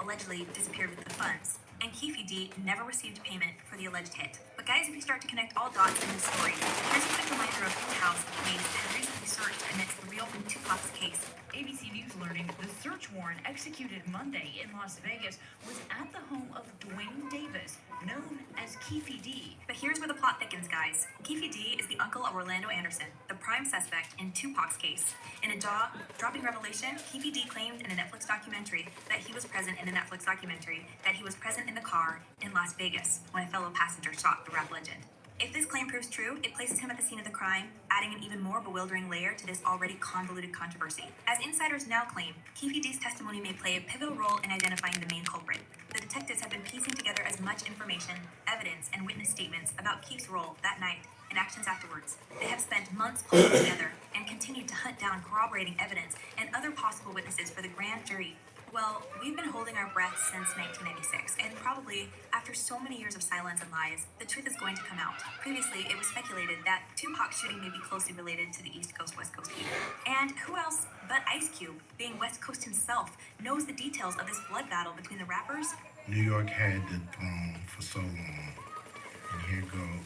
allegedly disappeared with the funds, and Keefe D never received payment for the alleged hit. But guys, if you start to connect all dots in this story, here's a quick reminder of whose house police had recently searched amidst the reopened Tupac's case. ABC News learning the search warrant executed Monday in Las Vegas was at the home of Dwayne Davis, known as Keefe D. But here's where the plot thickens, guys. Keefe D is the uncle of Orlando Anderson, the prime suspect in Tupac's case. In a jaw-dropping revelation, Keefe D claimed in a Netflix documentary that he was present in the car in Las Vegas when a fellow passenger shot the rap legend. If this claim proves true, it places him at the scene of the crime, adding an even more bewildering layer to this already convoluted controversy. As insiders now claim, Keefe D's testimony may play a pivotal role in identifying the main culprit. The detectives have been piecing together as much information, evidence, and witness statements about Keefe's role that night and actions afterwards. They have spent months pulling together and continued to hunt down corroborating evidence and other possible witnesses for the grand jury. Well, we've been holding our breath since 1996, and probably after so many years of silence and lies, the truth is going to come out. Previously, it was speculated that Tupac's shooting may be closely related to the East Coast-West Coast feud. And who else but Ice Cube, being West Coast himself, knows the details of this blood battle between the rappers? New York had the throne for so long, and here goes,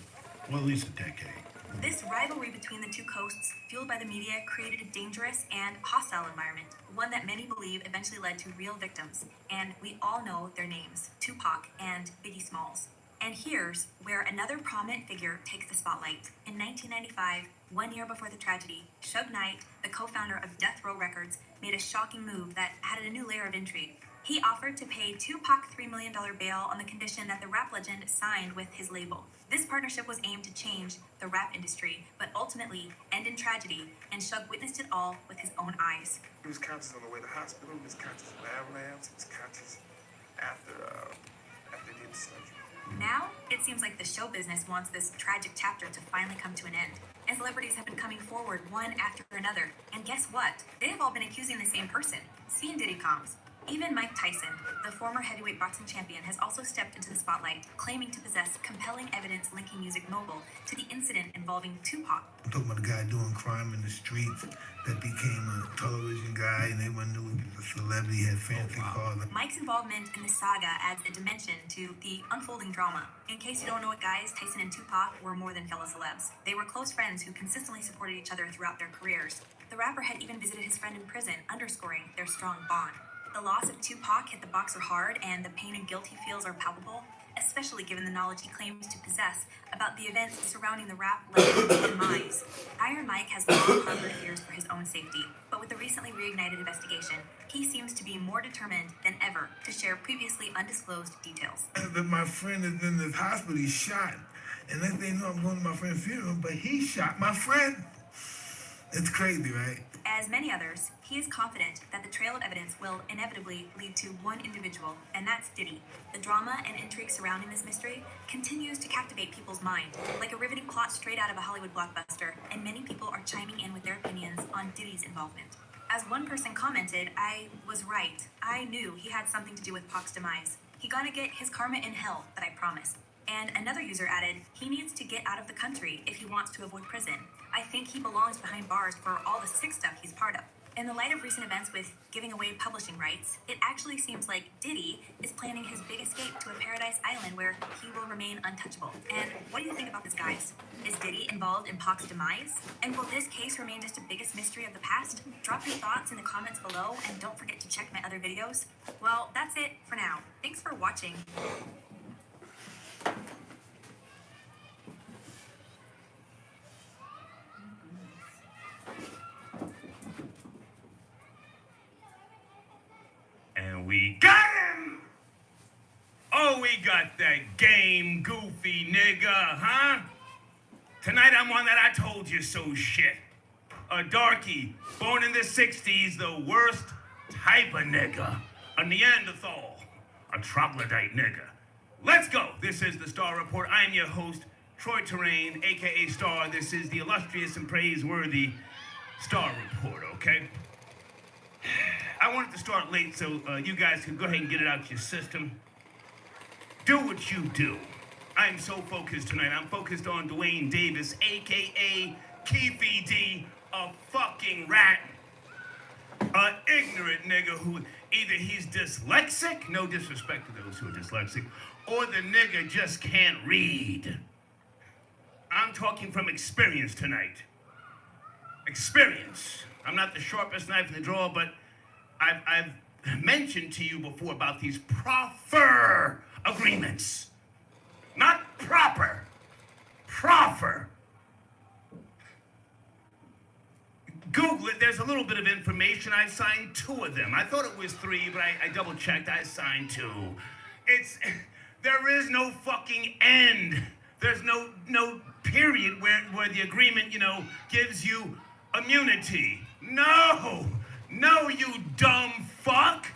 well, at least a decade. This rivalry between the two coasts, fueled by the media, created a dangerous and hostile environment, one that many believe eventually led to real victims, and we all know their names, Tupac and Biggie Smalls. And here's where another prominent figure takes the spotlight. In 1995, 1 year before the tragedy, Suge Knight, the co-founder of Death Row Records, made a shocking move that added a new layer of intrigue. He offered to pay Tupac $3 million bail on the condition that the rap legend signed with his label. This partnership was aimed to change the rap industry, but ultimately end in tragedy, and Suge witnessed it all with his own eyes. He was conscious on the way to the hospital, he was conscious in lab labs, he was conscious after he did the surgery. Now, it seems like the show business wants this tragic chapter to finally come to an end. And celebrities have been coming forward one after another. And guess what? They have all been accusing the same person, C and Diddy Combs. Even Mike Tyson, the former heavyweight boxing champion, has also stepped into the spotlight, claiming to possess compelling evidence linking Music Mogul to the incident involving Tupac. I'm talking about a guy doing crime in the streets that became a television guy, and everyone knew he was a celebrity, had fancy cars. Mike's involvement in the saga adds a dimension to the unfolding drama. In case you don't know it, guys, Tyson and Tupac were more than fellow celebs. They were close friends who consistently supported each other throughout their careers. The rapper had even visited his friend in prison, underscoring their strong bond. The loss of Tupac hit the boxer hard, and the pain and guilt he feels are palpable, especially given the knowledge he claims to possess about the events surrounding the rap legend's demise. Iron Mike has long harbored fears for his own safety, but with the recently reignited investigation, he seems to be more determined than ever to share previously undisclosed details. But my friend is in this hospital, he's shot. And next thing you know, I'm going to my friend's funeral, but he shot my friend. It's crazy, right? As many others, he is confident that the trail of evidence will inevitably lead to one individual, and that's Diddy. The drama and intrigue surrounding this mystery continues to captivate people's mind, like a riveting plot straight out of a Hollywood blockbuster, and many people are chiming in with their opinions on Diddy's involvement. As one person commented, I was right. I knew he had something to do with Pac's demise. He gonna get his karma in hell that I promised. And another user added, he needs to get out of the country if he wants to avoid prison. I think he belongs behind bars for all the sick stuff he's part of. In the light of recent events with giving away publishing rights, it actually seems like Diddy is planning his big escape to a paradise island where he will remain untouchable. And what do you think about this, guys? Is Diddy involved in Pac's demise? And will this case remain just a biggest mystery of the past? Drop your thoughts in the comments below, and don't forget to check my other videos. Well, that's it for now. Thanks for watching. And we got him! Oh, we got that game goofy nigga, huh? Tonight I'm on that I told you so shit. A darky, born in the 60s, the worst type of nigga. A Neanderthal, a troglodyte nigga. Let's go! This is the Star Report. I'm your host, Troy Terrain, aka Star. This is the illustrious and praiseworthy Star Report, okay? I wanted to start late so you guys can go ahead and get it out your system. Do what you do. I'm so focused tonight. I'm focused on Dwayne Davis, a.k.a. Keefe D, a fucking rat. A ignorant nigga who Either he's dyslexic, no disrespect to those who are dyslexic, or the nigga just can't read. I'm talking from experience tonight. Experience. I'm not the sharpest knife in the drawer, but I've mentioned to you before about these proffer agreements. Not proper. Proffer. Google it. There's a little bit of information. I signed 2 of them. I thought it was 3, but I double checked. I signed 2. There is no fucking end. There's no period where the agreement, gives you immunity. No, you dumb fuck.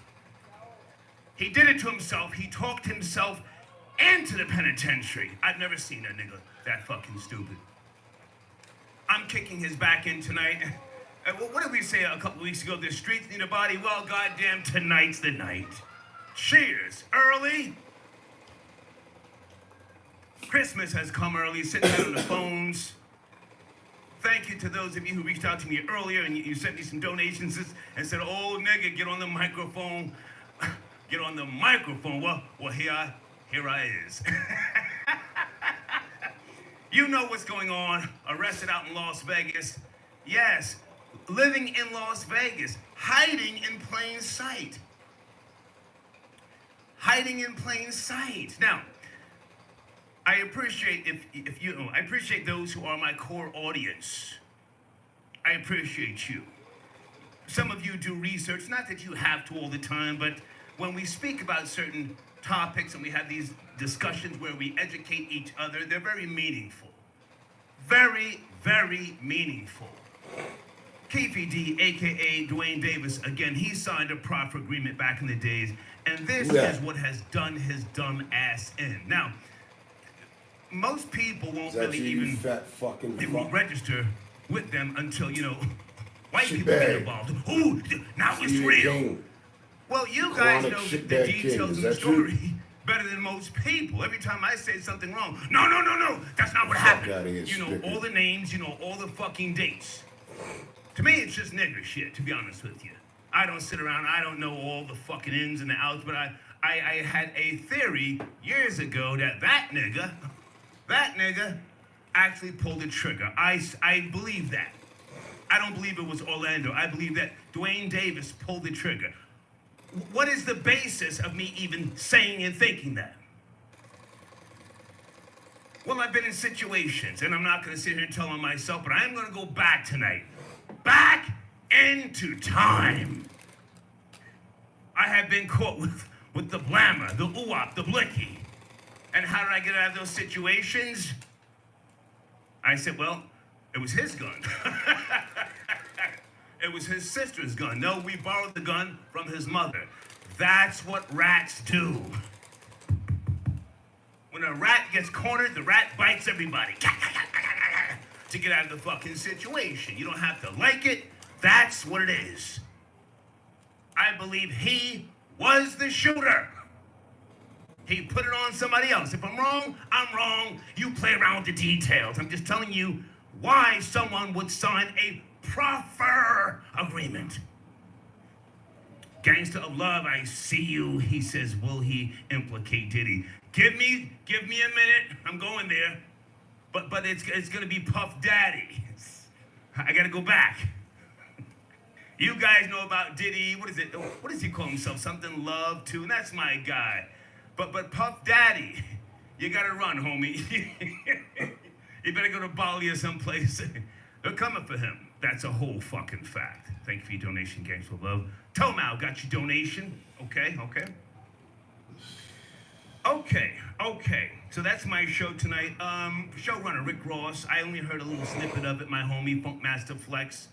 He did it to himself. He talked himself into the penitentiary. I've never seen a nigga that fucking stupid. I'm kicking his back in tonight. What did we say a couple weeks ago? The streets need a body. Well, goddamn, tonight's the night. Cheers. Early. Christmas has come early, sitting down on the phones. Thank you to those of you who reached out to me earlier and you sent me some donations and said, oh, nigga, get on the microphone. Get on the microphone. Well, here I is. You know what's going on. Arrested out in Las Vegas. Yes, living in Las Vegas. Hiding in plain sight. Hiding in plain sight. Now, I appreciate I appreciate those who are my core audience. I appreciate you. Some of you do research, not that you have to all the time, but when we speak about certain topics and we have these discussions where we educate each other, they're very meaningful. Very, very meaningful. Keefe D, aka Dwayne Davis, again, he signed a proffer agreement back in the days, and this is what has done his dumb ass in. Now, most people won't really even register with them until, white people get involved. Ooh, now it's real. Well, you guys know the details of the story better than most people. Every time I say something wrong, no, that's not what happened. You know all the names, all the fucking dates. To me, it's just nigger shit, to be honest with you. I don't sit around, I don't know all the fucking ins and the outs, but I had a theory years ago that nigga actually pulled the trigger. I believe that. I don't believe it was Orlando. I believe that Dwayne Davis pulled the trigger. What is the basis of me even saying and thinking that? Well, I've been in situations, and I'm not going to sit here and tell on myself, but I am going to go back tonight. Back into time. I have been caught with the blammer, the ooh-wop, the blicky. And how did I get out of those situations? I said, well, it was his gun. It was his sister's gun. No, we borrowed the gun from his mother. That's what rats do. When a rat gets cornered, the rat bites everybody to get out of the fucking situation. You don't have to like it. That's what it is. I believe he was the shooter. He put it on somebody else. If I'm wrong, I'm wrong. You play around with the details. I'm just telling you why someone would sign a proffer agreement. Gangster of love, I see you. He says, will he implicate Diddy? Give me a minute. I'm going there. But it's gonna be Puff Daddy. I gotta go back. You guys know about Diddy. What is it? What does he call himself? Something Love too. And that's my guy. But Puff Daddy, you gotta run, homie. You better go to Bali or someplace. They're coming for him. That's a whole fucking fact. Thank you for your donation, Gangs for Love. Tomau got your donation. Okay. So that's my show tonight. Showrunner Rick Ross. I only heard a little snippet of it. My homie Funkmaster Flex.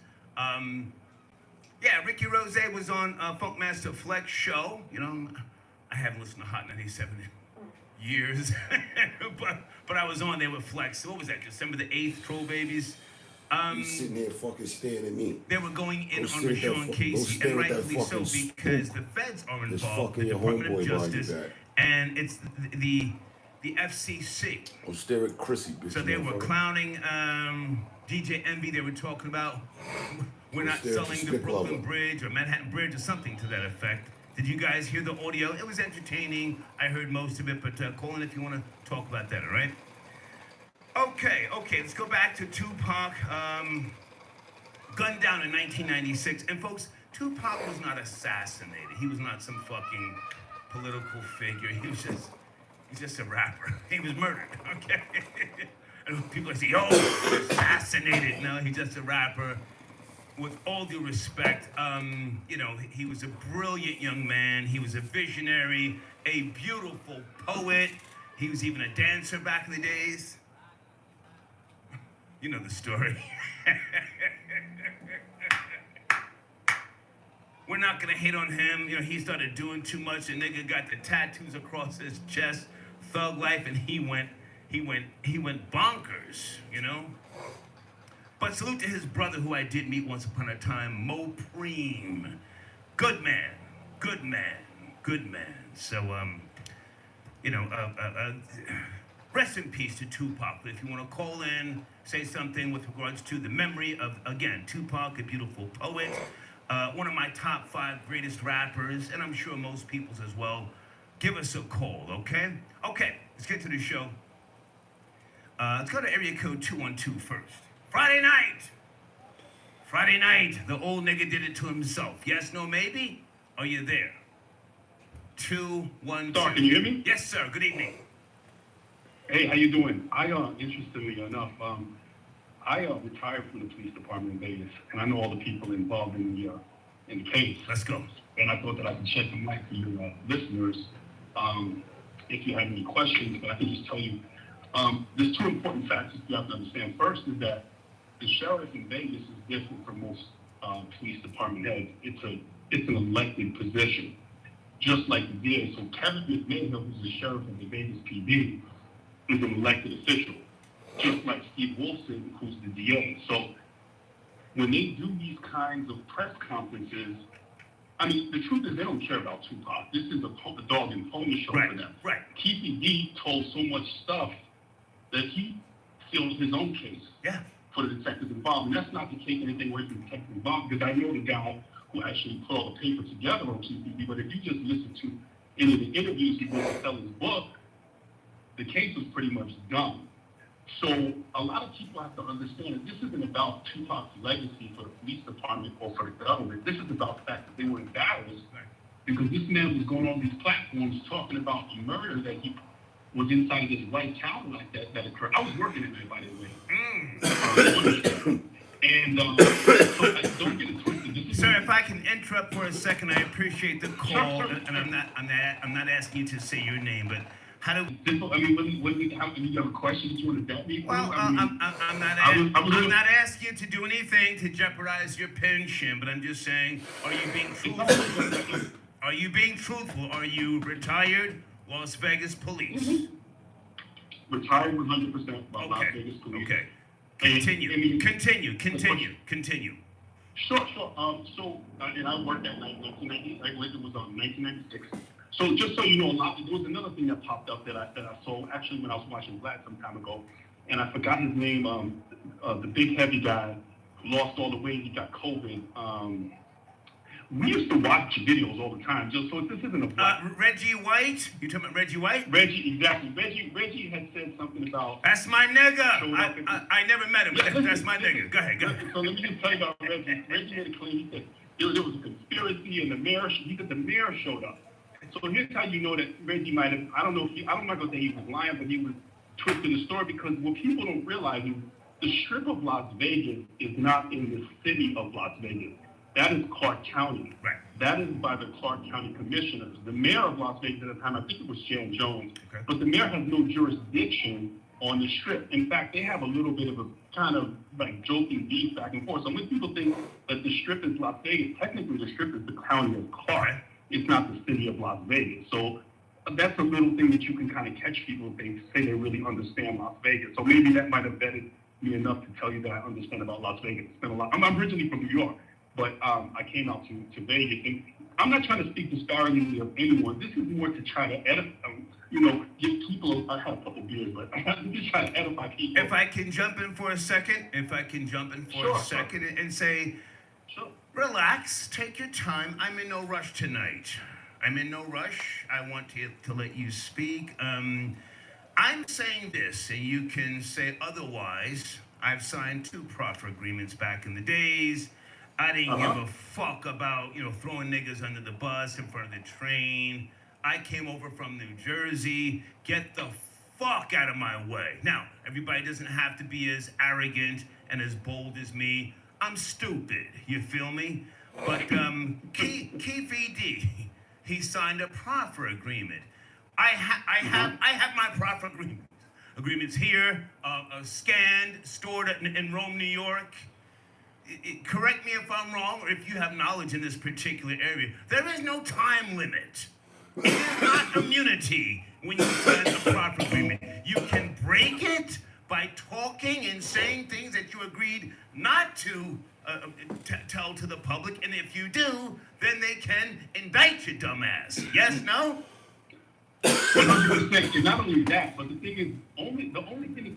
Ricky Rose was on Funkmaster Flex show. I haven't listened to Hot 97 in years, but I was on there with Flex. What was that? December the 8th, Troll Babies. You sitting there fucking staring at me. They were going in on Rashawn Casey, and rightfully so, because the feds are involved, the Department of Justice, and it's the FCC. I'm staring at Chrissy, bitch. So they were clowning DJ Envy. They were talking about we're not selling the Brooklyn Bridge or Manhattan Bridge or something to that effect. Did you guys hear the audio? It was entertaining. I heard most of it, but call in if you want to talk about that, all right? Okay, let's go back to Tupac. Gunned down in 1996. And folks, Tupac was not assassinated. He was not some fucking political figure. He's just a rapper. He was murdered, okay? And people say, oh, assassinated. No, he's just a rapper. With all due respect, you know, he was a brilliant young man. He was a visionary, a beautiful poet. He was even a dancer back in the days. You know the story. We're not gonna hate on him. You know, he started doing too much. The nigga got the tattoos across his chest, thug life, and he went bonkers, you know? But salute to his brother, who I did meet once upon a time, Mo Preem. Good man, good man, good man. So, you know, rest in peace to Tupac. But if you want to call in, say something with regards to the memory of, again, Tupac, a beautiful poet, one of my top 5 greatest rappers, and I'm sure most people's as well, give us a call, okay? Okay, let's get to the show. Let's go to area code 212 first. Friday night, the old nigga did it to himself. Yes, no, maybe? Are you there? 212. Sir, can you hear me? Yes, sir. Good evening. Hey, how you doing? Interestingly enough, I retired from the police department in Vegas, and I know all the people involved in the case. Let's go. And I thought that I could shed some light for your listeners if you have any questions. But I can just tell you, there's 2 important facts that you have to understand. First is that the sheriff in Vegas is different from most police department heads. It's an elected position, just like the DA. So Kevin McMahon, who's the sheriff of the Vegas PD, is an elected official, just like Steve Wilson, who's the DA. So when they do these kinds of press conferences, I mean, the truth is they don't care about Tupac. This is a dog and pony show for them. Right. Keefe D told so much stuff that he sealed his own case for the detectives involved. And that's not to take anything away from the detectives involved, because I know the guy who actually put all the paper together on Keefe D. But if you just listen to any of the interviews he did to sell his book, the case was pretty much done. So a lot of people have to understand that this isn't about Tupac's legacy for the police department or for the government. This is about the fact that they were embarrassed because this man was going on these platforms talking about a murder that he was inside of this white town like that occurred. I was working in there, by the way. And so don't get it twisted. Sir, if I can interrupt for a second, I appreciate the call, Sure. and I'm not asking you to say your name, but how do? I mean, how can you have a question that you want to bet me? Well, I mean, I'm not asking you to do anything to jeopardize your pension, but I'm just saying, are you being truthful? Are you being truthful? Are you retired Las Vegas police? Mm-hmm. Retired 100% by Las Vegas police. Okay. Continue. Sure. And I worked at night, 1990. I believe it was 1996. So just so you know, there was another thing that popped up that I saw actually when I was watching Black some time ago, and I forgot his name. The big heavy guy who lost all the weight. He got COVID. We used to watch videos all the time. Just so this isn't a black. Reggie White. You talking about Reggie White? Reggie, exactly. Reggie had said something about. That's my nigga. I never met him, but that's my nigga. Go ahead. So let me just tell you about Reggie. Reggie made a claim. He said there was a conspiracy, and the mayor. He said the mayor showed up. So here's how you know that Reggie might have. I'm not gonna say he was lying, but he was twisting the story, because what people don't realize is the Strip of Las Vegas is not in the city of Las Vegas. That is Clark County. Right. That is by the Clark County commissioners. The mayor of Las Vegas at the time, I think it was Sharon Jones, okay. But the mayor has no jurisdiction on the Strip. In fact, they have a little bit of a kind of like joking beef back and forth. So when people think that the Strip is Las Vegas, technically the Strip is the county of Clark. Right. It's not the city of Las Vegas. So that's a little thing that you can kind of catch people if they say they really understand Las Vegas. So maybe that might have vetted me enough to tell you that I understand about Las Vegas. It's been a lot. I'm originally from New York, but I came out to Vegas. And I'm not trying to speak disparagingly of anyone. This is more to try to edify, give people. I had a couple beers, but I'm just trying to edify people. If I can jump in for a second, and say, Sure. relax, take your time. I'm in no rush tonight. I'm in no rush. I want to let you speak. I'm saying this, and you can say otherwise. I've signed 2 proffer agreements back in the days. I didn't give a fuck about, throwing niggas under the bus in front of the train. I came over from New Jersey. Get the fuck out of my way. Now, everybody doesn't have to be as arrogant and as bold as me. I'm stupid, you feel me? But Keefe D, he signed a proffer agreement. I have my proffer agreements here, scanned, stored in Rome, New York. Correct me if I'm wrong, or if you have knowledge in this particular area. There is no time limit. It is not immunity when you sign a proffer agreement. You can break it by talking and saying things that you agreed not to tell to the public, and if you do, then they can indict you, dumbass. Yes, no? 100%. And not only that, but the thing is, the only thing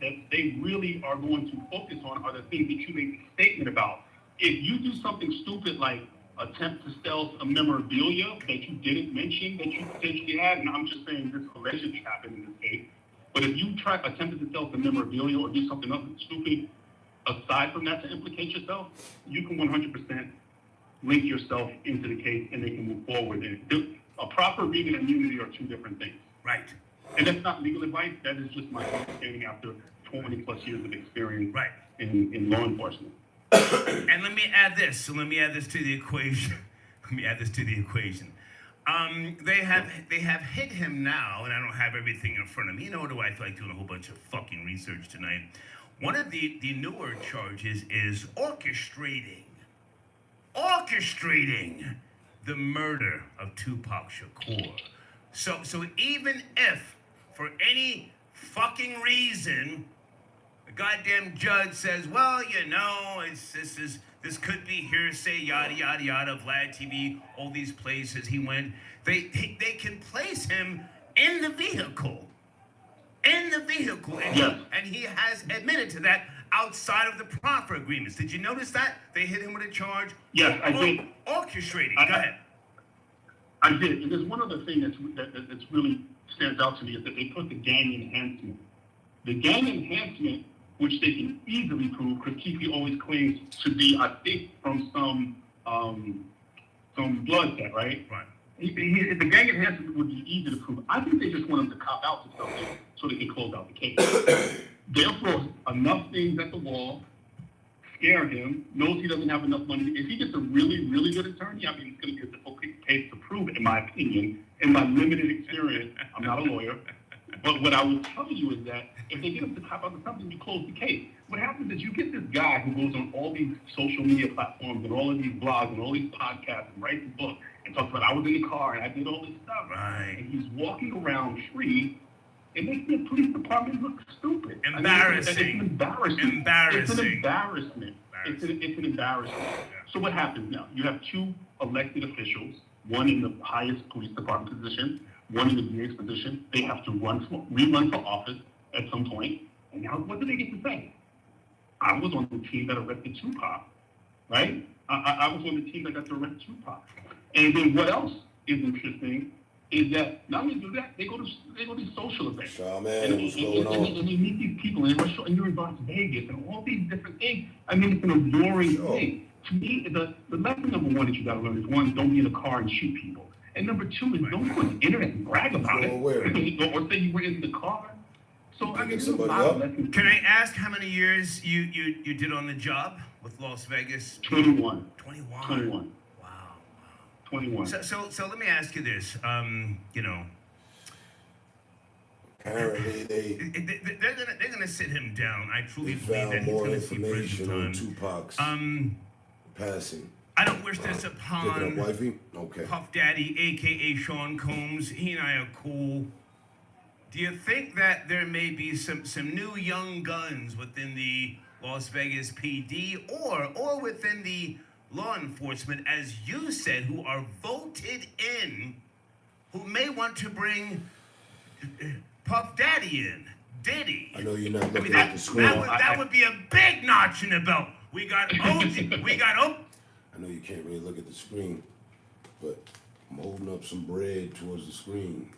that they really are going to focus on are the things that you make a statement about. If you do something stupid like attempt to sell a memorabilia that you didn't mention that you potentially had, and I'm just saying this allegedly happened in this case, but if you attempted to sell some memorabilia or do something else stupid aside from that to implicate yourself, you can 100% link yourself into the case and they can move forward. And a proper agreement and immunity are 2 different things. Right. And that's not legal advice. That is just my understanding after 20 plus years of experience in law enforcement. And let me add this to the equation. They have hit him now, and I don't have everything in front of me, nor do I feel like doing a whole bunch of fucking research tonight. One of the newer charges is orchestrating the murder of Tupac Shakur. So even if, for any fucking reason, the goddamn judge says, well, this could be hearsay, yada, yada, yada, Vlad TV, all these places he went, they can place him in the vehicle, and he has admitted to that outside of the proffer agreements. Did you notice that? They hit him with a charge? Yes, I did. Orchestrating. Go ahead. I did. And there's one other thing that's really stands out to me is that they put the gang enhancement. The gang enhancement, which they can easily prove, because Keefe always claims to be, I think, from some blood set, right? Right. The gang enhancement would be easy to prove. I think they just want him to cop out to something so they can close out the case. Therefore, enough things at the wall, scare him, knows he doesn't have enough money. If he gets a really, really good attorney, I mean, it's going to be a difficult case to prove, in my opinion, in my limited experience. I'm not a lawyer. But what I will tell you is that if they get him to cop out to something, you close the case. What happens is you get this guy who goes on all these social media platforms and all of these blogs and all these podcasts and writes a book and talks about, I was in the car and I did all this stuff. Right. And he's walking around free. It makes the police department look stupid. Embarrassing. I mean, it's an embarrassment. Embarrassing. It's an embarrassment. It's an embarrassment. Yeah. So what happens now? You have 2 elected officials, one in the highest police department position, one in the DA's position. They have to rerun for office at some point. And now what do they get to say? I was on the team that arrested Tupac, right? I was on the team that got to arrest Tupac. And then what else is interesting is that not only do that, they go to these social events. Shaw, man, what's going on? And they meet these people, and you're in Las Vegas, and all these different things. I mean, it's an alluring thing. To me, the lesson number 1 that you got to learn is, 1, don't be in a car and shoot people. And number 2 is, don't go on the internet and brag about it. Or say you were in the car. So I mean, there's a lot of lessons. Can I ask how many years you did on the job with Las Vegas? 21. 21. Wow. 21. So let me ask you this. Apparently they're gonna sit him down. I truly they believe that found he's more gonna see prison information on time. Tupac's passing. I don't wish this Picking up upon wifey? Okay. Puff Daddy, aka Sean Combs. He and I are cool. Do you think that there may be some new young guns within the Las Vegas PD or within the law enforcement, as you said, who are voted in, who may want to bring Puff Daddy in? Diddy. I know you're not looking at the screen. That would be a big notch in the belt. We got OG. I know you can't really look at the screen, but I'm holding up some bread towards the screen.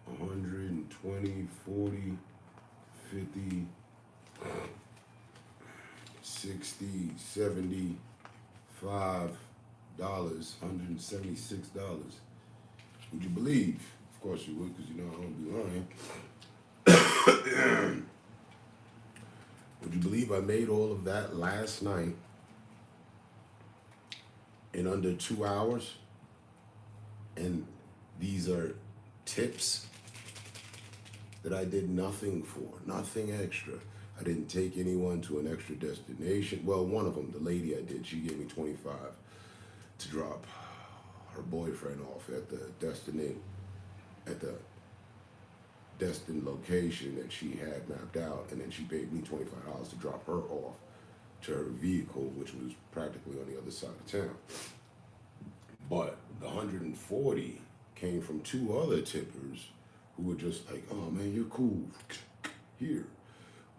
120, 40, 50, 60, 75 dollars, $176. Would you believe? Of course you would, because you know I don't be lying. Would you believe I made all of that last night in under 2 hours? And these are tips that I did nothing for, nothing extra. I didn't take anyone to an extra destination. Well, one of them, the lady I did, she gave me 25 to drop her boyfriend off at the destined location that she had mapped out, and then she paid me $25 to drop her off to her vehicle, which was practically on the other side of town. But the 140 came from two other tippers who were just like, oh man, you're cool. Here.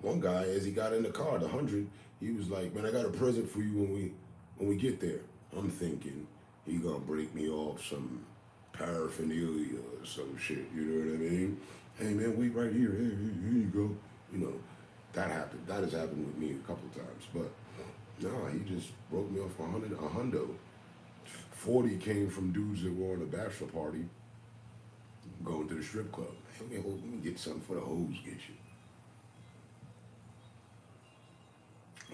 One guy, as he got in the car, the 100, he was like, man, I got a present for you when we get there. I'm thinking he gonna break me off some paraphernalia or some shit, you know what I mean? Hey man, wait right here. Hey, here you go. You know, that happened. That has happened with me a couple times. But no, he just broke me off a hundo. 40 came from dudes that were on a bachelor party going to the strip club. Hey man, let me get something for the hoes, get you.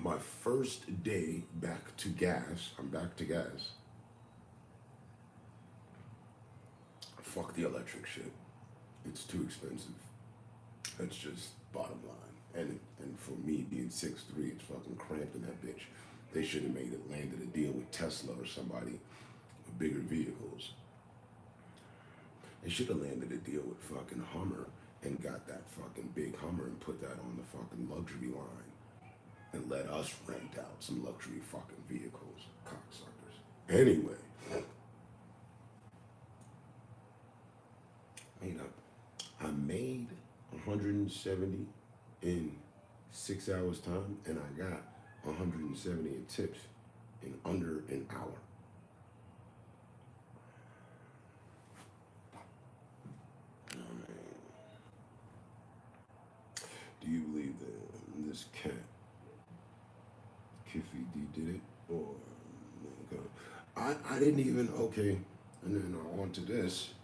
My first day back to gas, I'm back to gas. Fuck the electric shit. It's too expensive. That's just bottom line. And for me being 6'3", it's fucking cramped in that bitch. They should have landed a deal with Tesla or somebody with bigger vehicles. They should have landed a deal with fucking Hummer and got that fucking big Hummer and put that on the fucking luxury line and let us rent out some luxury fucking vehicles, cocksuckers. Anyway, I made 170 in 6 hours time, and I got 170 in tips in under an hour. Oh, man. Do you believe that this cat, Kiffy D, did it? Or I didn't even, okay, and then on to this.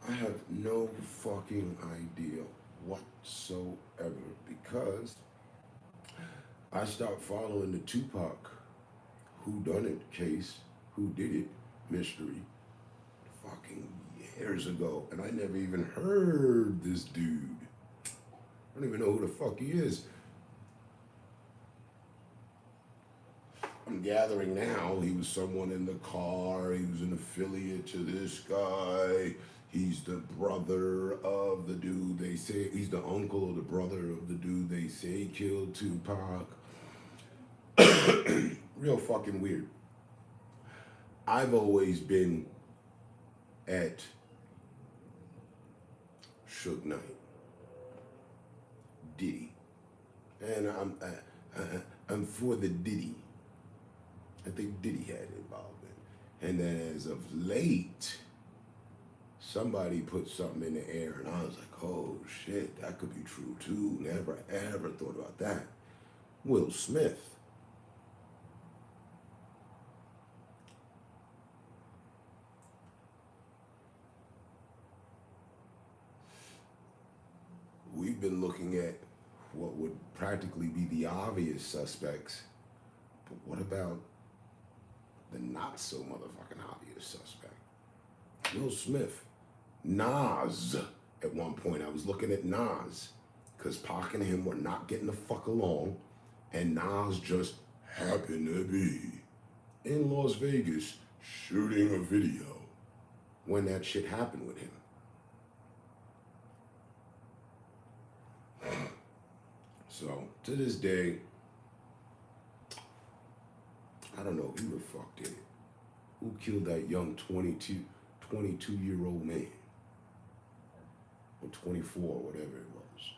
I have no fucking idea whatsoever because I stopped following the Tupac whodunit case, who did it mystery fucking years ago, and I never even heard this dude. I don't even know who the fuck he is. I'm gathering now he was someone in the car, he was an affiliate to this guy. He's the brother of the dude they say, he's the uncle or the brother of the dude they say killed Tupac. Real fucking weird. I've always been at Suge Knight, Diddy, and I'm for the Diddy. I think Diddy had involvement, and then as of late, somebody put something in the air, and I was like, oh shit, that could be true too. Never ever thought about that. Will Smith. We've been looking at what would practically be the obvious suspects, but what about the not so motherfucking obvious suspect? Will Smith. Nas, at one point, I was looking at Nas, because Pac and him were not getting the fuck along, and Nas just happened to be in Las Vegas shooting a video when that shit happened with him. So, to this day, I don't know who the fuck did it. Who killed that young 22-year-old man? Or 24, whatever it was.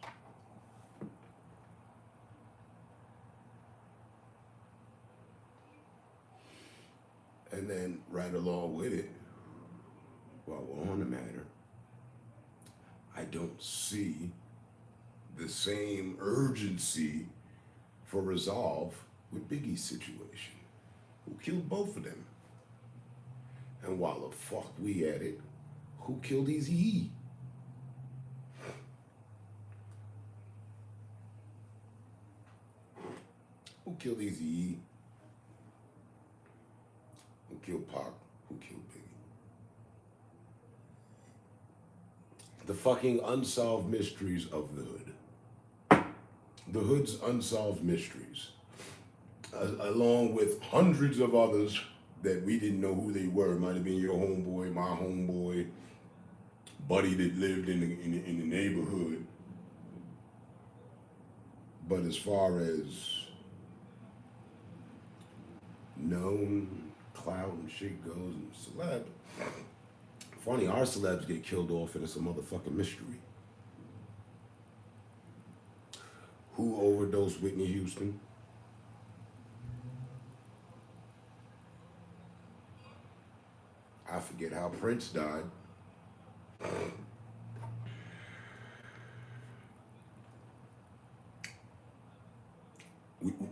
And then right along with it, while we're on the matter, I don't see the same urgency for resolve with Biggie's situation. Who killed both of them? And while the fuck we at it, who killed Eazy-E? Who killed Eazy-E? Who killed Pac? Who killed Biggie? The fucking unsolved mysteries of the hood. The hood's unsolved mysteries. Along with hundreds of others that we didn't know who they were. It might have been your homeboy, my homeboy, buddy that lived in the neighborhood. But as far as known clout and shit goes, and celeb, funny, our celebs get killed off and it's a motherfucking mystery. Who overdosed Whitney Houston? I forget how Prince died.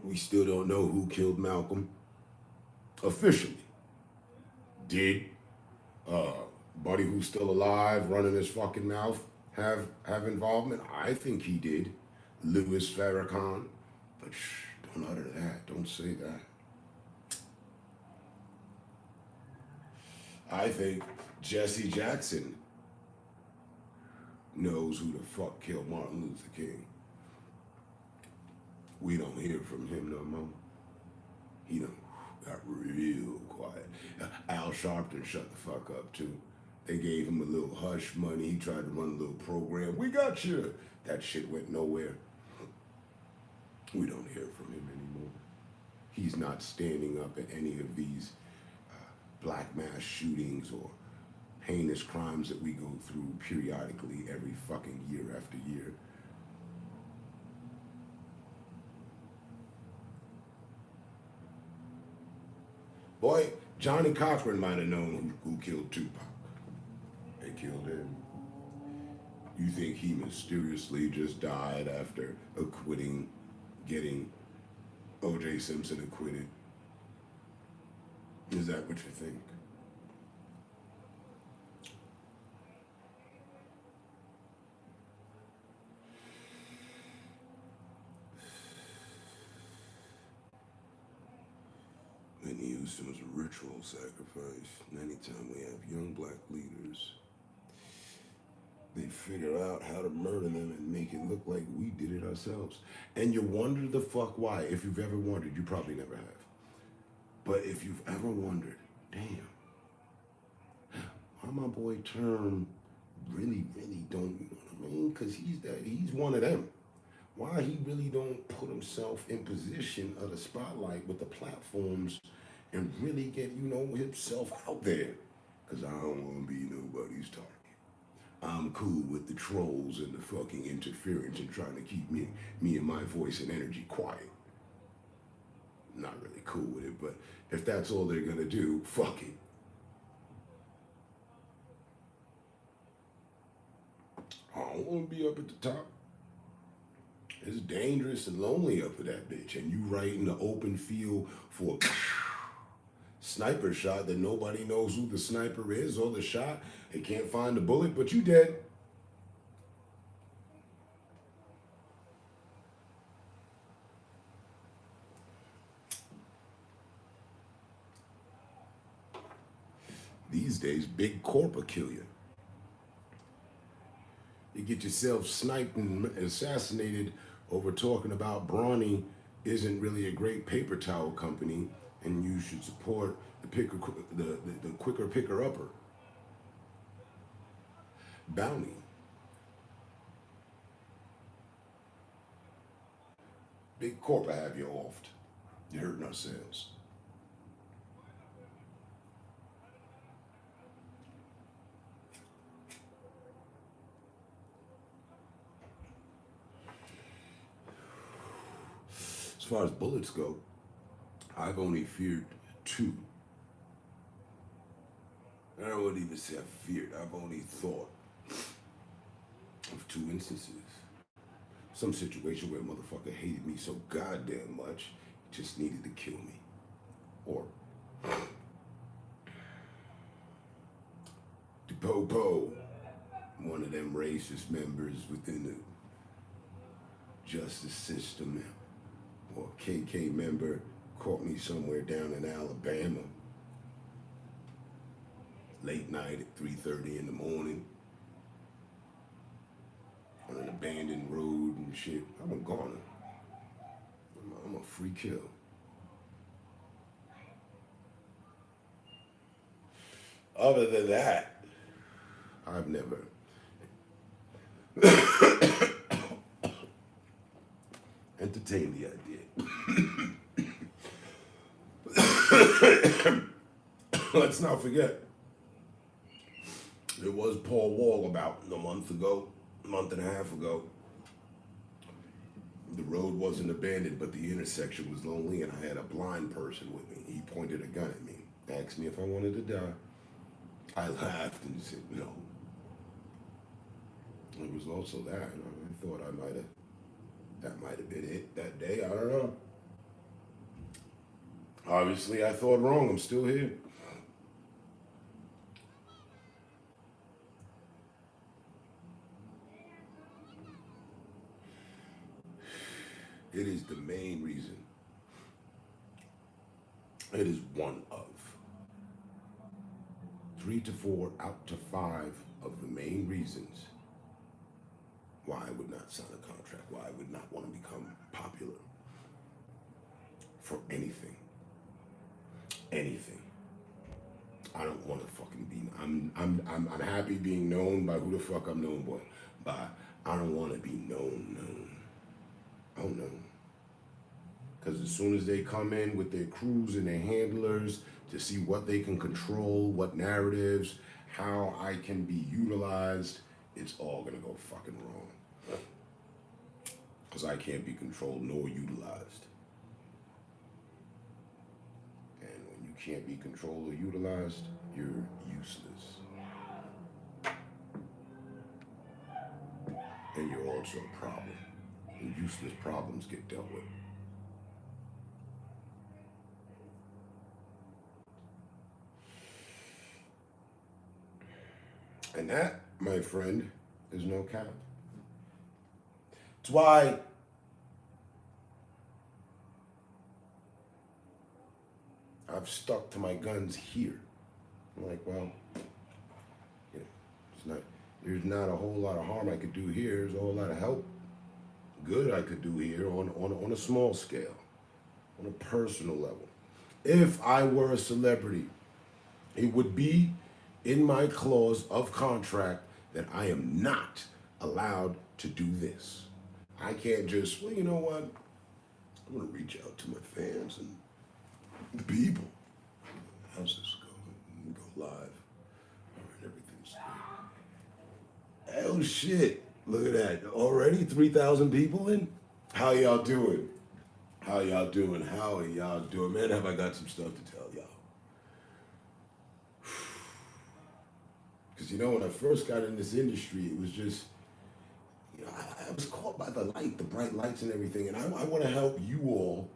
We still don't know who killed Malcolm officially. Did Buddy, who's still alive, running his fucking mouth, have involvement? I think he did. Louis Farrakhan. But don't utter that. Don't say that. I think Jesse Jackson knows who the fuck killed Martin Luther King. We don't hear from him no more. He done got real quiet. Al Sharpton shut the fuck up too. They gave him a little hush money. He tried to run a little program. We got you. That shit went nowhere. We don't hear from him anymore. He's not standing up at any of these black mass shootings or heinous crimes that we go through periodically every fucking year after year. Boy, Johnny Cochran might have known who killed Tupac. They killed him. You think he mysteriously just died after getting O.J. Simpson acquitted? Is that what you think? Whitney Houston was a ritual sacrifice. And anytime we have young black leaders, they figure out how to murder them and make it look like we did it ourselves. And you wonder the fuck why. If you've ever wondered, you probably never have. But if you've ever wondered, damn, why my boy Term really don't, you know what I mean? Because he's one of them. Why he really don't put himself in position of the spotlight with the platforms and really get, himself out there? Because I don't want to be nobody's target. I'm cool with the trolls and the fucking interference and trying to keep me and my voice and energy quiet. Not really cool with it, but if that's all they're gonna do, fuck it. I don't wanna be up at the top. It's dangerous and lonely up at that bitch, and you right in the open field for a sniper shot that nobody knows who the sniper is or the shot. They can't find the bullet, but you dead. These days, big corp will kill you. You get yourself sniped and assassinated over talking about Brawny isn't really a great paper towel company, and you should support the quicker picker-upper. Bounty. Big corp will have you offed. You're hurting ourselves. As far as bullets go, I've only feared 2 I wouldn't even say I feared. I've only thought of 2 instances. Some situation where a motherfucker hated me so goddamn much, he just needed to kill me. Or the Popo, one of them racist members within the justice system, or a KK member caught me somewhere down in Alabama, late night at 3:30 in the morning, on an abandoned road and shit. I'm a goner. I'm a free kill. Other than that, I've never entertained the idea. Let's not forget, there was Paul Wall about a month and a half ago. The road wasn't abandoned, but the intersection was lonely, and I had a blind person with me. He pointed a gun at me, asked me if I wanted to die. I laughed and said no. It was also that. I thought that might have been it that day. I don't know. Obviously, I thought wrong. I'm still here. It is the main reason. It is one of 3 to 4 out to 5 of the main reasons why I would not sign a contract, why I would not want to become popular for anything. Anything. I don't want to fucking be. I'm happy being known by who the fuck I'm known by. I don't want to be known. Oh no. Because as soon as they come in with their crews and their handlers to see what they can control, what narratives, how I can be utilized, it's all gonna go fucking wrong. Because I can't be controlled nor utilized. And when you can't be controlled or utilized, you're useless. And you're also a problem. And useless problems get dealt with. And that, my friend, is no cap. It's why I've stuck to my guns here. I'm like, well, you know, there's not a whole lot of harm I could do here. There's a whole lot of help, good I could do here on a small scale, on a personal level. If I were a celebrity, it would be in my clause of contract that I am not allowed to do this. I can't just, well, you know what? I'm gonna reach out to my fans and the people. How's this going? Go live. All right, everything's good. Oh shit, look at that. Already 3,000 people in? How y'all doing? How y'all doing? How are y'all doing? Man, have I got some stuff to tell y'all. Because, you know, when I first got in this industry, it was just, you know, I was caught by the light, the bright lights and everything. And I want to help you all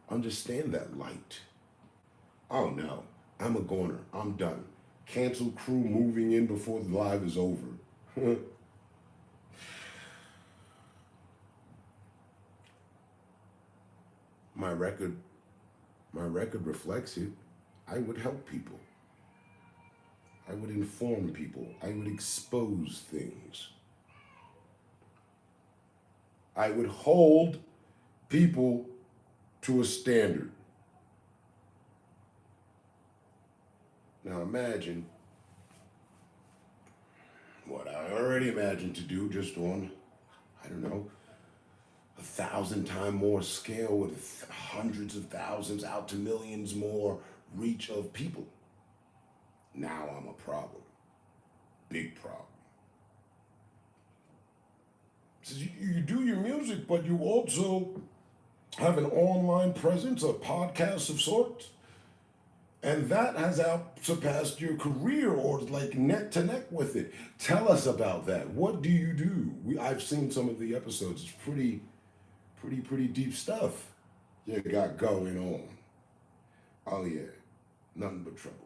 understand that light. Oh, no. I'm a goner. I'm done. Cancel crew moving in before the live is over. My record reflects it. I would help people. I would inform people. I would expose things. I would hold people to a standard. Now imagine what I already imagined to do just on, I don't know, 1,000 times more scale with hundreds of thousands out to millions more reach of people. Now I'm a problem. Big problem. So you do your music, but you also have an online presence, a podcast of sorts. And that has surpassed your career or like neck to neck with it. Tell us about that. What do you do? I've seen some of the episodes. It's pretty deep stuff you got going on. Oh yeah, nothing but trouble.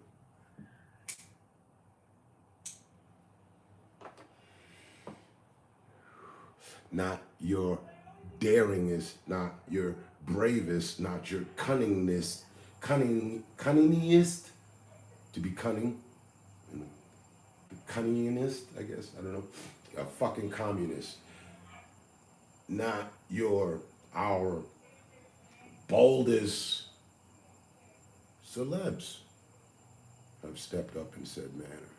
Not your daringest, not your bravest, not your cunningest, cunningest, to be cunning, you know, the cunningest, I guess, I don't know, a fucking communist. Not our boldest celebs have stepped up in said manner.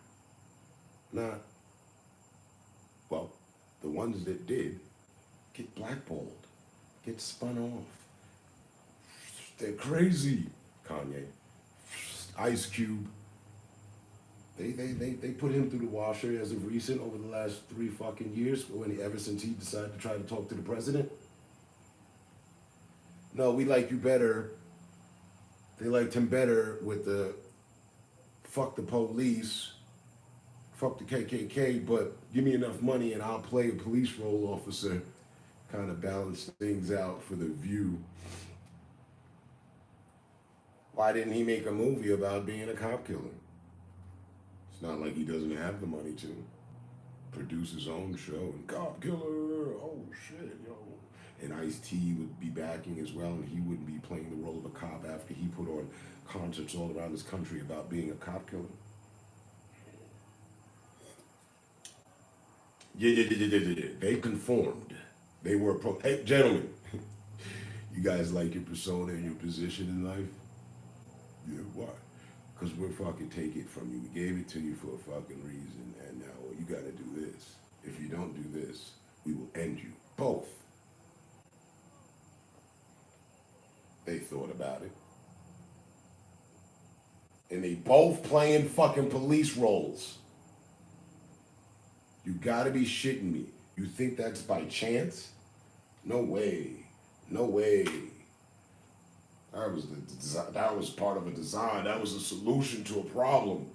Not, well, the ones that did get blackballed, get spun off. They're crazy. Kanye, Ice Cube. They put him through the washer as of recent over the last 3 fucking years, ever since he decided to try to talk to the president. No, we like you better. They liked him better with the fuck the police, fuck the KKK, but give me enough money and I'll play a police role officer. Kind of balance things out for the View. Why didn't he make a movie about being a cop killer? It's not like he doesn't have the money to produce his own show and cop killer, oh shit, yo. And Ice-T would be backing as well, and he wouldn't be playing the role of a cop after he put on concerts all around this country about being a cop killer. Yeah. They conformed. They were hey, gentlemen, you guys like your persona and your position in life? Yeah, why? Because we'll fucking take it from you. We gave it to you for a fucking reason, and now you gotta do this. If you don't do this, we will end you. Both. They thought about it. And they both playing fucking police roles. You gotta be shitting me. You think that's by chance? No way. No way. That was part of a design. That was a solution to a problem.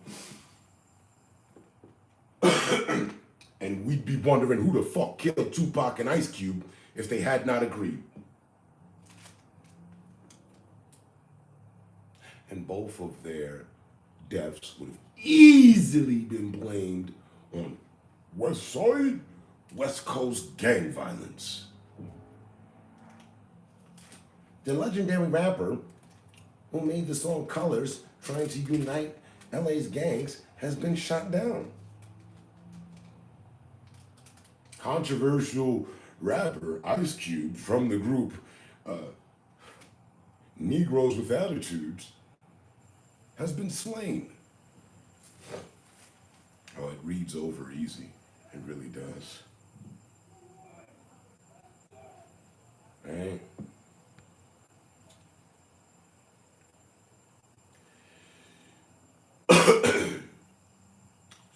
And we'd be wondering who the fuck killed Tupac and Ice Cube if they had not agreed. And both of their deaths would have easily been blamed on West Coast gang violence. The legendary rapper who made the song Colors, trying to unite LA's gangs, has been shot down. Controversial rapper Ice Cube from the group Negroes with Attitudes has been slain. Oh, it reads over easy. It really does. Right?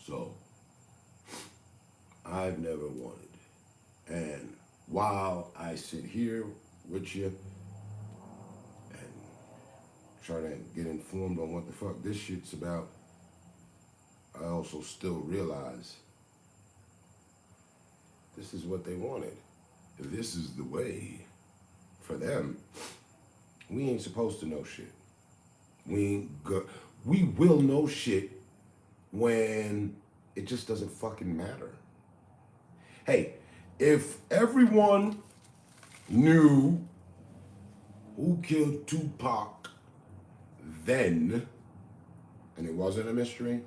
So, I've never wanted. And while I sit here with you and try to get informed on what the fuck this shit's about, I also still realize this is what they wanted. If this is the way for them, we ain't supposed to know shit. We will know shit when it just doesn't fucking matter. Hey, if everyone knew who killed Tupac then, and it wasn't a mystery,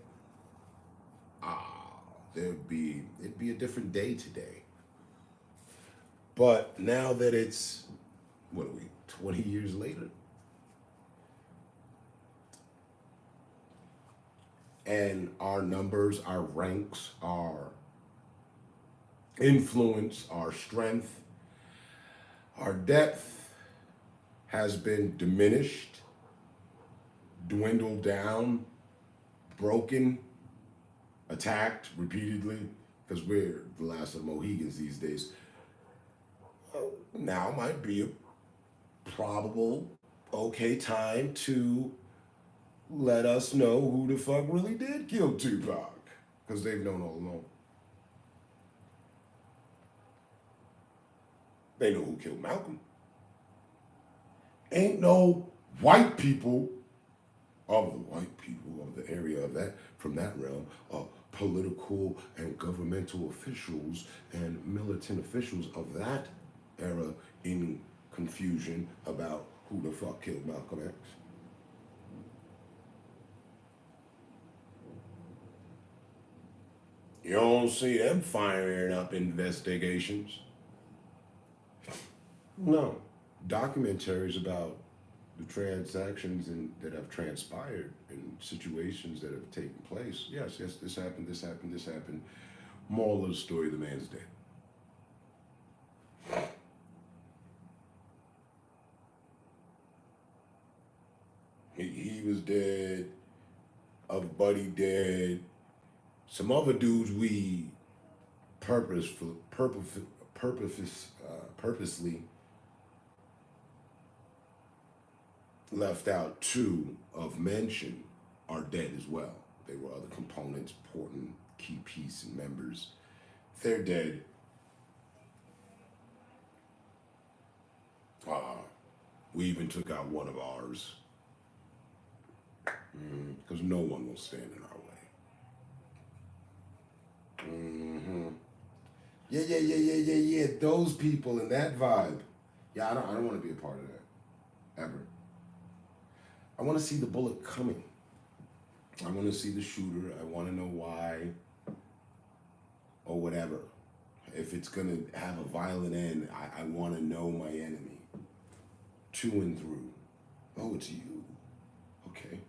it'd be a different day today. But now that it's, 20 years later? And our numbers, our ranks, our influence, our strength, our depth has been diminished, dwindled down, broken, attacked repeatedly, because we're the last of the Mohegans these days. Well, now might be a probable okay time to let us know who the fuck really did kill Tupac. Because they've known all along. They know who killed Malcolm. Ain't no white people of the area of that, from that realm, political and governmental officials and militant officials of that era in confusion about who the fuck killed Malcolm X. You don't see them firing up investigations. No. Documentaries about the transactions that have transpired and situations that have taken place. Yes, this happened. Moral of the story, the man's dead. He was dead, a buddy dead. Some other dudes we purposely left out too of mention are dead as well. They were other components, important key piece and members. They're dead. We even took out one of ours because no one will stand in our way. Yeah. Those people in that vibe. Yeah, I don't want to be a part of that ever. I want to see the bullet coming. I want to see the shooter. I want to know why or whatever. If it's going to have a violent end, I want to know my enemy. To and through. Oh, it's you. Okay.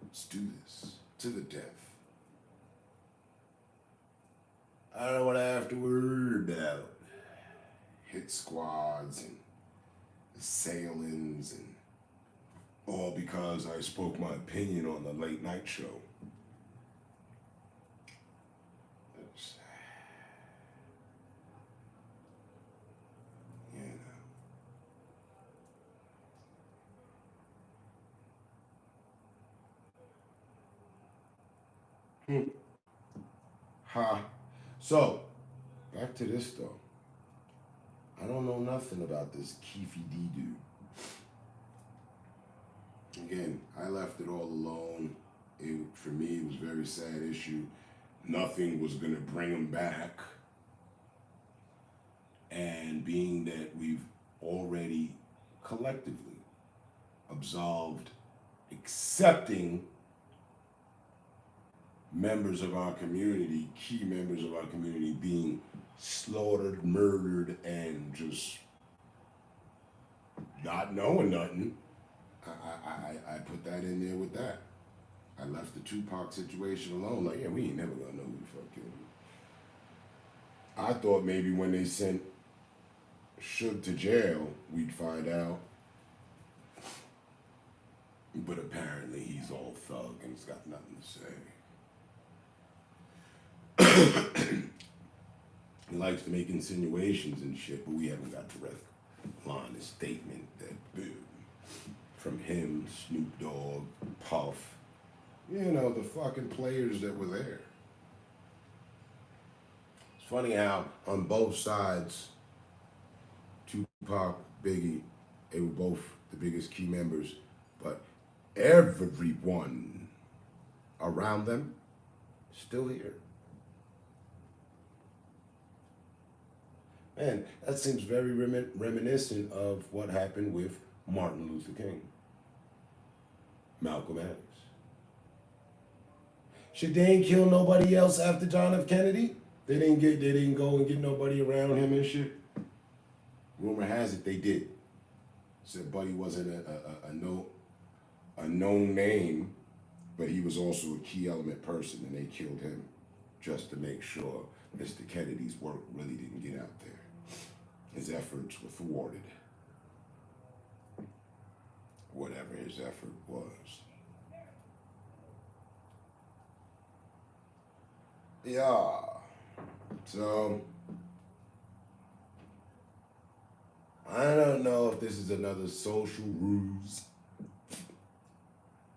Let's do this. To the death. I don't know what I have to worry about. Hit squads and assailants and all because I spoke my opinion on the late night show. So, back to this though. I don't know nothing about this Keefe D dude. Again, I left it all alone. For me, it was a very sad issue. Nothing was gonna bring him back. And being that we've already collectively absolved, accepting members of our community, key members of our community being slaughtered, murdered, and just not knowing nothing, I put that in there with that. I left the Tupac situation alone. Like, yeah, we ain't never gonna know who the fuck killed him. I thought maybe when they sent Suge to jail, we'd find out. But apparently he's all thug and he's got nothing to say. He likes to make insinuations and shit, but we haven't got direct line of statement that from him, Snoop Dogg, Puff, you know, the fucking players that were there. It's funny how on both sides, Tupac, Biggie, they were both the biggest key members, but everyone around them still here. Man, that seems very reminiscent of what happened with Martin Luther King, Malcolm X. Shit, they ain't kill nobody else after John F. Kennedy? They didn't go and get nobody around him and shit? Rumor has it they did. Said Buddy wasn't a known name, but he was also a key element person, and they killed him just to make sure Mr. Kennedy's work really didn't get out there. His efforts were thwarted. Whatever his effort was. Yeah. So, I don't know if this is another social ruse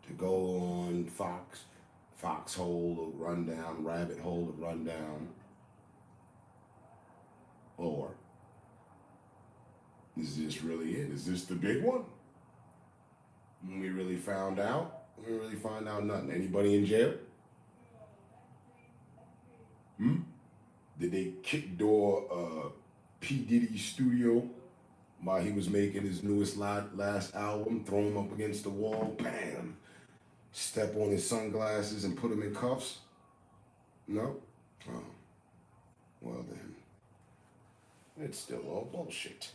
to go on Foxhole, a rundown, Rabbit Hole, a rundown, or is this really it? Is this the big one? When we really found out, we didn't really find out nothing. Anybody in jail? Did they kickdoor P. Diddy's studio while he was making his newest last album, throw him up against the wall, bam, step on his sunglasses and put him in cuffs? No? Oh. Well then, it's still all bullshit.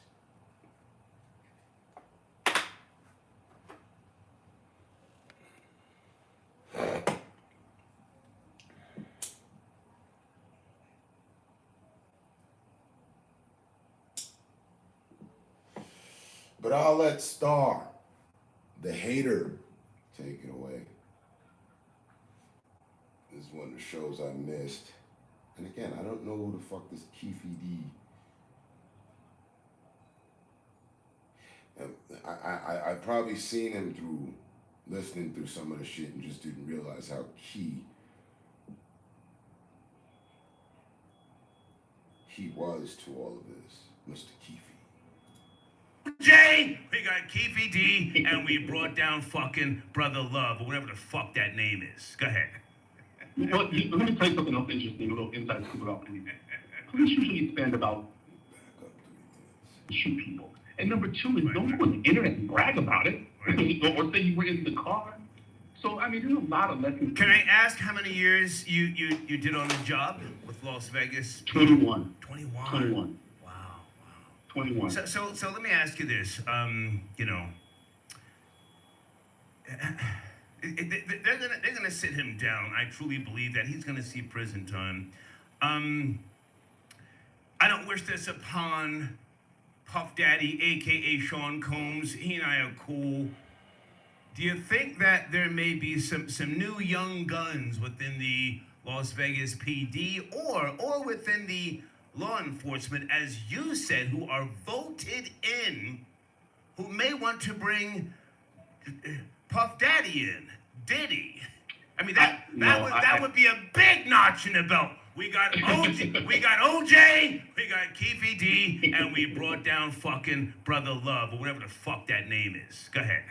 But I'll let Star, the hater, take it away. This is one of the shows I missed. And again, I don't know who the fuck this Keefe D. I probably seen him through listening through some of the shit and just didn't realize how key he was to all of this, Mr. Keefe. Jay, we got Keefe D, and we brought down fucking Brother Love, or whatever the fuck that name is. Go ahead. Well, let me tell you something else interesting, a little inside scoop about police. Police usually spend about shoot people. And number two is don't go on the internet and brag about it, or say you were in the car. So, I mean, there's a lot of lessons. Can I ask how many years you did on the job with Las Vegas? 21. 21. 21. Wow. 21. So let me ask you this. You know, they're gonna sit him down. I truly believe that he's gonna see prison time. I don't wish this upon Puff Daddy, aka Sean Combs. He and I are cool. Do you think that there may be some new young guns within the Las Vegas PD or within the law enforcement, as you said, who are voted in, who may want to bring Puff Daddy in, Diddy? I mean, that would be a big notch in the belt. We got OJ, we got Keefe D, and we brought down fucking Brother Love, or whatever the fuck that name is. Go ahead.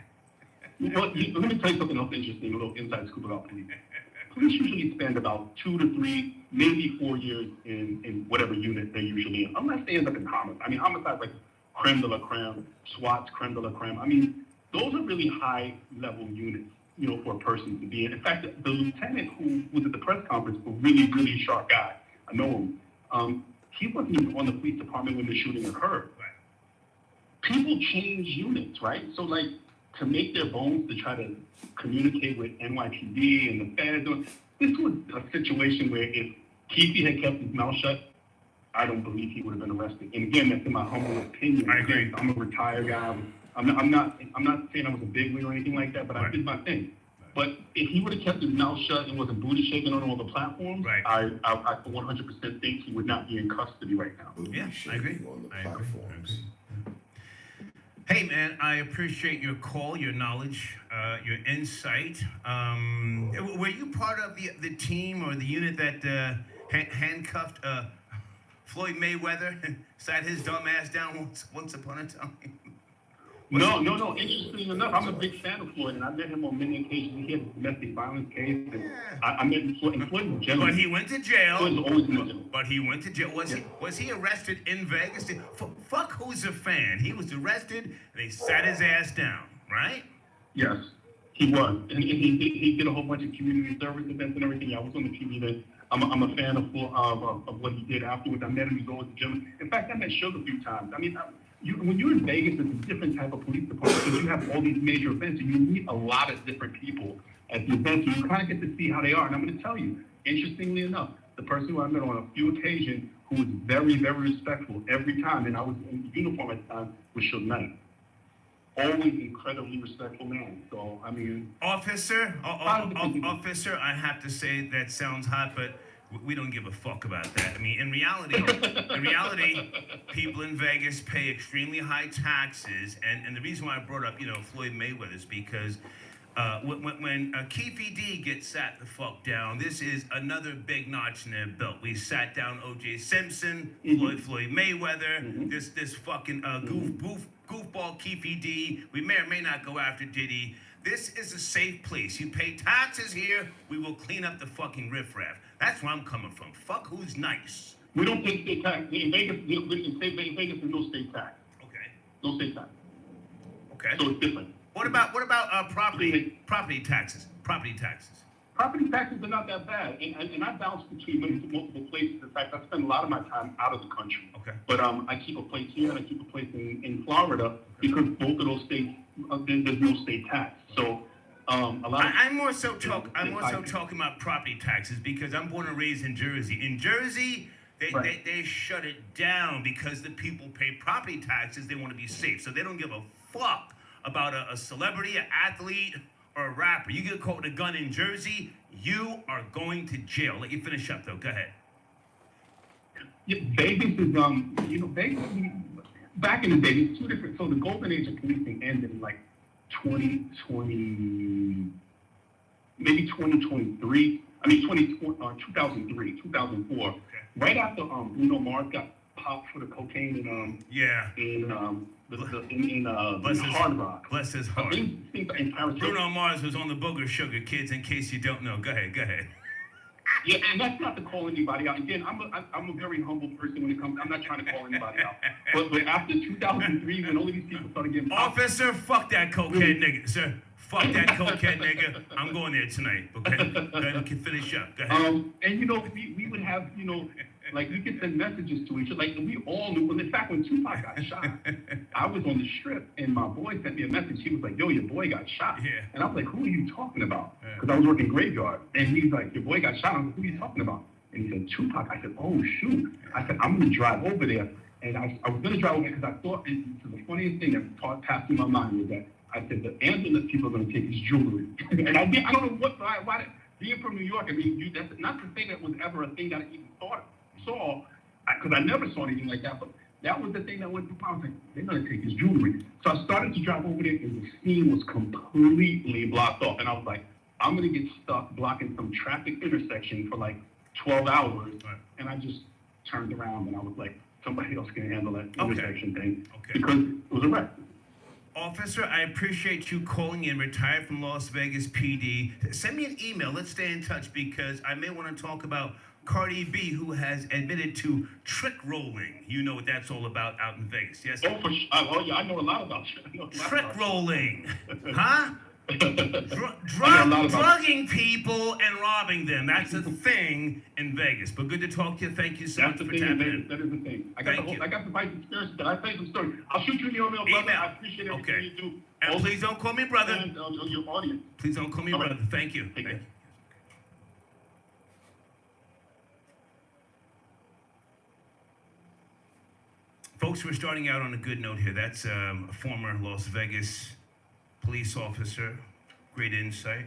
Well, let me tell you something else interesting, a little inside scoop about police. Police usually spend about 2 to 3, maybe 4 years in whatever unit they're usually in, unless they end up in homicide. I mean, homicide's like creme de la creme, SWAT's creme de la creme. I mean, those are really high-level units, you know, for a person to be in. In fact, the lieutenant who was at the press conference, a really, really sharp guy, I know him, he wasn't even on the police department when the shooting occurred. People change units, right? So, like, to make their bones to try to communicate with NYPD and the feds, this was a situation where if Keefe had kept his mouth shut, I don't believe he would have been arrested. And again, that's in my humble opinion. I agree. I'm a retired guy. I'm not saying I was a big wig or anything like that, but I did my thing. But if he would have kept his mouth shut and wasn't booty shaking on all the platforms, I 100% think he would not be in custody right now. Yeah, I agree. On the I agree. platforms. Hey, man, I appreciate your call, your knowledge, your insight. Were you part of the team or the unit that handcuffed Floyd Mayweather, sat his dumb ass down once upon a time? No. Interesting enough, I'm a big fan of Floyd, and I met him on many occasions. He had a domestic violence case, and I met Floyd, and Floyd was generally. But he went to jail. Floyd was always in the jail. But he went to jail. Was he arrested in Vegas? Fuck who's a fan? He was arrested, and they sat his ass down, right? Yes, he was, and he did a whole bunch of community service events and everything. I was on the TV then. I'm a fan of what he did afterwards. I met him. He was always a gentleman. In fact, I met Suge a few times. I mean. When you're in Vegas, it's a different type of police department because you have all these major events and you meet a lot of different people at the events and you kind of get to see how they are. And I'm going to tell you, interestingly enough, the person who I met on a few occasions who was very, very respectful every time, and I was in uniform at the time, was Suge Knight. Always incredibly respectful man. So, I mean... Officer, I have to say that sounds hot, but... we don't give a fuck about that. I mean, in reality, people in Vegas pay extremely high taxes, and the reason why I brought up, Floyd Mayweather is because When Keefe D gets sat the fuck down, this is another big notch in their belt. We sat down O.J. Simpson, Floyd Mayweather, this fucking goofball Keefe D. We may or may not go after Diddy. This is a safe place. You pay taxes here, we will clean up the fucking riffraff. That's where I'm coming from. Fuck who's nice. We don't pay state tax. In Vegas, Vegas is no state tax. Okay. No state tax. Okay. So it's different. What about property taxes? Property taxes. Property taxes are not that bad, and I bounce between multiple places. In fact, I spend a lot of my time out of the country. Okay. But I keep a place here and I keep a place in Florida because both of those states, there's no state tax. So a lot. I'm more so talking about property taxes because I'm born and raised in Jersey. In Jersey, they shut it down because the people pay property taxes. They want to be safe, so they don't give a fuck about a celebrity, an athlete, or a rapper. You get caught with a gun in Jersey, you are going to jail. Let you finish up, though. Go ahead. Yeah, Vegas is, Vegas, back in the day, it's two different. So the golden age of policing ended in like 2020, maybe 2023. I mean, 2003, 2004. Okay. Right after Bruno Mars got popped for the cocaine in Hard Rock. Bless his heart. Bruno Mars was on the Booger Sugar, kids, in case you don't know. Go ahead. Yeah, and that's not to call anybody out. Again, I'm a very humble person when it comes. I'm not trying to call anybody out. But after 2003, when all of these people started getting popped, Officer, fuck that cokehead nigga, sir. Fuck that cokehead nigga. I'm going there tonight. Okay, go ahead, finish up. Go ahead. And we would have like we could send messages to each other. Like we all knew. In fact, when Tupac got shot, I was on the strip and my boy sent me a message. He was like, "Yo, your boy got shot." Yeah. And I was like, "Who are you talking about?" Because I was working graveyard. And he's like, "Your boy got shot." I was like, "Who are you talking about?" And he said, "Tupac." I said, "Oh shoot." I said, "I'm gonna drive over there." And I was gonna drive over there because I thought the funniest thing that passed through my mind was that I said the answer that people are gonna take is jewelry. And I don't know why being from New York, I mean, that's not to say that was ever a thing that I even saw, because I never saw anything like that, but that was the thing that went through my mind. They're going to take his jewelry. So I started to drive over there, and the scene was completely blocked off. And I was like, I'm going to get stuck blocking some traffic intersection for like 12 hours. Right. And I just turned around, and I was like, somebody else can handle that intersection thing. Okay. Because it was a wreck. Officer, I appreciate you calling in, retired from Las Vegas PD. Send me an email. Let's stay in touch because I may want to talk about Cardi B, who has admitted to trick rolling. You know what that's all about out in Vegas, yes? Oh, for sure. I know a lot about it. Trick rolling, huh? Drugging people and robbing them. That's a thing in Vegas. But good to talk to you. Thank you so much for tapping in. That is the thing. I got the vice experience. But I tell you the story. I'll shoot you an email, brother. I appreciate everything you do. And please don't call me brother. And your audience. Please don't call me brother. Thank you. Thank you. Folks, we're starting out on a good note here. That's a former Las Vegas police officer. Great insight.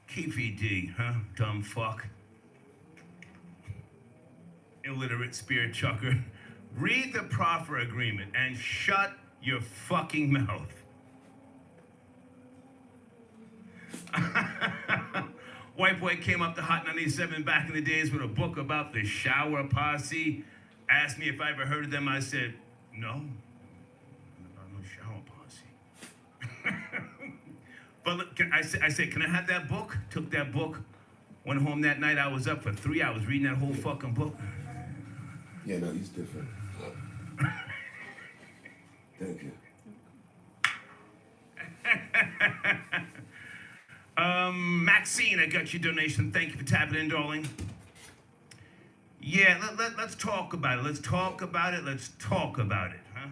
Keefe D, huh? Dumb fuck. Illiterate spirit chucker. Read the proffer agreement and shut your fucking mouth. White boy came up to Hot 97 back in the days with a book about the Shower Posse. Asked me if I ever heard of them. I said, no. I'm no Shower Posse. But look, I said, can I have that book? Took that book. Went home that night. I was up for 3 hours reading that whole fucking book. Yeah, no, he's different. Thank you. Maxine, I got your donation. Thank you for tapping in, darling. Yeah, let's talk about it. Let's talk about it, huh?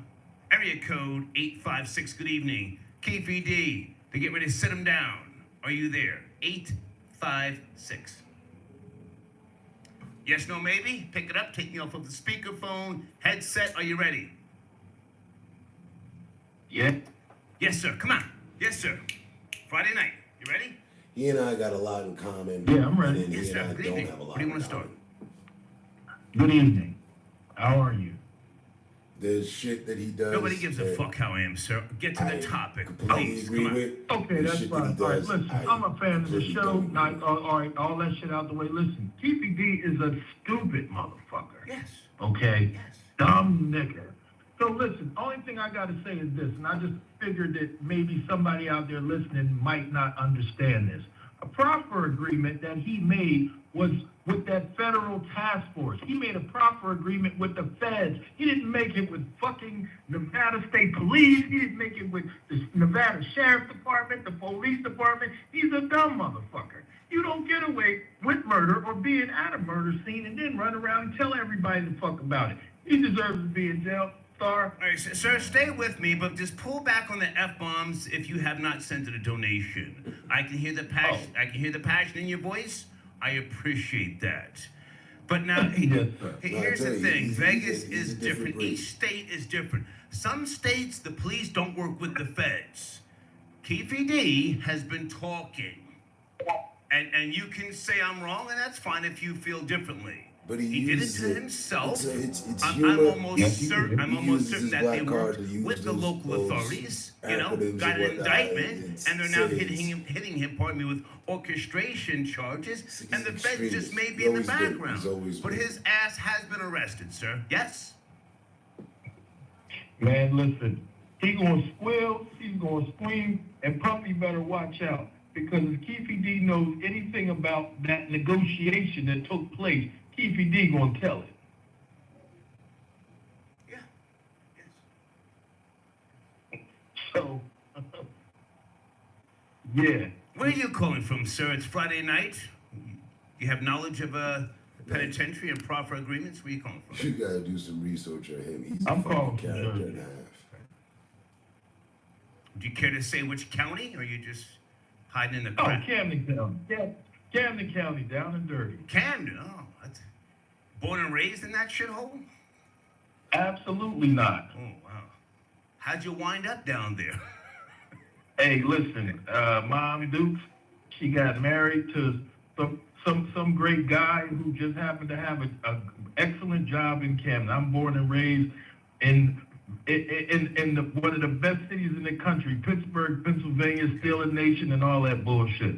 Area code 856, good evening. KPD, to get ready to sit him down. Are you there? 856. Yes, no, maybe? Pick it up, take me off of the speakerphone, headset, are you ready? Yeah. Yes, sir, come on. Yes, sir. Friday night, you ready? He and I got a lot in common. Yeah, I'm ready. And yes, he sir. and I Good don't evening. have a lot Where do you want in to start? common. Good evening. How are you? There's shit that he does. Nobody gives a fuck how I am, sir. Get to the topic, please. Agree Come on. with Okay, the that's shit that he fine. All right, does. listen, I I'm a fan of the completely show. don't agree. All right, all that shit out the way. Listen, Keefy D is a stupid motherfucker. Yes. Okay? Yes. Dumb nigga. So listen, only thing I gotta say is this, and I just figured that maybe somebody out there listening might not understand this. A proffer agreement that he made was with that federal task force. He made a proffer agreement with the feds. He didn't make it with fucking Nevada State Police. He didn't make it with the Nevada Sheriff Department, the police department. He's a dumb motherfucker. You don't get away with murder or being at a murder scene and then run around and tell everybody the fuck about it. He deserves to be in jail. Star. All right, sir, stay with me, but just pull back on the F-bombs if you have not sent a donation. I can hear the passion. I can hear the passion in your voice. I appreciate that. But now, Yes, sir. here's No, I the tell you, thing. he's Vegas a is different different. breed. Each state is different. Some states, the police don't work with the feds. Keefy D has been talking. And you can say I'm wrong, and that's fine if you feel differently. But He did it uses to himself. It's I'm humor. almost Yes, he certain. did. I'm He almost uses certain his that they black card worked to use with the those- local those authorities. acronyms Got and an whatnot, indictment, and they're now sayings. hitting him. Pardon me, with orchestration charges, He's and the feds extremist. just may be He's in the always been. background. He's always But been. his ass has been arrested, sir. Yes. Man, listen, he gonna squeal, he's gonna scream, and Puffy better watch out. Because if Keefy D knows anything about that negotiation that took place, Keefy D gonna tell it. Yeah. Yes. So, yeah. Where are you calling from, sir? It's Friday night. You have knowledge of penitentiary and proffer agreements. Where are you calling from? You gotta do some research on him. He's I'm a fucking calling from character Jersey. and a half. Do you care to say which county, or are you just hiding in the Oh, crowd? Camden County. Yeah, Camden County, down and dirty. Camden. Oh, that's born and raised in that shithole. Absolutely not. Oh wow. How'd you wind up down there? Hey, listen, Mom Dukes, she got married to some great guy who just happened to have a excellent job in Camden. I'm born and raised in one of the best cities in the country, Pittsburgh, Pennsylvania, Steeler Nation, and all that bullshit.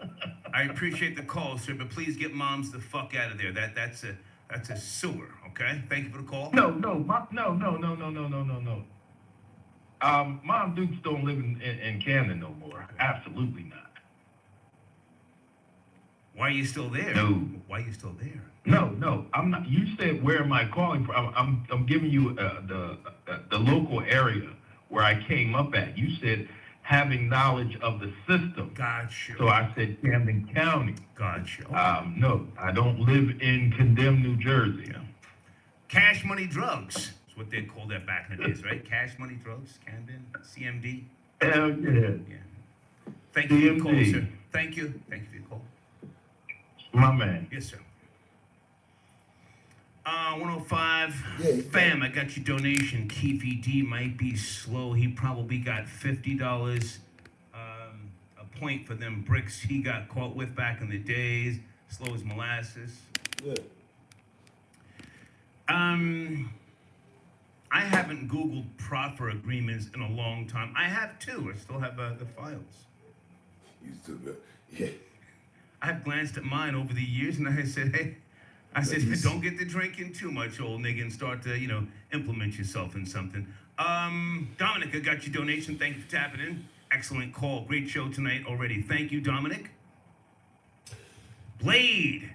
Okay. I appreciate the call, sir, but please get moms the fuck out of there. That's a sewer. Okay. Thank you for the call. No. Mom Dukes don't live in Camden no more. Absolutely not. Why are you still there? No. Why are you still there? No, I'm not. You said where am I calling from? I'm giving you the local area where I came up at. You said having knowledge of the system. Gotcha. So I said Camden County. Gotcha. No, I don't live in condemned New Jersey. Yeah. Cash money drugs is what they called that back in the days, right? Cash money drugs, Camden, CMD. Hell yeah. Yeah. Thank you for your call, CMD. sir. Thank you. Thank you for your call. My man. Yes, sir. 105. Yeah, Fam, I got your donation. Keefy D might be slow. He probably got $50 a point for them bricks he got caught with back in the days. Slow as molasses. Yeah. I haven't Googled proffer agreements in a long time. I have too. I still have the files. You still got, yeah. I've glanced at mine over the years, and I said, hey, don't get to drinking too much, old nigga, and start to, implement yourself in something. Dominic, I got your donation. Thank you for tapping in. Excellent call. Great show tonight already. Thank you, Dominic. Blade,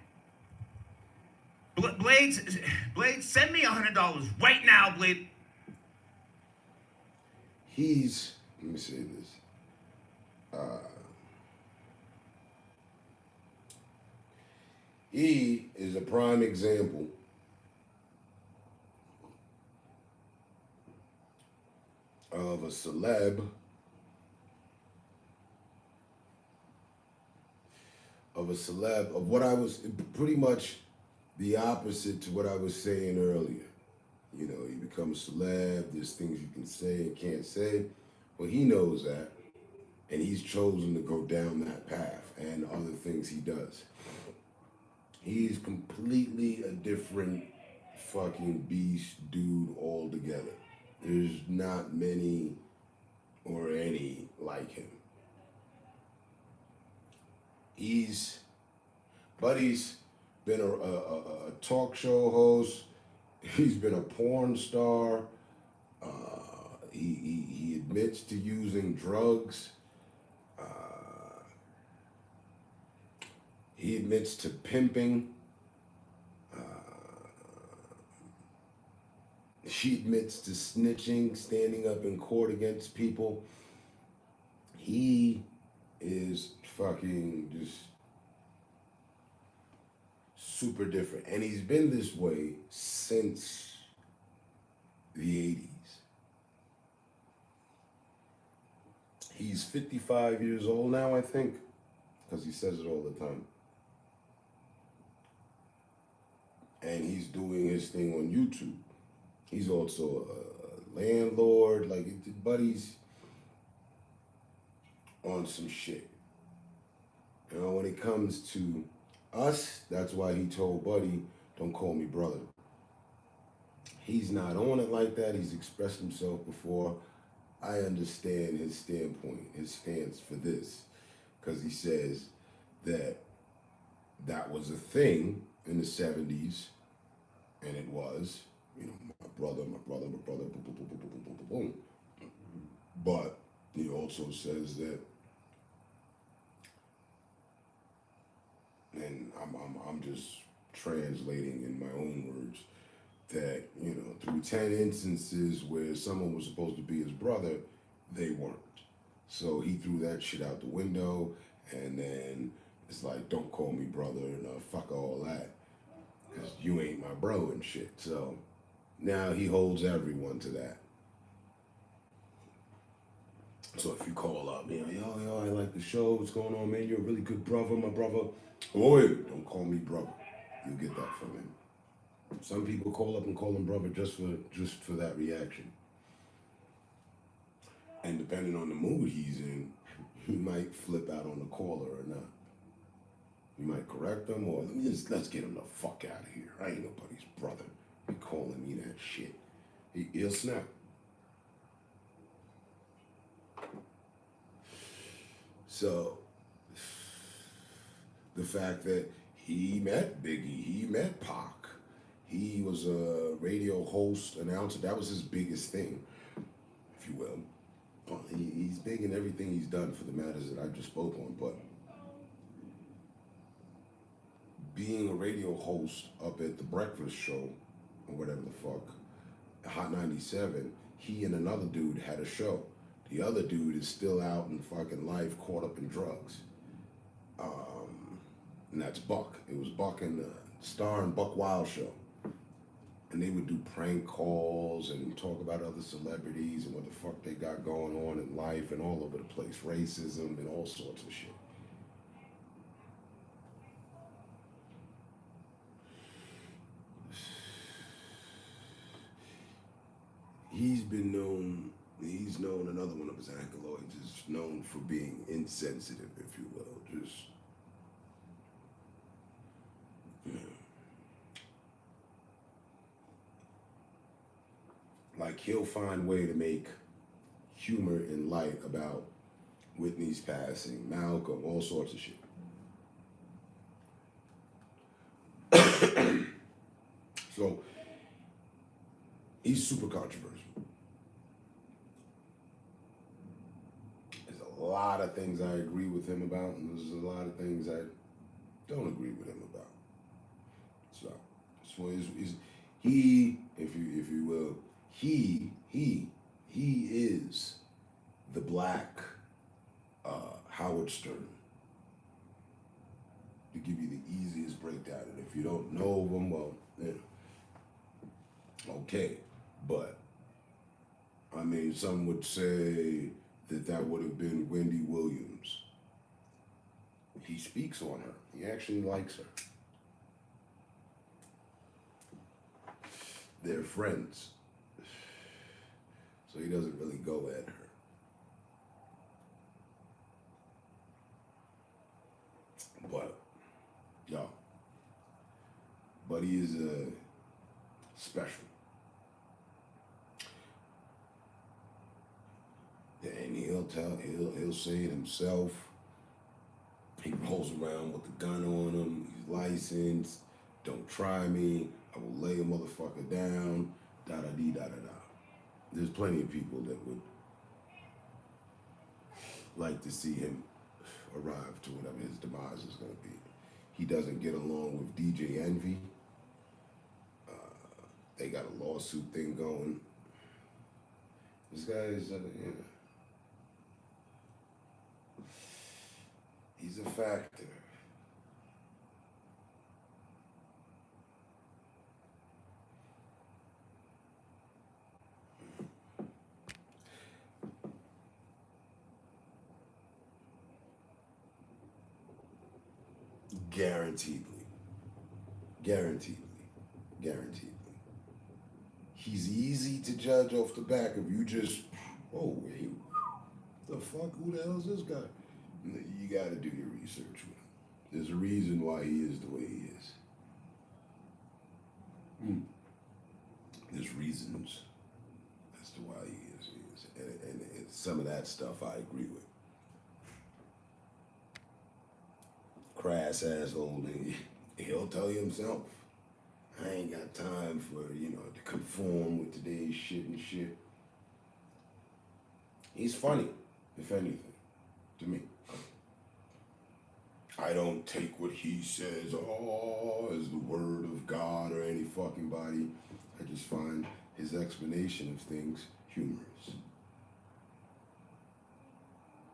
send me $100 right now, Blade. Let me say this. He is a prime example of a celeb of what I was pretty much the opposite to what I was saying earlier. You become a celeb, there's things you can say and can't say. Well, he knows that, and he's chosen to go down that path and other things he does. He's completely a different fucking beast dude altogether. There's not many or any like him. Buddy's been a talk show host. He's been a porn star. He admits to using drugs. He admits to pimping. She admits to snitching, standing up in court against people. He is fucking just super different. And he's been this way since the 80s. He's 55 years old now, I think, because he says it all the time. And he's doing his thing on YouTube. He's also a landlord, like Buddy's on some shit. You know, when it comes to us, that's why he told Buddy, don't call me brother. He's not on it like that. He's expressed himself before. I understand his standpoint, his stance for this, because he says that was a thing in the 70s, and it was, you know, my brother, boom, boom, boom, boom, boom. But he also says that, and I'm just translating in my own words, that, you know, through 10 instances where someone was supposed to be his brother, they weren't. So he threw that shit out the window, and then it's like, don't call me brother, and fuck all that, because you ain't my bro and shit. So now he holds everyone to that. So if you call up, you know, yo, I like the show, what's going on, man? You're a really good brother, my brother. Oh, wait, don't call me brother. You'll get that from him. Some people call up and call him brother just for that reaction. And depending on the mood he's in, he might flip out on the caller or not. You might correct him, or let's get him the fuck out of here. I ain't nobody's brother. He calling me that shit. He'll snap. So the fact that he met Biggie, he met Pac, he was a radio host, announcer. That was his biggest thing, if you will. He's big in everything he's done for the matters that I just spoke on, but being a radio host up at the breakfast show, or whatever the fuck, Hot 97, he and another dude had a show. The other dude is still out in fucking life, caught up in drugs. And that's Buck. It was Buck and the Star and Buck Wild show. And they would do prank calls and talk about other celebrities and what the fuck they got going on in life and all over the place. Racism and all sorts of shit. He's known, another one of his accolades is known for being insensitive, if you will. Just, you know. Like, he'll find a way to make humor and light about Whitney's passing, Malcolm, all sorts of shit. So, he's super controversial. There's a lot of things I agree with him about, and there's a lot of things I don't agree with him about. So he, if you will, he is the black Howard Stern. To give you the easiest breakdown, and if you don't know him, well, yeah. Okay, but I mean, some would say that would have been Wendy Williams. He speaks on her. He actually likes her. They're friends. So he doesn't really go at her. But, yo, Buddy is special. And he'll say it himself. He rolls around with the gun on him. He's licensed. Don't try me. I will lay a motherfucker down. Da-da-dee-da-da-da. There's plenty of people that would like to see him arrive to whatever his demise is going to be. He doesn't get along with DJ Envy. They got a lawsuit thing going. This guy is, he's a factor. Guaranteedly. He's easy to judge off the back of you just, oh, wait, the fuck, who the hell is this guy? You gotta do your research with him. There's a reason why he is the way he is. There's reasons as to why he is. And some of that stuff I agree with. Crass asshole, he'll tell you himself. I ain't got time for, to conform with today's shit and shit. He's funny, if anything, to me. I don't take what he says, as the word of God or any fucking body. I just find his explanation of things humorous.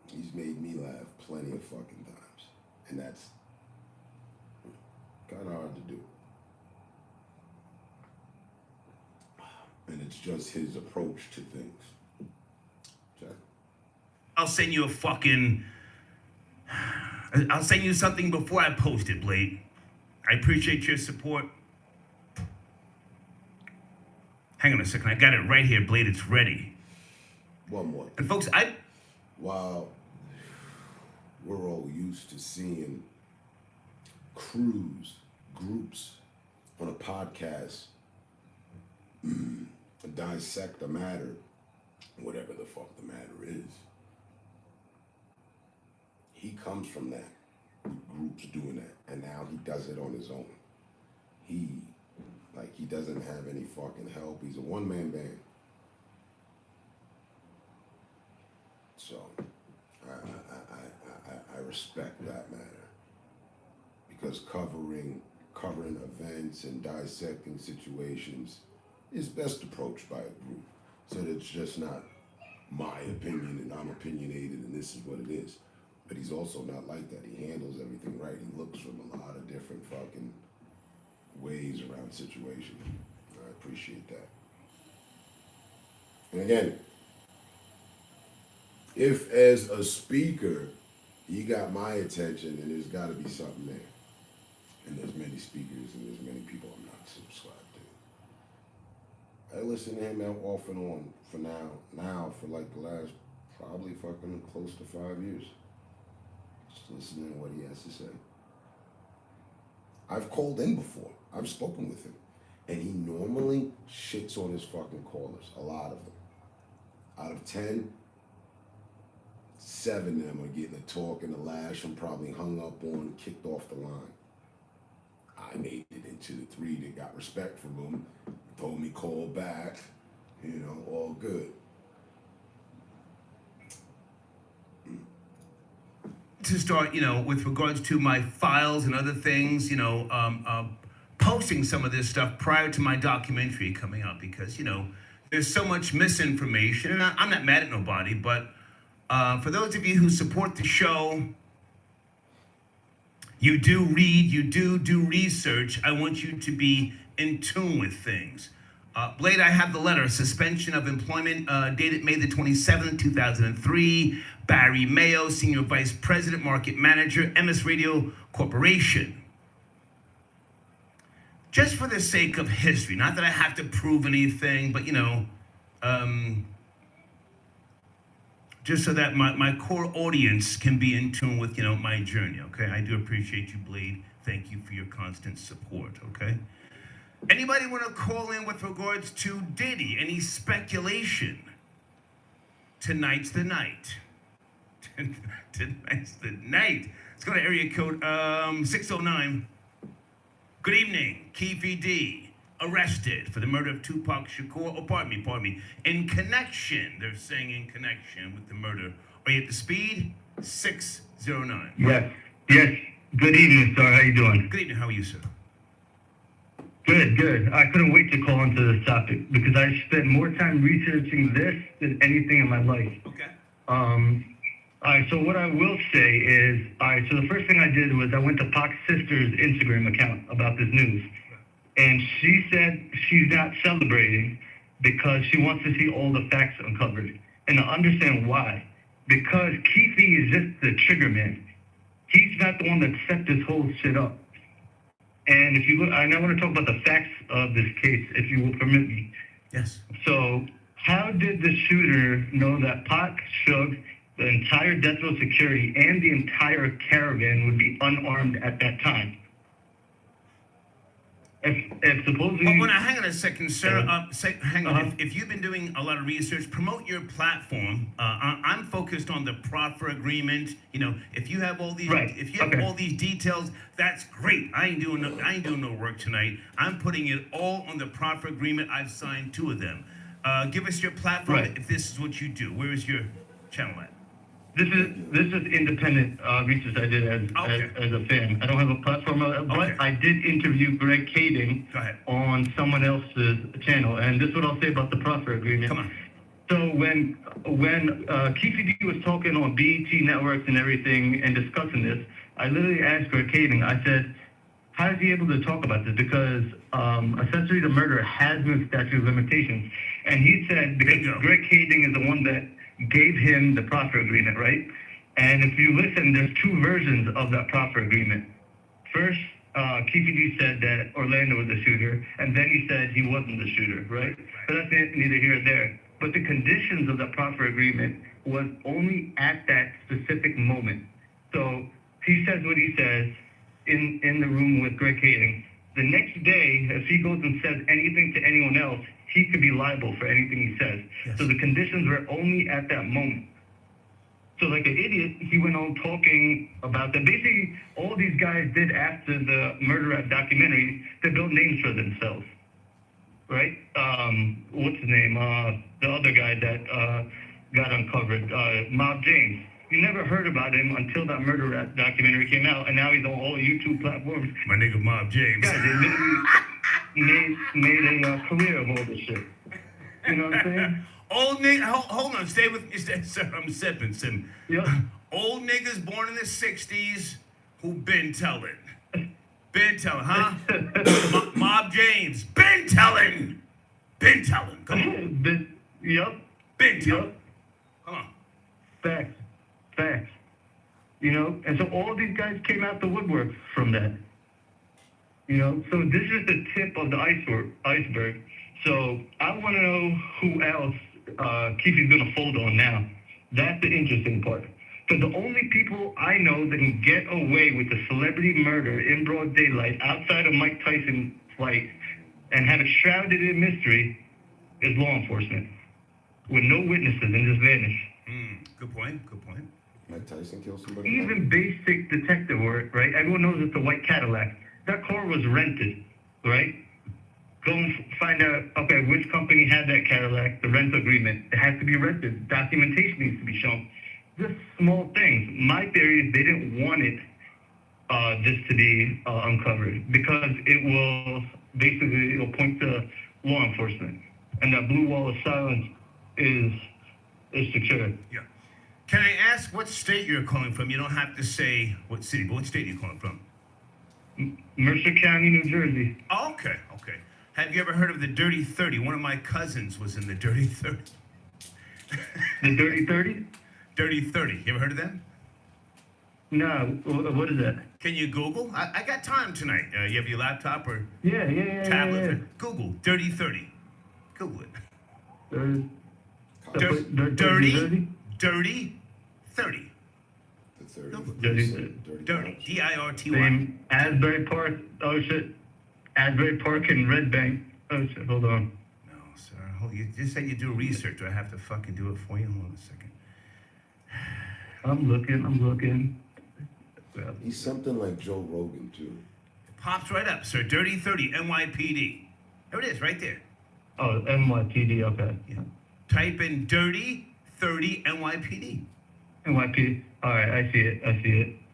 He's made me laugh plenty of fucking times. And that's kind of hard to do. And it's just his approach to things. Jack? I'll send you I'll send you something before I post it, Blade. I appreciate your support. Hang on a second, I got it right here, Blade, it's ready. One more. And folks, While we're all used to seeing groups on a podcast dissect the matter, whatever the fuck the matter is. He comes from that, groups doing that, and now he does it on his own. He doesn't have any fucking help. He's a one-man band. So, I respect that matter. Because covering events and dissecting situations is best approached by a group. So that it's just not my opinion and I'm opinionated and this is what it is. But he's also not like that. He handles everything right. He looks from a lot of different fucking ways around situations. I appreciate that. And again, if as a speaker, you got my attention, then there's got to be something there. And there's many speakers and there's many people I'm not subscribed to. I listen to him off and on for now for like the last probably fucking close to 5 years. Just listening to what he has to say. I've called in before. I've spoken with him. And he normally shits on his fucking callers. A lot of them. Out of 10, 7 of them are getting a talk and a lash and probably hung up on, kicked off the line. I made it into the 3 that got respect from him, told me call back, all good. To start, with regards to my files and other things, posting some of this stuff prior to my documentary coming out because, there's so much misinformation, and I'm not mad at nobody, but for those of you who support the show, you do read, you do research. I want you to be in tune with things. Blade, I have the letter, suspension of employment dated May the 27th, 2003. Barry Mayo, Senior Vice President, Market Manager, MS Radio Corporation. Just for the sake of history, not that I have to prove anything, but just so that my core audience can be in tune with, my journey, okay? I do appreciate you, Blade. Thank you for your constant support, okay? Anybody want to call in with regards to Diddy? Any speculation? Tonight's the night. Tonight's the night. Let's go to area code 609. Good evening, Keefe D. Arrested for the murder of Tupac Shakur. Oh, pardon me. In connection, they're saying in connection with the murder. Are you at the speed? 609. Yes. Good evening, sir. How you doing? Good evening. How are you, sir? Good. I couldn't wait to call into this topic because I spent more time researching this than anything in my life. Okay. All right, so what I will say is, so the first thing I did was I went to Pac's sister's Instagram account about this news. And she said she's not celebrating because she wants to see all the facts uncovered. And I understand why. Because Keefe is just the trigger man. He's not the one that set this whole shit up. And if you look, I now want to talk about the facts of this case, if you will permit me. Yes. So, how did the shooter know that Pac, Suge, the entire death row security, and the entire caravan would be unarmed at that time? If supposedly... Well, now, hang on a second, sir. Hang on. If you've been doing a lot of research, promote your platform. I'm focused on the proffer agreement. You know, if you have all these, all these details, that's great. I ain't doing no work tonight. I'm putting it all on the proffer agreement. I've signed 2 of them. Give us your platform if this is what you do. Where is your channel at? This is independent research I did as a fan. I don't have a platform, but I did interview Greg Kading on someone else's channel, and this is what I'll say about the proffer agreement. Come on. So when Keefe D was talking on BET networks and everything and discussing this, I literally asked Greg Kading. I said, "How is he able to talk about this? Because essentially the murder has no statute of limitations." And he said because Greg Kading is the one that gave him the proffer agreement, right? And if you listen, there's 2 versions of that proffer agreement. First, Keefe D said that Orlando was the shooter, and then he said he wasn't the shooter, right? But that's neither here nor there. But the conditions of that proffer agreement was only at that specific moment. So he says what he says in the room with Greg Kading. The next day, if he goes and says anything to anyone else, he could be liable for anything he says. Yes. So the conditions were only at that moment. So like an idiot, he went on talking about that. Basically, all these guys did after the murder rap documentary, they built names for themselves, right? What's his name? The other guy that got uncovered, Mob James. You never heard about him until that murder rap documentary came out, and now he's on all YouTube platforms. My nigga Mob James. Yeah, they literally made a career of all this shit. You know what I'm saying? Old nigga, hold on, stay with me, sir. I'm sipping. Yep. Old niggas born in the 60s who been telling. Huh? Mob James, been telling. Come on. Yep. Been telling. Come on. Facts. You know, and so all these guys came out the woodwork from that. You know, so this is the tip of the iceberg. So I want to know who else Keefe's going to fold on now. That's the interesting part. Because the only people I know that can get away with a celebrity murder in broad daylight outside of Mike Tyson's fight and have it shrouded in mystery is law enforcement with no witnesses and just vanish. Good point. Mike Tyson killed somebody? Even basic detective work, right? Everyone knows it's a white Cadillac. That car was rented, right? Go and find out, okay, which company had that Cadillac, the rental agreement. It has to be rented. Documentation needs to be shown. Just small things. My theory is they didn't want this to be uncovered because it will point to law enforcement. And that blue wall of silence is secure. Yeah. Can I ask what state you're calling from? You don't have to say what city, but what state are you calling from? Mercer County, New Jersey. Oh, okay. Have you ever heard of the Dirty 30? One of my cousins was in the Dirty 30. The Dirty 30? Dirty 30. You ever heard of that? No. What is that? Can you Google? I got time tonight. You have your laptop or yeah, tablet? Yeah. Google Dirty 30. Google it. Dirty 30. The 30. Dirty. DIRTY. Same Asbury Park. Oh shit. Asbury Park and Red Bank. Oh shit, hold on. No, sir. You just said you do research. Do I have to fucking do it for you? Hold on a second. I'm looking. He's something like Joe Rogan too. Pops right up, sir. Dirty 30, NYPD. There it is, right there. Oh, NYPD, okay. Yeah. Type in Dirty 30 NYPD. NYPD. All right, I see it.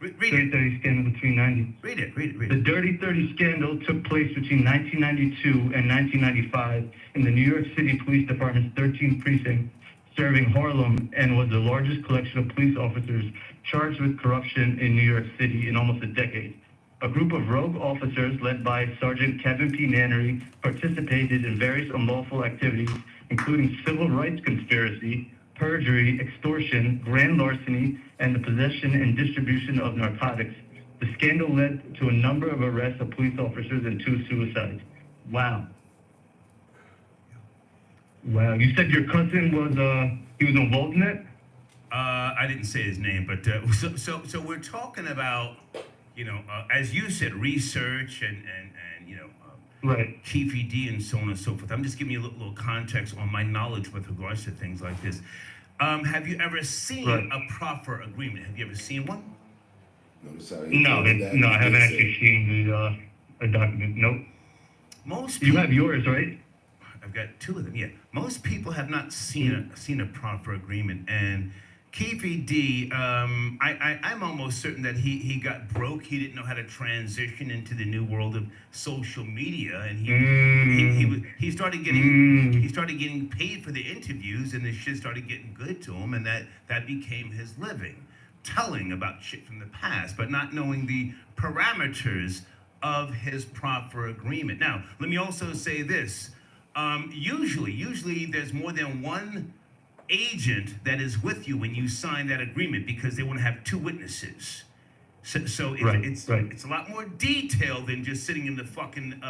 Read Dirty it. 30 scandal between 90. Read it. The Dirty 30 scandal took place between 1992 and 1995 in the New York City Police Department's 13th precinct, serving Harlem, and was the largest collection of police officers charged with corruption in New York City in almost a decade. A group of rogue officers led by Sergeant Kevin P. Nannery participated in various unlawful activities, including civil rights conspiracy, perjury, extortion, grand larceny, and the possession and distribution of narcotics. The scandal led to a number of arrests of police officers and 2 suicides. Wow. You said your cousin was he was involved in it? I didn't say his name, but so we're talking about, as you said, research and Right. Keefe D and so on and so forth. I'm just giving you a little context on my knowledge with regards to things like this. Have you ever seen a proffer agreement? Have you ever seen one? No, I haven't actually seen the document. Nope. Most you people, have yours, right? I've got 2 of them. Yeah. Most people have not seen a proffer agreement, and Keefe D, I'm almost certain that he got broke. He didn't know how to transition into the new world of social media, and he started getting paid for the interviews, and the shit started getting good to him, and that became his living, telling about shit from the past, but not knowing the parameters of his proffer agreement. Now, let me also say this. Usually there's more than one agent that is with you when you sign that agreement, because they want to have 2 witnesses. So it's a lot more detailed than just sitting in the fucking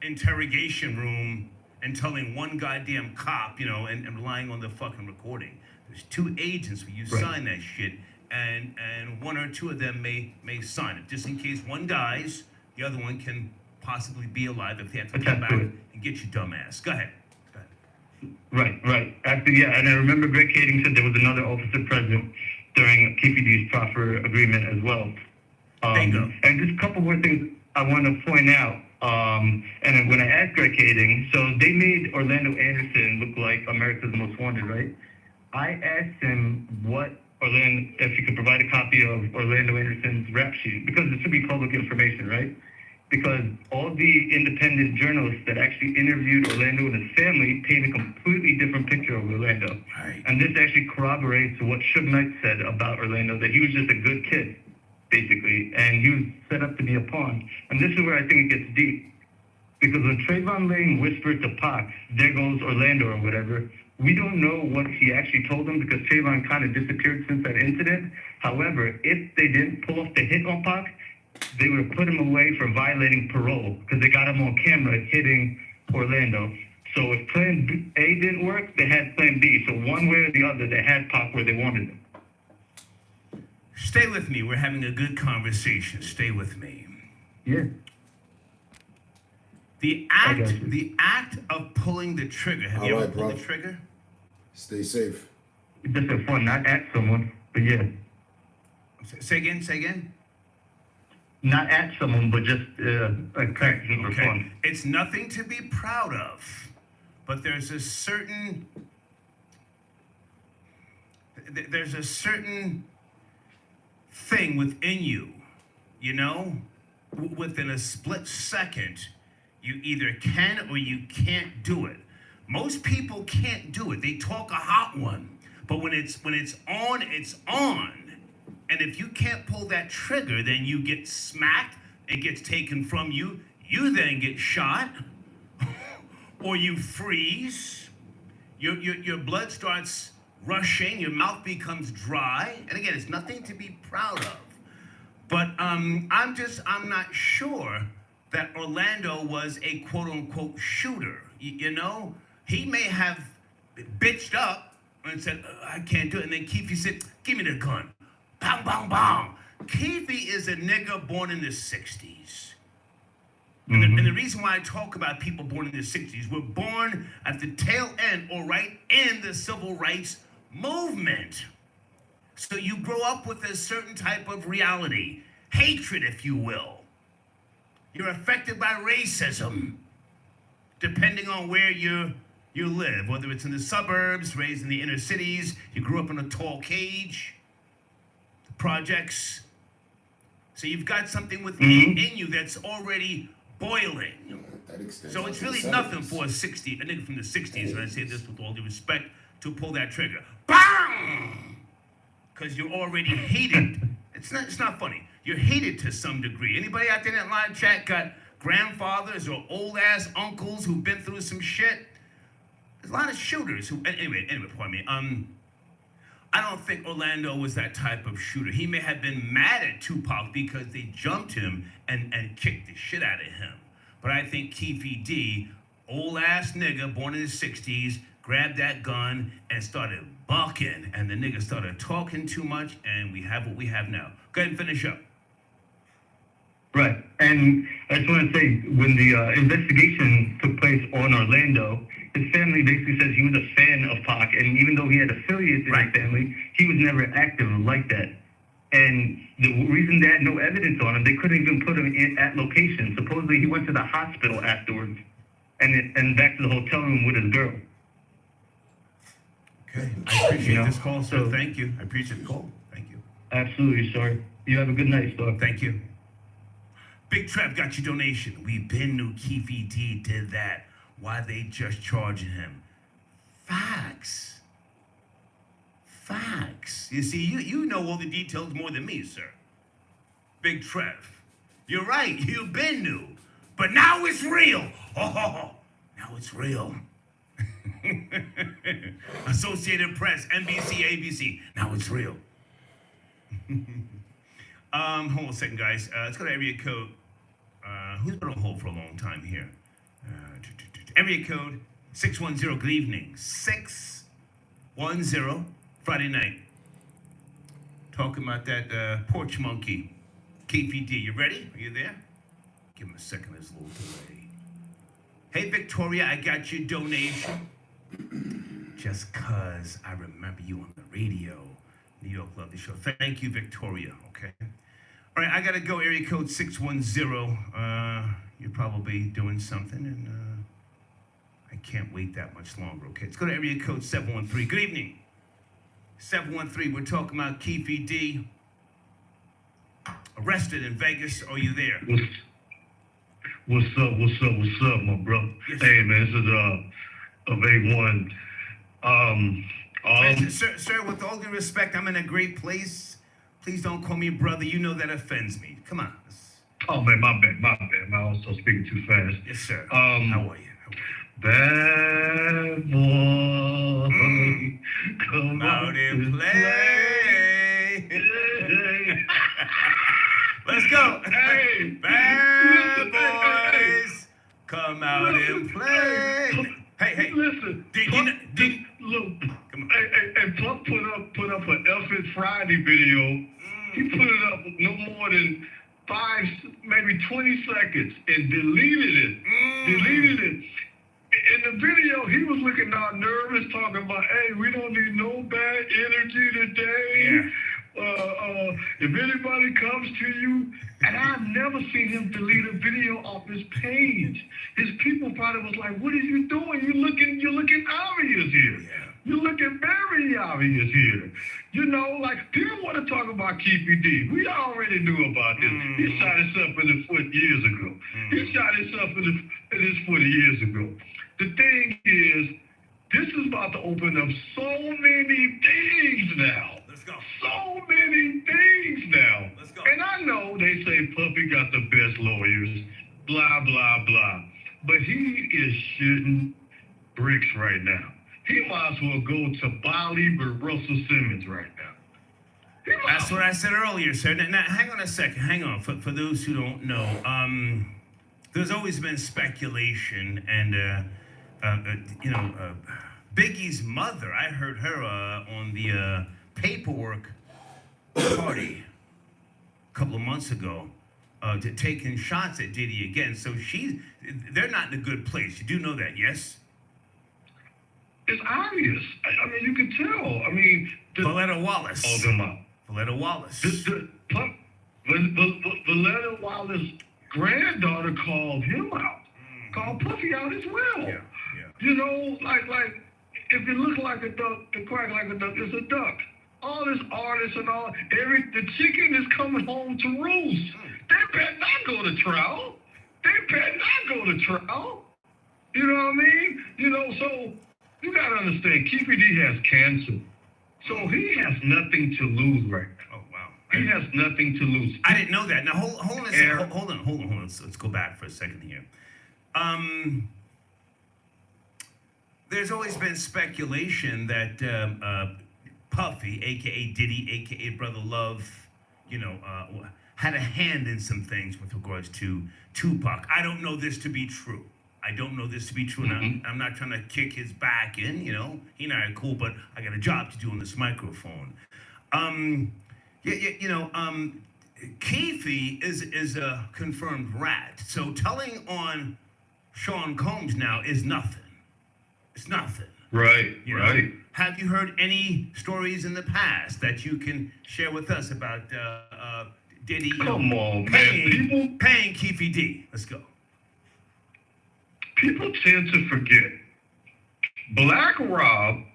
interrogation room and telling one goddamn cop, and relying on the fucking recording. There's 2 agents when you sign that shit, and 1 or 2 of them may sign it, just in case one dies. The other one can possibly be alive if they have to come back and get you, dumbass. Go ahead. Right. Actually, yeah, and I remember Greg Kading said there was another officer present during Keefe D's proffer agreement as well. Bingo. And just a couple more things I want to point out. And when I asked Greg Kading, so they made Orlando Anderson look like America's Most Wanted, right? I asked him if he could provide a copy of Orlando Anderson's rap sheet, because it should be public information, right? Because all the independent journalists that actually interviewed Orlando and his family paint a completely different picture of Orlando. Right. And this actually corroborates what Suge Knight said about Orlando, that he was just a good kid, basically, and he was set up to be a pawn. And this is where I think it gets deep. Because when Trayvon Lane whispered to Pac, "There goes Orlando," or whatever, we don't know what he actually told him, because Trayvon kind of disappeared since that incident. However, if they didn't pull off the hit on Pac, they would have put him away for violating parole, because they got him on camera hitting Orlando. So if plan A didn't work, they had plan B. So one way or the other, they had Pac where they wanted him. Stay with me. We're having a good conversation. Stay with me. Yeah. The act of pulling the trigger. Have you ever pulled the trigger? Stay safe. It's just a fun, not at someone, but yeah. Say again. Not at someone, but just like practicing for fun. It's nothing to be proud of, but there's a certain thing within you, within a split second, you either can or you can't do it. Most people can't do it. They talk a hot one, but when it's on, it's on. And if you can't pull that trigger, then you get smacked, it gets taken from you, you then get shot, or you freeze, your blood starts rushing, your mouth becomes dry, and again, it's nothing to be proud of. But I'm not sure that Orlando was a quote-unquote shooter, He may have bitched up and said, I can't do it, and then Keefe said, give me the gun. Bang, bang, bang. Keefe is a nigga born in the 60s. And the reason why I talk about people born in the 60s, we're born at the tail end or right in the civil rights movement. So you grow up with a certain type of reality, hatred, if you will. You're affected by racism, depending on where you live, whether it's in the suburbs, raised in the inner cities, you grew up in a tall cage, the projects. So you've got something within in you that's already boiling. So it's really nothing for a nigga from the 60s, and I say this with all due respect, to pull that trigger. BAM! Because you're already hated. It's not funny. You're hated to some degree. Anybody out there in that live chat got grandfathers or old ass uncles who've been through some shit? There's a lot of shooters who, anyway, pardon me. I don't think Orlando was that type of shooter. He may have been mad at Tupac because they jumped him and kicked the shit out of him. But I think Keefe D, old ass nigga, born in the 60s, grabbed that gun and started bucking. And the nigga started talking too much, and we have what we have now. Go ahead and finish up. Right. And I just want to say, when the investigation took place on Orlando, his family basically says he was a fan of Pac, and even though he had affiliates in his family, he was never active like that. And the reason they had no evidence on him, they couldn't even put him at location. Supposedly he went to the hospital afterwards and back to the hotel room with his girl. Okay. I appreciate this call, sir. Thank you. I appreciate the call. Thank you. Absolutely, sir. You have a good night, sir. Thank you. Big Trev got your donation. We been knew Keefe D did that. Why they just charging him? Facts. You see, you know all the details more than me, sir. Big Trev. You're right. You've been new. But now it's real. Oh, now it's real. Associated Press, NBC, ABC. Now it's real. Hold on a second, guys. Let's go to area code. Who's been on hold for a long time here? Area code 610. Good evening. 610. Friday night. Talking about that porch monkey. Keefe D. You ready? Are you there? Give him a second. There's a little delay. Hey, Victoria, I got your donation. Just cause I remember you on the radio. New York love the show. Thank you, Victoria. Okay. All right, I gotta go. Area code 610. You're probably doing something, and I can't wait that much longer. Okay, let's go to area code 713. Good evening. 713. We're talking about Keefe D. Arrested in Vegas. Are you there? What's up, my bro? Yes. Hey, man, this is of A1. Sir, with all due respect, I'm in a great place. Please don't call me brother. You know that offends me. Come on. Oh, man, my bad. I was speaking too fast. Yes, sir. How are you? Bad boy, come out and play. Let's go. Hey, bad boys, come out and play. Hey, listen. Look, come on. Hey, Puff put up an Elfin Friday video. He put it up no more than 5, maybe 20 seconds, and deleted it. In the video, he was looking all nervous, talking about, hey, we don't need no bad energy today. Yeah. If anybody comes to you, and I've never seen him delete a video off his page. His people probably was like, what are you doing? You're looking obvious here. Yeah. You're looking very obvious here. You know, like, people want to talk about Keefe D. We already knew about this. He shot himself in the foot years ago. He shot himself in his foot years ago. The thing is, this is about to open up so many things now. Let's go. So many things now. Let's go. And I know they say Puffy got the best lawyers, blah, blah, blah. But he is shooting bricks right now. He might as well go to Bali with Russell Simmons right now. That's what I said earlier, sir. Now, hang on a second. Hang on. For those who don't know, there's always been speculation and, Biggie's mother, I heard her on the paperwork party a couple of months ago. taking shots at Diddy again. So they're not in a good place. You do know that, yes? It's obvious. I mean, you can tell. I mean, Valletta Wallace. Called him out. Valletta Wallace. Valletta Wallace's granddaughter called him out. Called Puffy out as well. Yeah. You know, like if it looks like a duck, to quack like a duck, it's a duck. All this artists and all, the chicken is coming home to roost. They better not go to trial. You know what I mean? You know, so you gotta understand, Keefe D has cancer. So he has nothing to lose right now. Oh, wow. He has nothing to lose. I didn't know that. Now, hold on a second. Hold on. Let's go back for a second here. There's always been speculation that Puffy, a.k.a. Diddy, a.k.a. Brother Love, had a hand in some things with regards to Tupac. I don't know this to be true. And I'm not trying to kick his back in, he and I are cool, but I got a job to do on this microphone. Keefe is a confirmed rat. So telling on Sean Combs now is nothing. It's nothing. Right, right. Have you heard any stories in the past that you can share with us about Diddy Come on, man. paying Keefe D? Let's go. People tend to forget. Black Rob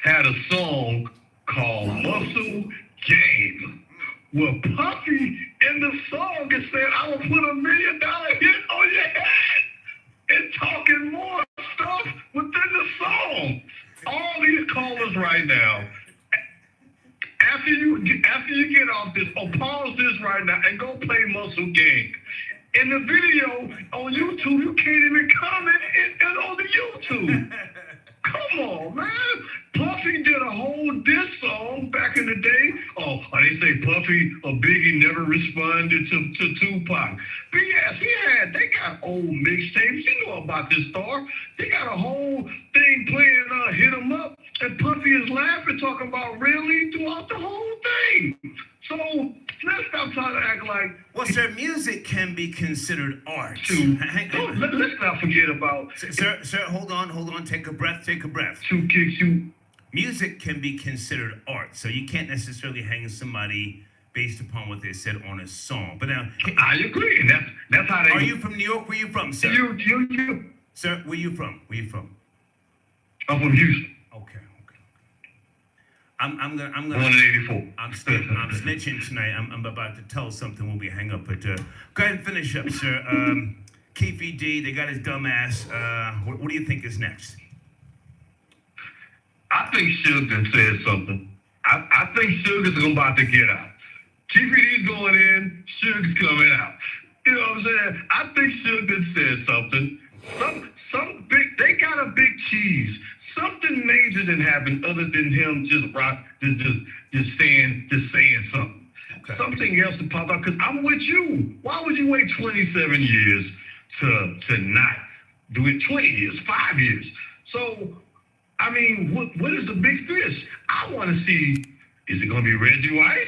had a song called Muscle Game, where Puffy in the song is saying, I will put $1 million hit on your head, and talking more stuff within the song. All these callers right now, after you get off this, or pause this right now and go play Muscle Game. In the video on YouTube, you can't even comment on the YouTube. Come on, man. Puffy did a whole diss song back in the day. Oh, they say Puffy or Biggie never responded to Tupac. But yes, they got old mixtapes. You know about this star. They got a whole thing playing Hit 'Em Up. And Puffy is laughing, talking about really throughout the whole thing. So let's stop trying to act like. Well, sir, music can be considered art. Let's not forget about. Sir, hold on. Take a breath. Two kicks you. Music can be considered art, so you can't necessarily hang somebody based upon what they said on a song. But now, I agree, and that's how they. Are you from New York? Where you from, sir? You. Sir, where you from? I'm from Houston. Okay. I'm gonna. 184. I'm snitching tonight. I'm about to tell something when we hang up. But go ahead and finish up, sir. Keefe D, they got his dumb ass. What do you think is next? I think Suge done said something. I think Suge is about to get out. Keefe D's going in, Suge's coming out. You know what I'm saying? I think Suge done said something. Some big. They got a big cheese. Something major didn't happen other than him just saying something. Okay. Something else to pop out, because I'm with you. Why would you wait 27 years to not do it? 20 years, 5 years. So, I mean, what is the big fish? I want to see, is it going to be Reggie White?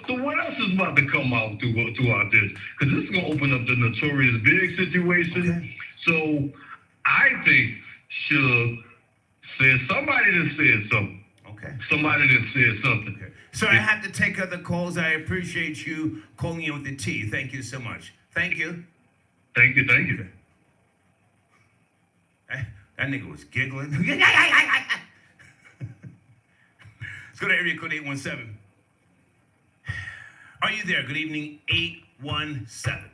So what else is about to come out throughout this? Because this is going to open up the Notorious Big situation. Okay. So I think Suge said, somebody that said something. Okay. Somebody that said something. Okay. So I have to take other calls. I appreciate you calling in with the T. Thank you so much. Thank you. Thank you. That nigga was giggling. Let's go to area code 817. Are you there? Good evening, 817.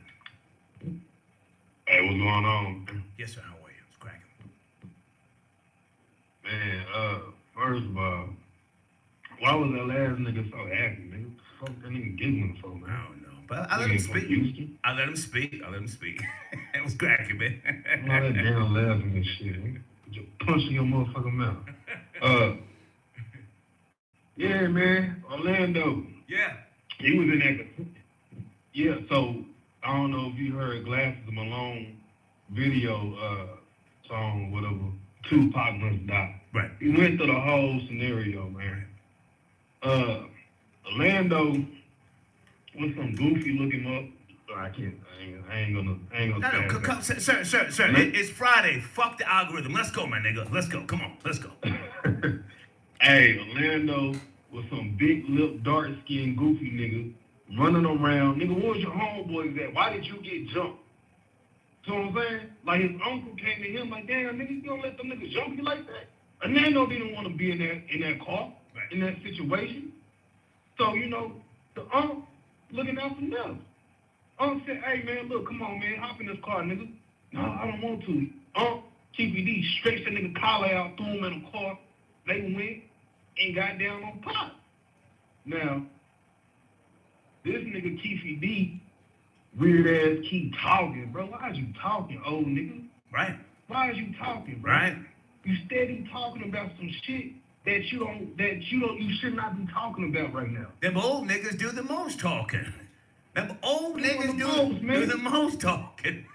Hey, what's going on? Yes, sir. How are you? It's cracking. Man, first of all, why was that last nigga so happy, nigga? Fuck that nigga giggling for, man. I don't know. But I let him speak. I let him speak. It was cracking, man. All that damn laughing and shit, nigga. Just punching your motherfucking mouth. Yeah, man. Orlando. Yeah. He was in that. Yeah, so I don't know if you heard Glasses Malone video song, whatever. Tupac must die. Right. He went through the whole scenario, man. Orlando with some goofy looking up. I ain't gonna No, stand come, that. sir. It's Friday. Fuck the algorithm. Let's go, my nigga. Let's go. Come on, let's go. Hey, Orlando with some big lip, dark skinned goofy nigga running around. Nigga, where's your homeboys at? Why did you get jumped? You know what I'm saying? Like his uncle came to him like, damn, nigga, you don't let them niggas jump you like that. Orlando didn't want to be in that car, in that situation. So, you know, the uncle looking out for them. Uncle said, hey man, look, come on man, hop in this car, nigga. No, I don't want to. Uncle TPD stretched the nigga collar out, threw him in the car. They went and got down on Pop. Now, this nigga Keefy D, weird ass, keep talking, bro. Why is you talking, old nigga? Right. Why is you talking, bro? Right. You steady talking about some shit that you should not be talking about right now. Them old niggas do the most talking. Them old niggas do the most talking.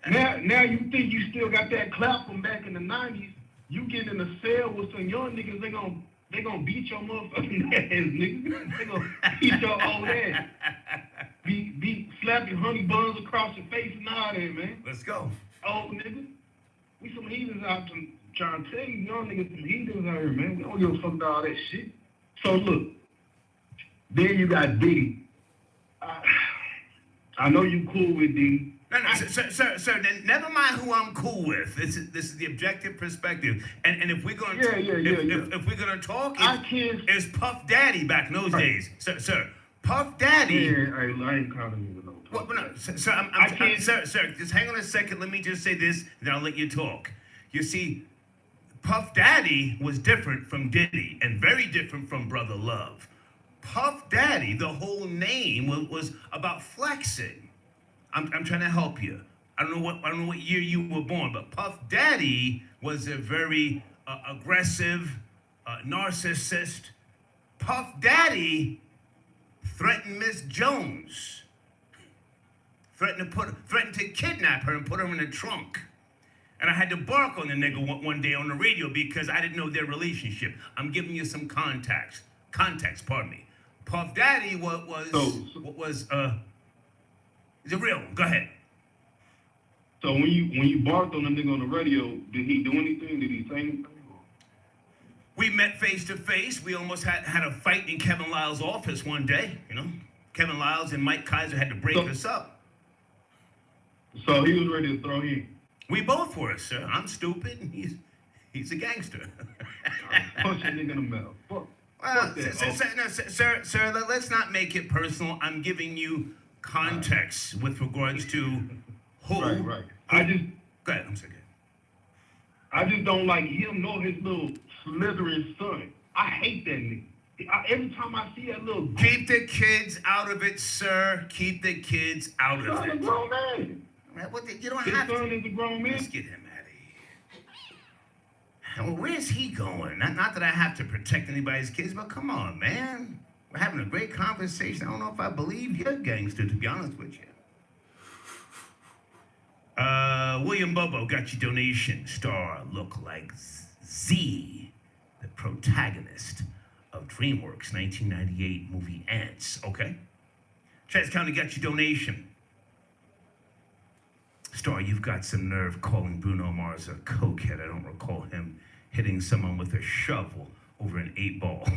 Now you think you still got that clap from back in the 90s. You get in a cell with some young niggas, they gonna beat your motherfucking ass, nigga. They gonna beat your old ass. Slap your honey buns across your face and all that, man. Let's go. Old nigga. We some heathens out there trying to tell you, young niggas some heathens out here, man. We don't give a fuck about all that shit. So look, then you got Diddy. I know you cool with Diddy. No, sir. Then never mind who I'm cool with. This is the objective perspective. And if we're gonna if we're gonna talk, it's Puff Daddy back in those days, sir. Puff Daddy. Yeah, I ain't calling you no. Well, no, sir, just hang on a second. Let me just say this, then I'll let you talk. You see, Puff Daddy was different from Diddy and very different from Brother Love. Puff Daddy, the whole name was about flexing. I'm trying to help you. I don't know what year you were born, but Puff Daddy was a very aggressive narcissist. Puff Daddy threatened Miss Jones. Threatened to kidnap her and put her in the trunk. And I had to bark on the nigga one day on the radio because I didn't know their relationship. I'm giving you some context, pardon me. Puff Daddy was is it real? Go ahead. So when you barked on the nigga on the radio, did he do anything? Did he say anything? We met face to face. We almost had a fight in Kevin Lyle's office one day, you know. Kevin Lyles and Mike Kaiser had to break us up. So he was ready to throw you. We both were, sir. I'm stupid and he's a gangster. Punch a nigga in the mouth. Fuck that. Sir, let's not make it personal. I'm giving you context with regards to who. Right. Go ahead, I'm sorry. I just don't like him nor his little slithering son. I hate that nigga. Every time I see that little... Keep the kids out of it, sir. Keep the kids out of it. Son is a grown man. You don't have to. His son is a grown man. Let's get him out of here. Well, where's he going? Not that I have to protect anybody's kids, but come on, man. We're having a great conversation. I don't know if I believe you're a gangster, to be honest with you. William Bobo got your donation. Star look like Z, the protagonist of DreamWorks 1998 movie Ants. Okay. Chance County got your donation. Star, you've got some nerve calling Bruno Mars a cokehead. I don't recall him hitting someone with a shovel over an 8-ball.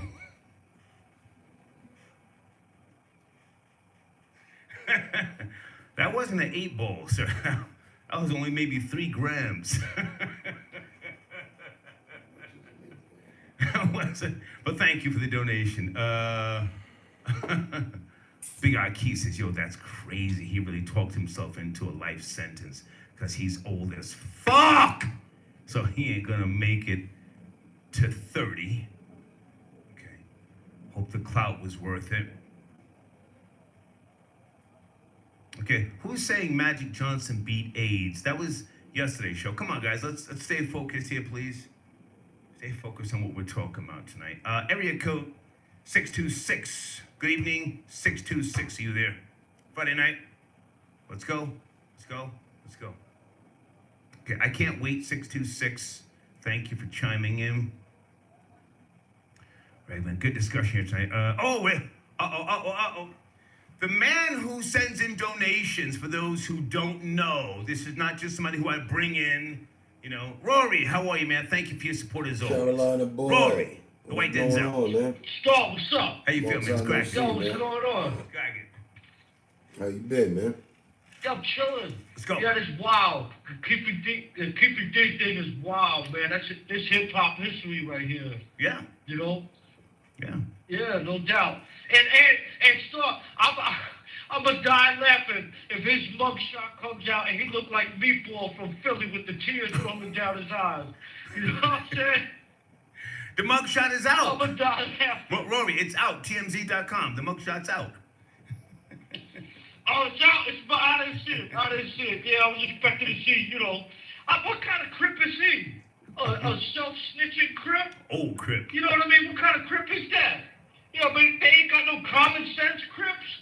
That wasn't an 8-ball, sir. That was only maybe 3 grams. But thank you for the donation. Big Eye Key says, yo, that's crazy. He really talked himself into a life sentence because he's old as fuck. So he ain't gonna make it to 30. Okay. Hope the clout was worth it. Okay, who's saying Magic Johnson beat AIDS? That was yesterday's show. Come on, guys, let's stay focused here, please. Stay focused on what we're talking about tonight. Area code 626. Good evening, 626. Are you there? Friday night. Let's go. Okay, I can't wait, 626. Thank you for chiming in. Right, man, good discussion here tonight. The man who sends in donations, for those who don't know, this is not just somebody who I bring in, you know. Rory, how are you, man? Thank you for your support as always. Carolina boy. Rory, the white What's going Denzel. on, man? Scott, what's up? How you feel, man? It's Long time no crack. see, Yo, what's man. going on? How you been, man? Yo, I'm chilling. Let's go. Yeah, this wild. Keepy D thing is wild, man. This hip hop history right here. Yeah. You know? Yeah. Yeah, no doubt. And so I'm gonna die laughing if his mugshot comes out and he look like Meatball from Philly with the tears rolling down his eyes. You know what I'm saying? The mugshot is out. I'm gonna die laughing. Well, Rory, it's out. TMZ.com. The mugshot's out. Oh, it's out. I didn't see it. Yeah, I was expecting to see, you know. What kind of crip is he? A self-snitching crip? Oh, crip. You know what I mean? What kind of crip is that? You know, but they ain't got no common sense crips.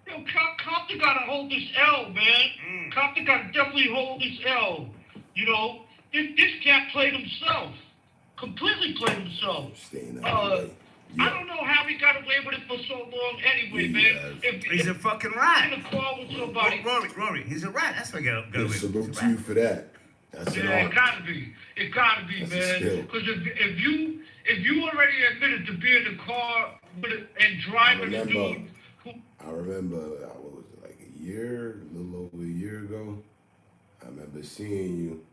You know, Compton got to hold this L, man. Compton got to definitely hold this L. You know, this cat played himself. Completely played himself. Staying out of the way. I don't know how he got away with it for so long anyway, man. He's a fucking rat. In a car with somebody. Rory, he's a rat. That's why I got away with it. Salute to you for that. That's an Yeah, art. it gotta be. It gotta be, That's a man. skill. Because if you already admitted to being in the car with it and driving the dude, I remember, what was it, like a little over a year ago? I remember seeing you.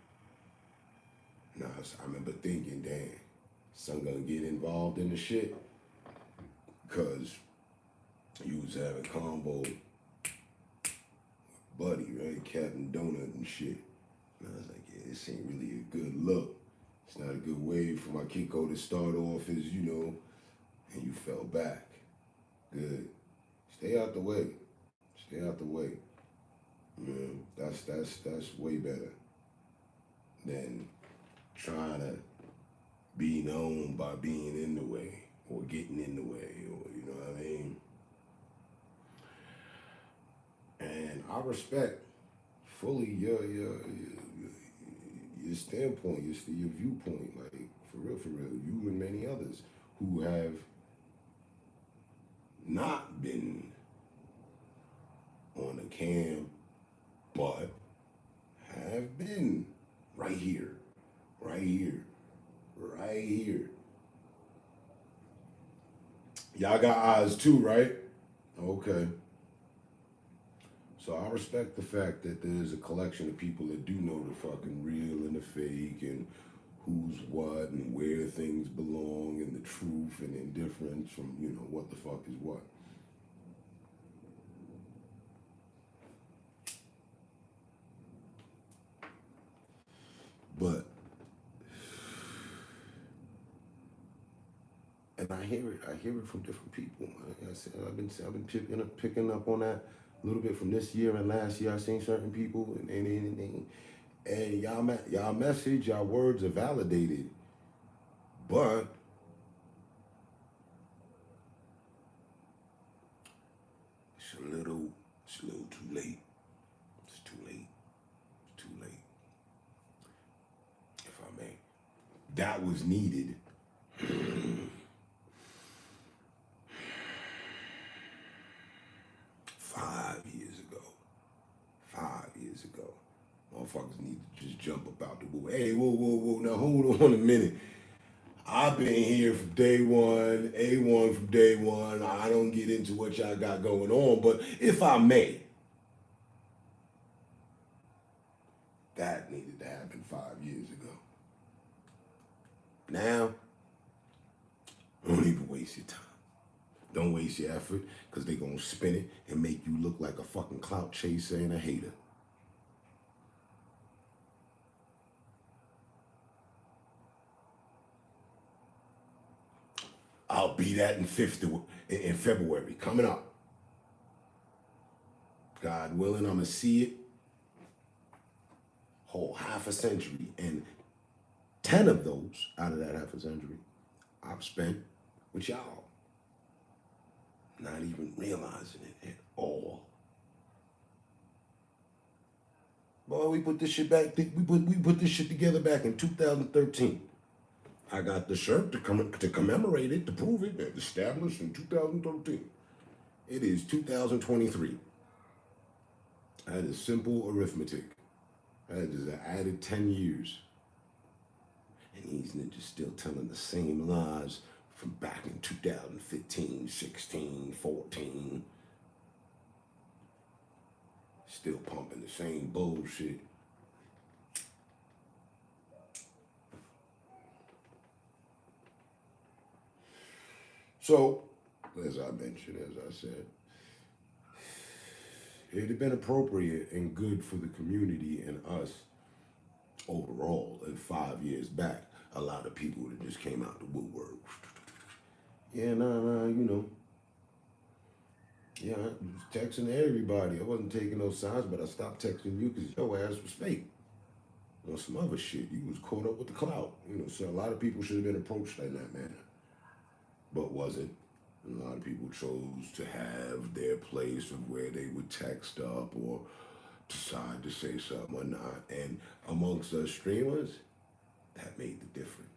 I remember thinking, damn, son gonna get involved in the shit. Because you was having combo with Buddy, right? Captain Donut and shit. And I was like, yeah, this ain't really a good look. It's not a good way for my Kiko to start off as, you know, and you fell back. Good. Stay out the way. Stay out the way. Man, that's way better than trying to be known by being in the way or getting in the way, or you know what I mean? And I respect fully your standpoint, your viewpoint, like for real, you and many others who have not been on a cam, but have been right here. Y'all got eyes too, right? Okay. So I respect the fact that there's a collection of people that do know the fucking real and the fake and who's what and where things belong and the truth and indifference from, you know, what the fuck is what. But, and I hear it from different people. Like I said, I've been picking up on that a little bit from this year and last year. I've seen certain people and y'all message, y'all words are validated, but it's a little too late. It's too late. If I may. That was needed. 5 years ago. 5 years ago. Motherfuckers need to just jump up out the woo. Hey, whoa. Now hold on a minute. I've been here from day one, A1 from day one. I don't get into what y'all got going on, but if I may, that needed to happen 5 years ago. Now, don't even waste your time. Don't waste your effort, because they're going to spin it and make you look like a fucking clout chaser and a hater. I'll be that in February, coming up. God willing, I'm going to see it. Whole half a century. And 10 of those out of that half a century, I've spent with y'all. Not even realizing it at all. Boy, we put this shit back, we put this shit together back in 2013. I got the shirt to commemorate it, to prove it, established in 2013. It is 2023. That is simple arithmetic. That is an added 10 years. And these niggas still telling the same lies from back in 2015, 16, 14. Still pumping the same bullshit. So, as I mentioned, as I said, it had been appropriate and good for the community and us overall. And 5 years back, a lot of people that just came out the woodwork. Yeah, nah, you know. Yeah, I was texting everybody. I wasn't taking no sides, but I stopped texting you because your ass was fake. On some other shit, you was caught up with the clout. You know, so a lot of people should have been approached in that manner, but wasn't. And a lot of people chose to have their place of where they would text up or decide to say something or not. And amongst us streamers, that made the difference.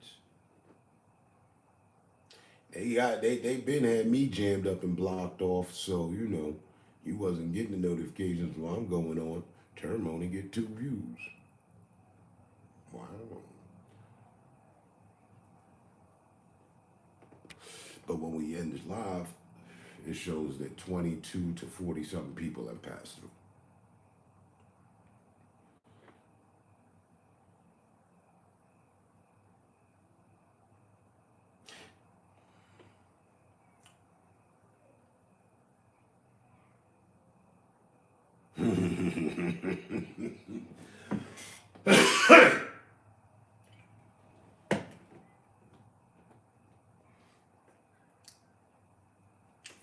They been had me jammed up and blocked off, so you know, you wasn't getting the notifications while I'm going on. Term only get 2 views. Wow. But when we end this live, it shows that 22 to 40 something people have passed through. If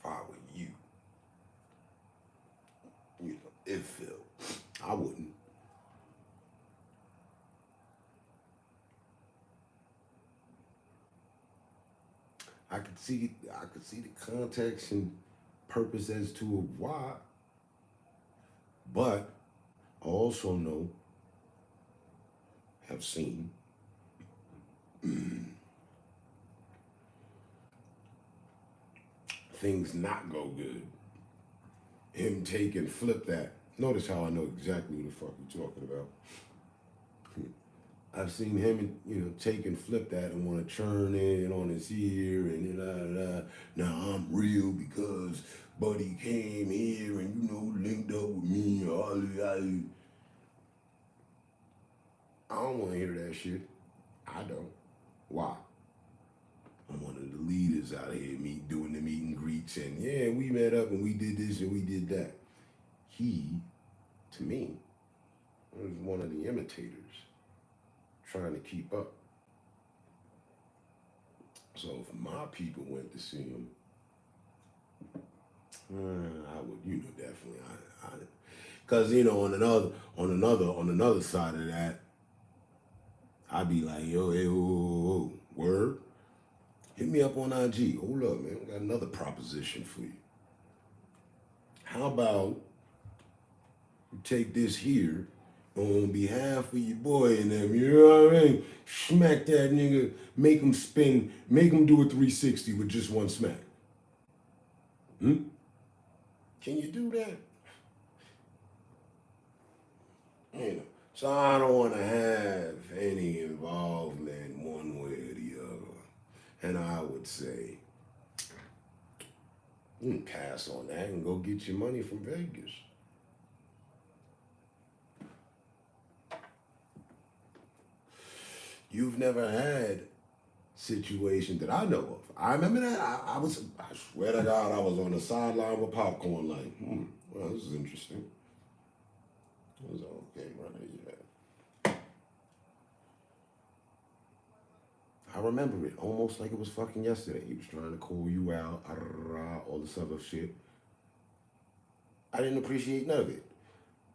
I were you know, if Phil, I wouldn't. I could see the context and purpose as to why, but I also know, have seen things not go good. Him take and flip that. Notice how I know exactly what the fuck you're talking about. I've seen him, you know, take and flip that and want to churn in on his ear and now I'm real because Buddy came here and, you know, linked up with me. I don't want to hear that shit. I don't. Why? I'm one of the leaders out here doing the meet and greets and yeah, we met up and we did this and we did that. He, to me, was one of the imitators trying to keep up. So if my people went to see him, I would, you know, definitely, because you know, on another side of that, I'd be like, yo, hey, whoa, word, hit me up on IG. Hold up, man, we got another proposition for you. How about you take this here on behalf of your boy and them, you know what I mean? Smack that nigga, make him spin, make him do a 360 with just one smack. Can you do that? You know, so I don't want to have any involvement one way or the other. And I would say, you can pass on that and go get your money from Vegas. You've never had situation that I know of. I remember that I swear to God, I was on the sideline with popcorn like, well, this is interesting. It was okay, right? Yeah. I remember it almost like it was fucking yesterday. He was trying to call you out, all this other shit. I didn't appreciate none of it.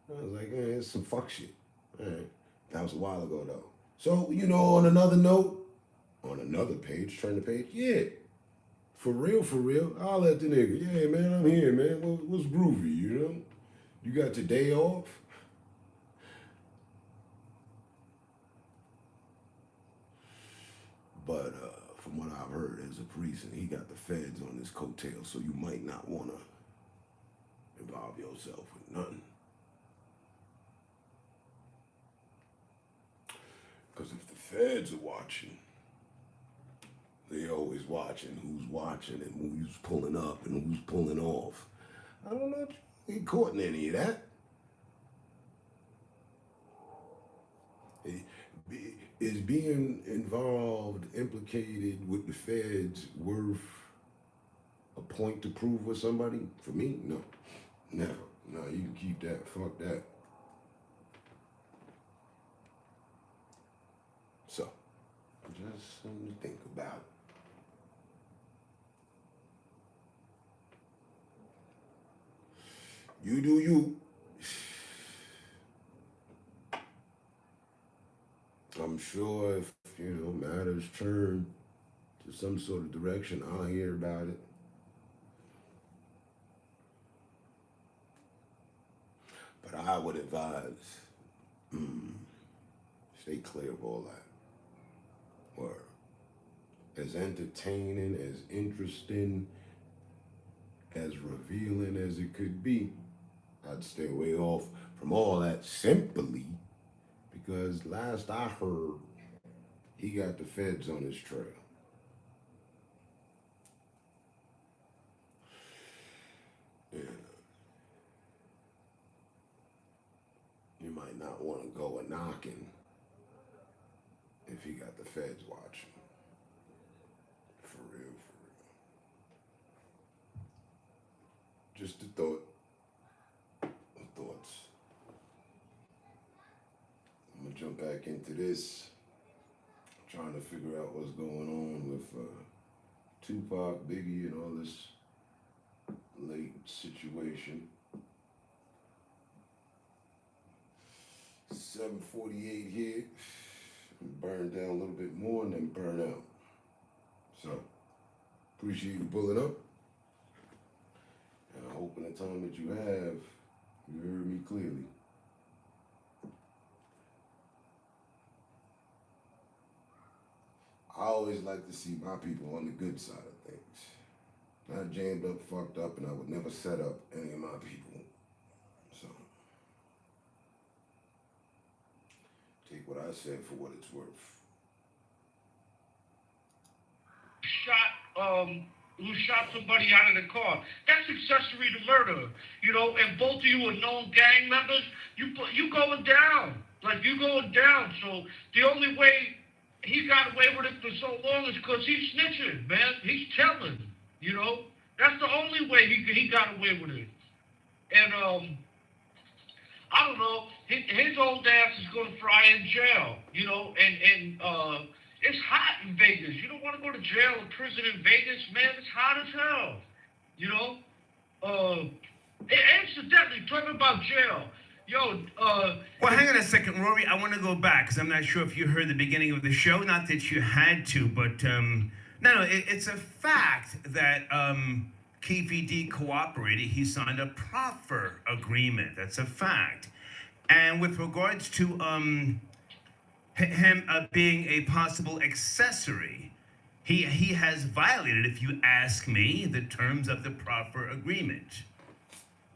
I was like, it's some fuck shit. All right. That was a while ago though. So, you know, on another note, on another page, turn the page, yeah. For real, I'll let the nigga, yeah, man, I'm here, man. What's groovy, you know? You got your day off? But from what I've heard, as a priest, and he got the feds on his coattail, so you might not want to involve yourself with nothing. Because if the feds are watching, they always watching who's watching and who's pulling up and who's pulling off. I don't know if you get caught in any of that. Is being involved, implicated with the feds worth a point to prove with somebody? For me, no. Never. No, you can keep that. Fuck that. So, just something to think about. You do you. I'm sure if, matters turn to some sort of direction, I'll hear about it. But I would advise, stay clear of all that. Or as entertaining, as interesting, as revealing as it could be, I'd stay way off from all that simply because last I heard, he got the feds on his trail. Yeah. You might not want to go a knocking if he got the feds watching. For real, for real. Just a thought. Thoughts. I'm gonna jump back into this. Trying to figure out what's going on with Tupac, Biggie, and all this late situation. 7:48 here. Burn down a little bit more and then burn out. So, appreciate you pulling up. And I hope in the time that you have, you heard me clearly. I always like to see my people on the good side of things. Not jammed up, fucked up, and I would never set up any of my people. So, take what I said for what it's worth. Who shot somebody out of the car. That's accessory to murder, and both of you are known gang members. You going down. Like, you going down. So the only way he got away with it for so long is because he's snitching, man. He's telling, That's the only way he got away with it. And, I don't know, his old ass is going to fry in jail, and it's hot in Vegas. You don't want to go to jail or prison in Vegas, man. It's hot as hell, Incidentally, talking about jail, well, hang on a second, Rory. I want to go back because I'm not sure if you heard the beginning of the show. Not that you had to, but it's a fact that Keefe D cooperated. He signed a proffer agreement. That's a fact. And with regards to him being a possible accessory, he has violated, if you ask me, the terms of the proffer agreement.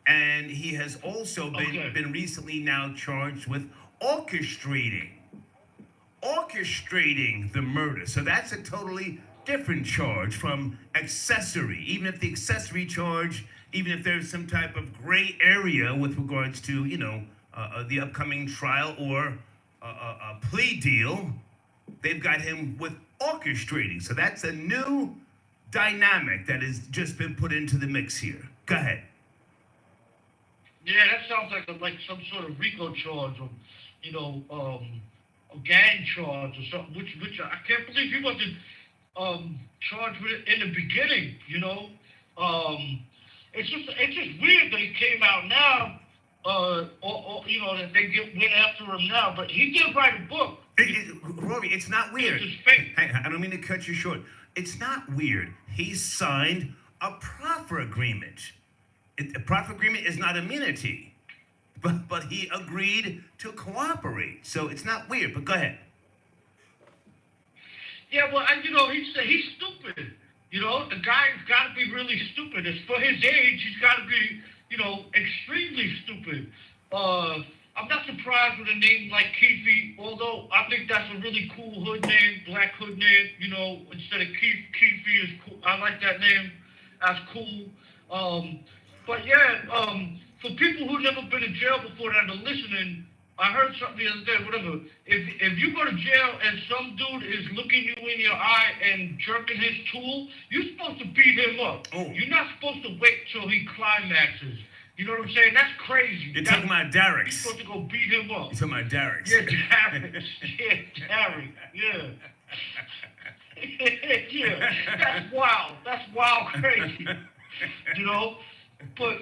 And he has also been recently now charged with orchestrating the murder. So that's a totally different charge from accessory. Even if the accessory charge, even if there's some type of gray area with regards to, the upcoming trial or a plea deal, they've got him with orchestrating. So that's a new dynamic that has just been put into the mix here. Go ahead. Yeah, that sounds like some sort of RICO charge or, a gang charge or something, which I can't believe he wasn't charged with it in the beginning, It's just weird that he came out now, that they went after him now, but he did write a book. Rory, it's not weird. It's fake. Hey, I don't mean to cut you short. It's not weird. He signed a proffer agreement. A proffer agreement is not immunity, but he agreed to cooperate. So it's not weird, but go ahead. Yeah, well, he's stupid. The guy's got to be really stupid. It's for his age, he's got to be, extremely stupid. I'm not surprised with a name like Keefe, although I think that's a really cool hood name, black hood name, instead of Keefe is cool. I like that name. That's cool. But yeah, for people who've never been in jail before that are listening, I heard something the other day, whatever. If you go to jail and some dude is looking you in your eye and jerking his tool, you're supposed to beat him up. Oh. You're not supposed to wait till he climaxes. You know what I'm saying? That's crazy. You're talking about Darrick. You're supposed to go beat him up. You're talking about Darrick. Yeah, Darrick. Yeah, Darrick. Yeah. Yeah. That's wild. That's wild crazy. But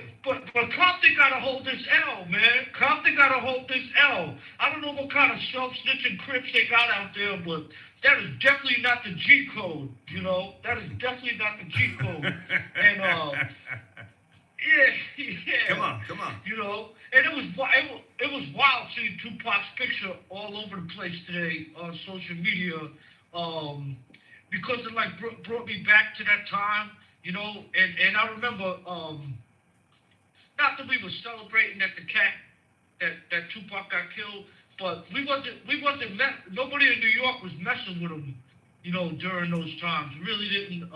Compton gotta hold this L, man. Compton gotta hold this L. I don't know what kind of self-snitching crips they got out there, but that is definitely not the G code. That is definitely not the G code. And yeah. Come on. And it was wild seeing Tupac's picture all over the place today on social media, because it brought me back to that time, and I remember, not that we were celebrating that that Tupac got killed, but nobody in New York was messing with him, during those times. Really didn't,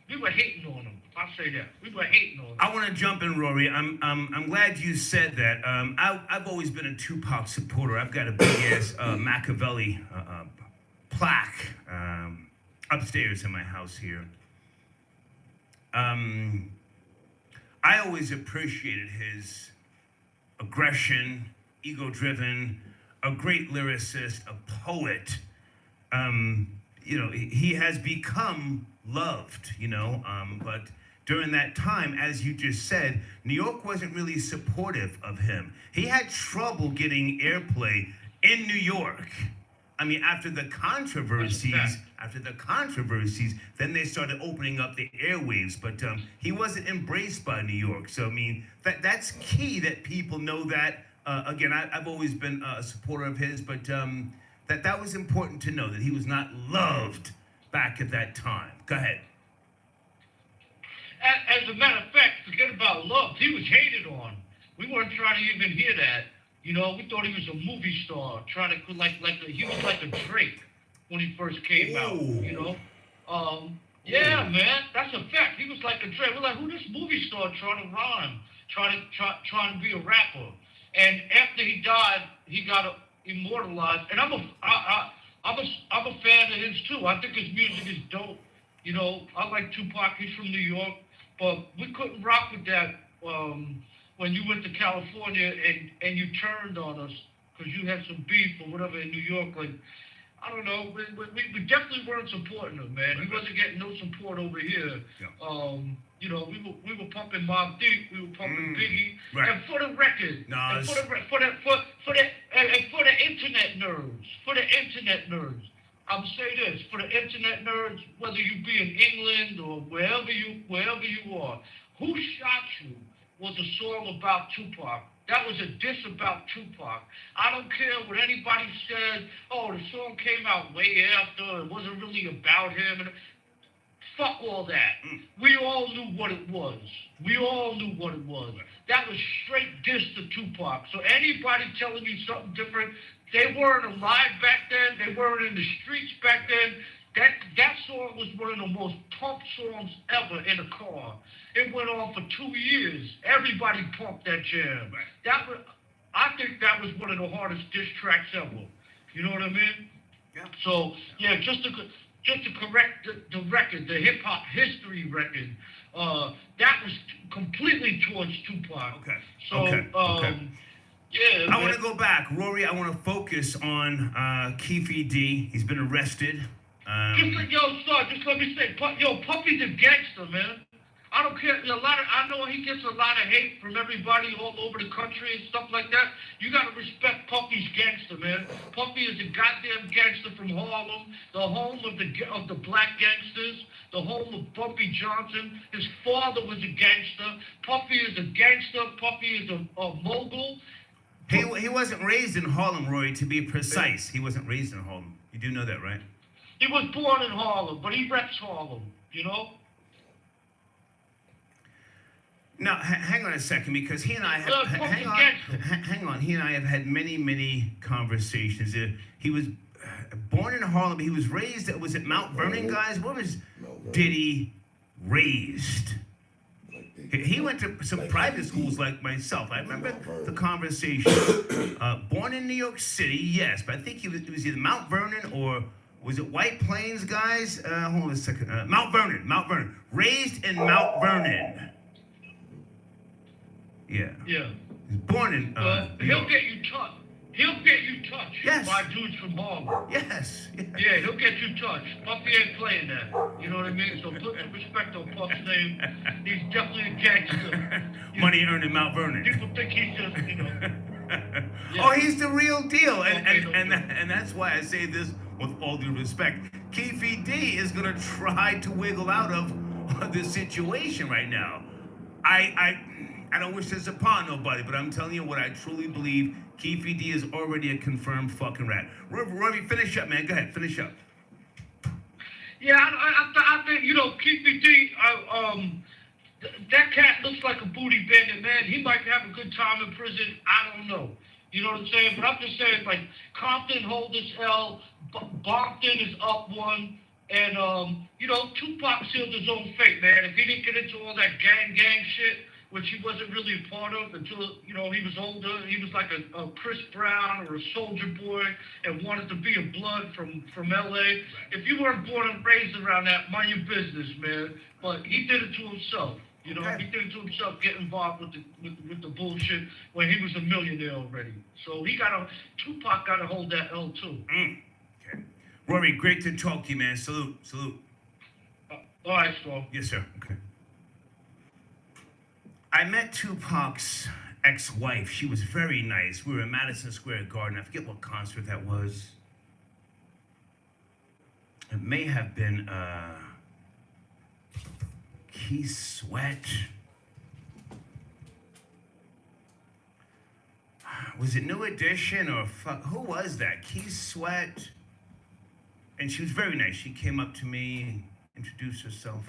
we were hating on him. I'll say that. We were hating on him. I want to jump in, Rory. I'm glad you said that. I've always been a Tupac supporter. I've got a big ass Machiavelli plaque upstairs in my house here. I always appreciated his aggression, ego-driven, a great lyricist, a poet. He has become loved, but during that time, as you just said, New York wasn't really supportive of him. He had trouble getting airplay in New York. I mean, after the controversies, then they started opening up the airwaves, but he wasn't embraced by New York. So, I mean, that's key that people know that. Again, I've always been a supporter of his, but that was important to know, that he was not loved back at that time. Go ahead. As a matter of fact, forget about love. He was hated on. We weren't trying to even hear that. We thought he was a movie star, trying to he was like a Drake when he first came out. Yeah, man, that's a fact. He was like a Drake. We're like, who this movie star trying to rhyme, trying to be a rapper? And after he died, he got immortalized. And I'm a fan of his too. I think his music is dope. I like Tupac. He's from New York, but we couldn't rock with that. When you went to California and you turned on us because you had some beef or whatever in New York, I don't know, we definitely weren't supporting him, man. He wasn't getting no support over here. Yeah. We were pumping Mobb Deep, we were pumping Biggie, right. And for the record, and for the internet nerds, I'm say this, for the internet nerds, whether you be in England or wherever you are, who shot you was a song about Tupac. That was a diss about Tupac. I don't care what anybody said. Oh, the song came out way after. It wasn't really about him. And fuck all that. We all knew what it was. That was straight diss to Tupac. So anybody telling you something different, they weren't alive back then. They weren't in the streets back then. That song was one of the most pumped songs ever in a car. It went on for 2 years. Everybody pumped that jam. I think that was one of the hardest diss tracks ever. You know what I mean? Yeah. So yeah, just to correct the record, the hip hop history record, that was completely towards Tupac. Okay. So okay. Yeah. I want to go back, Rory. I want to focus on Keefe D. He's been arrested. Just let me say, Puffy's a gangster, man. I don't care. I know he gets a lot of hate from everybody all over the country and stuff like that. You gotta respect Puffy's gangster, man. Puffy is a goddamn gangster from Harlem, the home of the black gangsters, the home of Bumpy Johnson. His father was a gangster. Puffy is a gangster. Puffy is a mogul. He wasn't raised in Harlem, Roy, to be precise. He wasn't raised in Harlem. You do know that, right? He was born in Harlem, but he reps Harlem, Now, hang on a second, because he and I have hang on. He and I have had many conversations. He was born in Harlem. He was raised. Was it Mount Vernon, guys? Where was Diddy raised? He went to some private schools like myself. I remember the conversation. Born in New York City, yes, but I think it was either Mount Vernon or was it White Plains, guys? Hold on a second. Mount Vernon. Raised in Mount Vernon. Yeah. Yeah. He's born in. He'll get you touched. He'll get you touched Yes. by dudes from Harlem. Yes. Yeah, he'll get you touched. Puffy ain't playing that. You know what I mean? So put some respect on Puff's name. He's definitely a gangster. Money earned in Mount Vernon. People think he's just, you know. Yeah. Oh, he's the real deal, and that's why I say this with all due respect. Keefe D is gonna try to wiggle out of this situation right now. I don't wish this upon nobody, but I'm telling you what I truly believe. Keefe D is already a confirmed fucking rat. Robbie, finish up, man. Go ahead, finish up. Yeah, I think, you know, Keefe D, that cat looks like a booty bandit, man. He might have a good time in prison. I don't know. You know what I'm saying? But I'm just saying, like, Compton hold his L, Bompton is up one, and, you know, Tupac sealed his own fate, man. If he didn't get into all that gang shit, which he wasn't really a part of until, you know, he was older. He was like a Chris Brown or a Soldier Boy and wanted to be a blood from L.A. If you weren't born and raised around that, mind your business, man. But he did it to himself. You know, he did it to himself, get involved with the bullshit when he was a millionaire already. So Tupac got to hold that L too. Okay. Rory, great to talk to you, man. Salute. All right, Storm. Yes, sir. Okay. I met Tupac's ex-wife. She was very nice. We were in Madison Square Garden. I forget what concert that was. It may have been Keith Sweat. Was it New Edition or who was that? Keith Sweat. And she was very nice. She came up to me, introduced herself.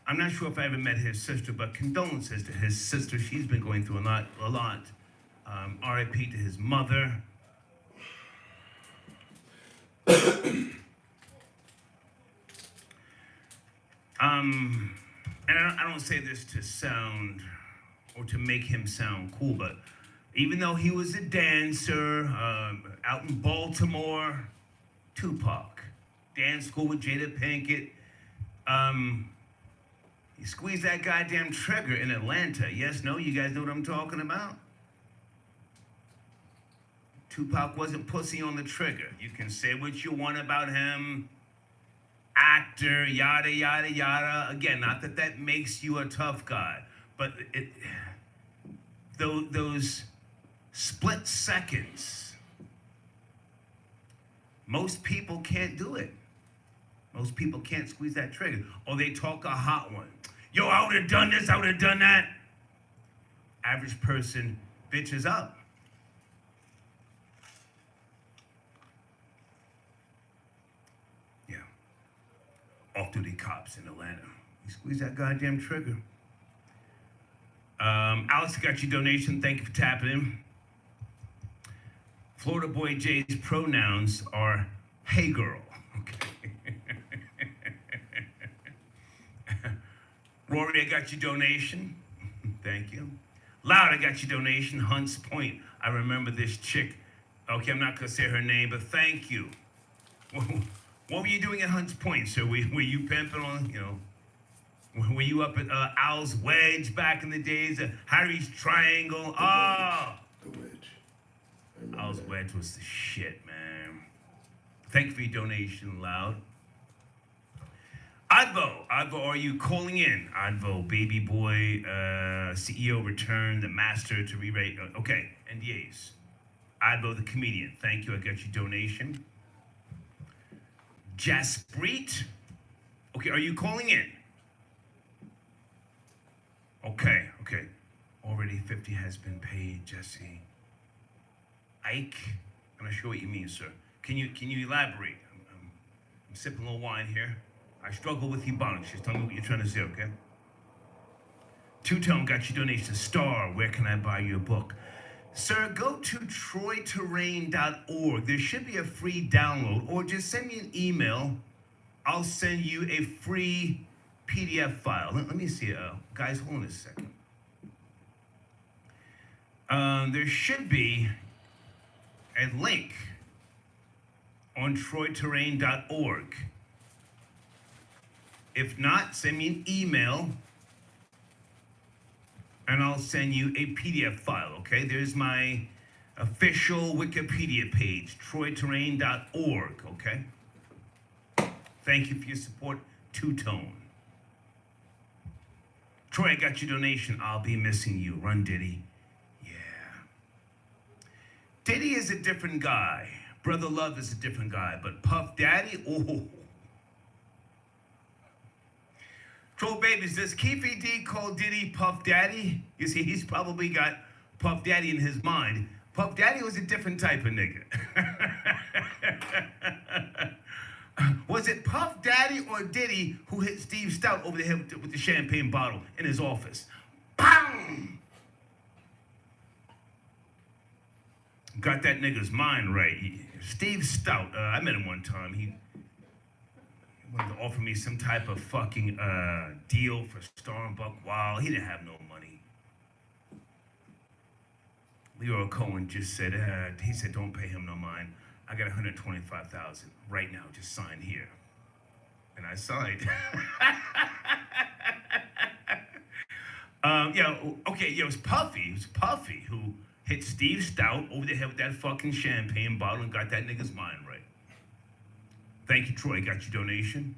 I'm not sure if I ever met his sister, but condolences to his sister. She's been going through a lot. R.I.P. to his mother. And I don't say this to sound or to make him sound cool, but even though he was a dancer out in Baltimore, Tupac, dance school with Jada Pinkett, he squeezed that goddamn trigger in Atlanta. Yes, no, you guys know what I'm talking about? Tupac wasn't pussy on the trigger. You can say what you want about him. Actor, yada, yada, yada. Again, not that makes you a tough guy, but those split seconds, most people can't do it. Most people can't squeeze that trigger. Or they talk a hot one. Yo, I would have done this, I would have done that. Average person bitches up. Yeah. Off-duty cops in Atlanta. You squeeze that goddamn trigger. Alex got your donation. Thank you for tapping in. Florida Boy J's pronouns are hey girl. Okay. Rory, I got your donation. Thank you. Loud, I got your donation. Hunts Point. I remember this chick. Okay, I'm not going to say her name, but thank you. What were you doing at Hunts Point, sir? Were you pimping on, you know, were you up at Al's Wedge back in the days? Harry's Triangle? Oh! The Wedge. Al's Wedge was the shit, man. Thank you for your donation, Loud. Advo, are you calling in? Advo, baby boy, CEO returned, the master to rewrite. Okay, NDAs. Advo, the comedian. Thank you, I got your donation. Jasprit. Okay, are you calling in? Okay. Already 50 has been paid, Jesse. Ike? I'm not sure what you mean, sir. Can you elaborate? I'm sipping a little wine here. I struggle with Ebonics. Just tell me what you're trying to say, okay? Two-Tone got your donation. Star, where can I buy your book? Sir, go to troyterrain.org. There should be a free download, or just send me an email. I'll send you a free PDF file. Let me see. Guys, hold on a second. There should be a link on troyterrain.org. If not, send me an email and I'll send you a PDF file, okay? There's my official Wikipedia page, troyterrain.org, okay? Thank you for your support, Two-Tone. Troy, I got your donation. I'll be missing you. Run, Diddy. Yeah. Diddy is a different guy. Brother Love is a different guy. But Puff Daddy, oh. Troll Babies, does Keefy D call Diddy Puff Daddy? You see, he's probably got Puff Daddy in his mind. Puff Daddy was a different type of nigga. Was it Puff Daddy or Diddy who hit Steve Stout over the head with the champagne bottle in his office? Bam! Got that nigga's mind right. Steve Stout, I met him one time. He wanted to offer me some type of fucking deal for Star and Buck Wild. He didn't have no money. Leroy Cohen just said, he said, don't pay him no mind. I got $125,000 right now, just sign here. And I signed. It was Puffy. It was Puffy who hit Steve Stout over the head with that fucking champagne bottle and got that nigga's mind right. Thank you, Troy. Got your donation.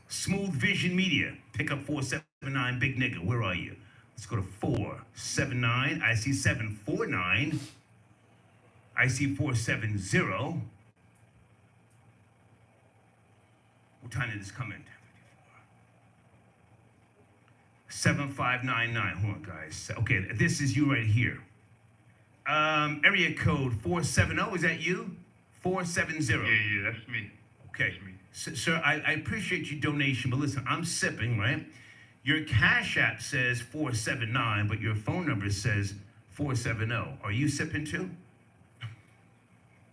Smooth Vision Media. Pick up 479, big nigga. Where are you? Let's go to 479. I see 749. I see 470. What time did this come in? 7599. Hold on, guys. Okay, this is you right here. Area code 470. Is that you? 470. Yeah, that's me. Okay. That's me. Sir, I appreciate your donation, but listen, I'm sipping, right? Your Cash App says 479, but your phone number says 470. Are you sipping too?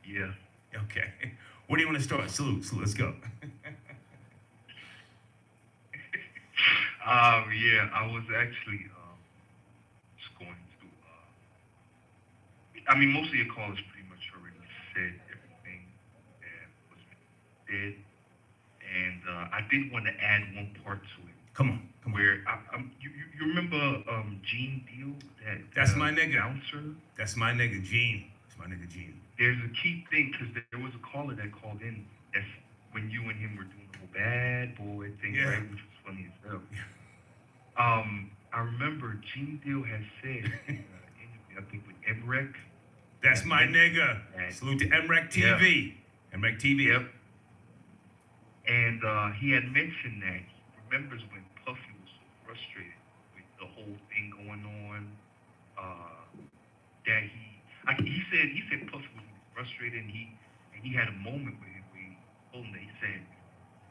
Yeah. Okay. Where do you want to start? Salute. Let's go. Yeah, I was actually just going through. Most of your callers pretty much already said everything that was said, and I did want to add one part to it. Come on. Where you remember Gene Deal? That's my nigga. Bouncer? That's my nigga, Gene. That's my nigga, Gene. There's a key thing, because there was a caller that called in that's when you and him were doing the whole bad boy thing, right? Which was funny as hell. I remember Gene Deal had said, I think with MREC. That's my nigga. Salute to MREC TV. Yeah. MREC TV. Yep. And he had mentioned that he remembers when Puffy was so frustrated with the whole thing going on, that he said Puffy was frustrated, and he had a moment with him where he told him that he said,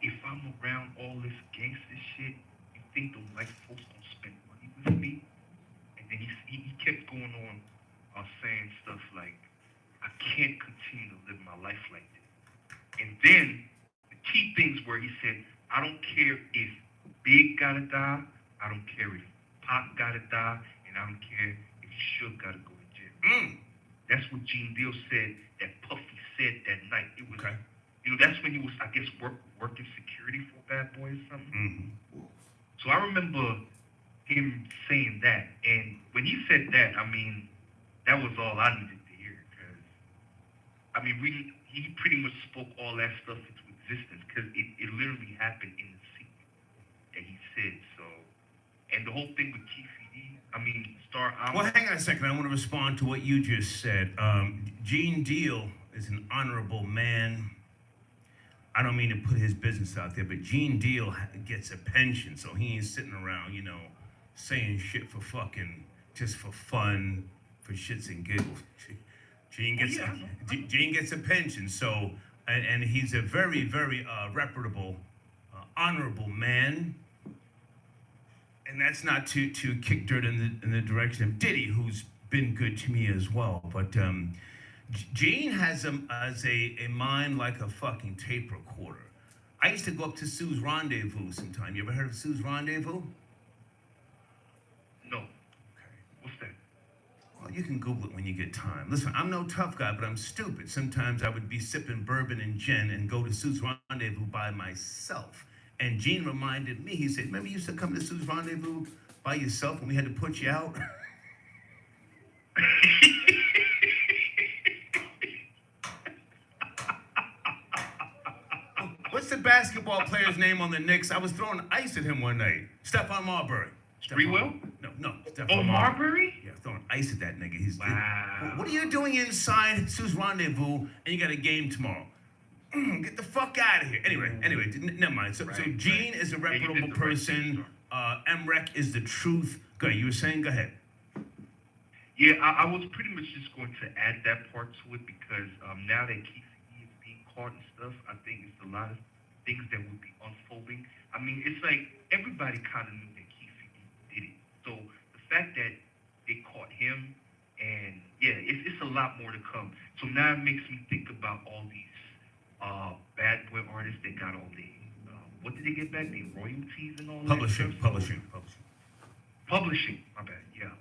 if I'm around all this gangster shit, you think the white folks gonna spend money with me? And then he kept going on saying stuff like, I can't continue to live my life like this. And then the key things where he said, I don't care if Big gotta die, I don't care if Pop gotta die, and I don't care if Suge gotta go to jail. That's what Gene Deal said that Puffy said that night. It was, that's when he was, I guess, working security for Bad Boy or something. So I remember him saying that, and when he said that, that was all I needed to hear, because, he pretty much spoke all that stuff into existence, because it literally happened in the scene that he said, so, and the whole thing with Keefy D, Star... Well, hang on a second, I want to respond to what you just said. Gene Deal is an honorable man. I don't mean to put his business out there, but Gene Deal gets a pension, so he ain't sitting around, saying shit for fucking, just for fun, for shits and giggles. Gene gets a pension, so, and he's a very, very reputable, honorable man. And that's not to kick dirt in the direction of Diddy, who's been good to me as well. But Gene has a mind like a fucking tape recorder. I used to go up to Sue's Rendezvous sometime. You ever heard of Sue's Rendezvous? No. Okay. What's that? Well, you can Google it when you get time. Listen, I'm no tough guy, but I'm stupid. Sometimes I would be sipping bourbon and gin and go to Sue's Rendezvous by myself. And Gene reminded me, he said, remember you used to come to Sue's Rendezvous by yourself when we had to put you out? What's the basketball player's name on the Knicks? I was throwing ice at him one night. Stephon Marbury. Sprewell? No, Stephon Oh, Marbury? Yeah, throwing ice at that nigga. He's Wow. What are you doing inside Sue's Rendezvous and you got a game tomorrow? Get the fuck out of here. Anyway, never mind. So Gene is a reputable person. MREC is the truth. Go ahead. You were saying? Go ahead. Yeah, I was pretty much just going to add that part to it because now that Keith is being caught and stuff, I think it's a lot of things that will be unfolding. I mean, it's like everybody kind of knew that Keith did it. So the fact that they caught him, and yeah, it's a lot more to come. So now it makes me think about all these bad boy artists that got all the what did they get back? The royalties and all Publishing. that stuff. Publishing. My bad. Yeah.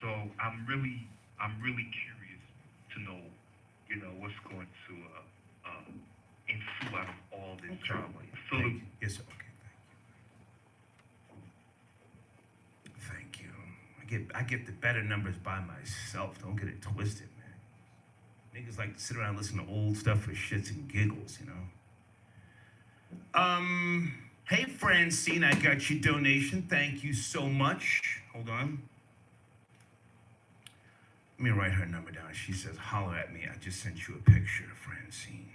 So I'm really curious to know, what's going to ensue out of all this drama. So Yes, sir. Okay, thank you. I get the better numbers by myself. Don't get it twisted, man. Niggas like to sit around and listen to old stuff for shits and giggles, Hey Francine, I got your donation. Thank you so much. Hold on. Let me write her number down. She says, holler at me. I just sent you a picture, Francine.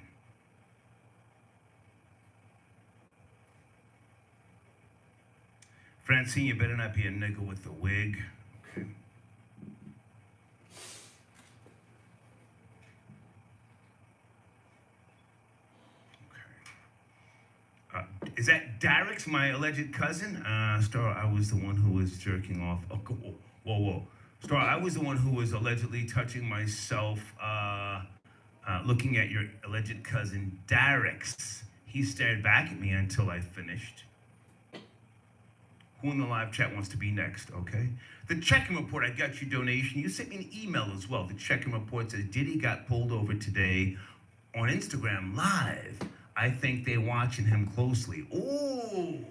Francine, you better not be a nigga with a wig. Okay. Is that Derek's, my alleged cousin? Star, I was the one who was jerking off. Oh, whoa. Star, I was the one who was allegedly touching myself, looking at your alleged cousin, Derek's. He stared back at me until I finished. Who in the live chat wants to be next, okay? The check-in report, I got your donation. You sent me an email as well. The check-in report says Diddy got pulled over today on Instagram Live. I think they're watching him closely. Ooh.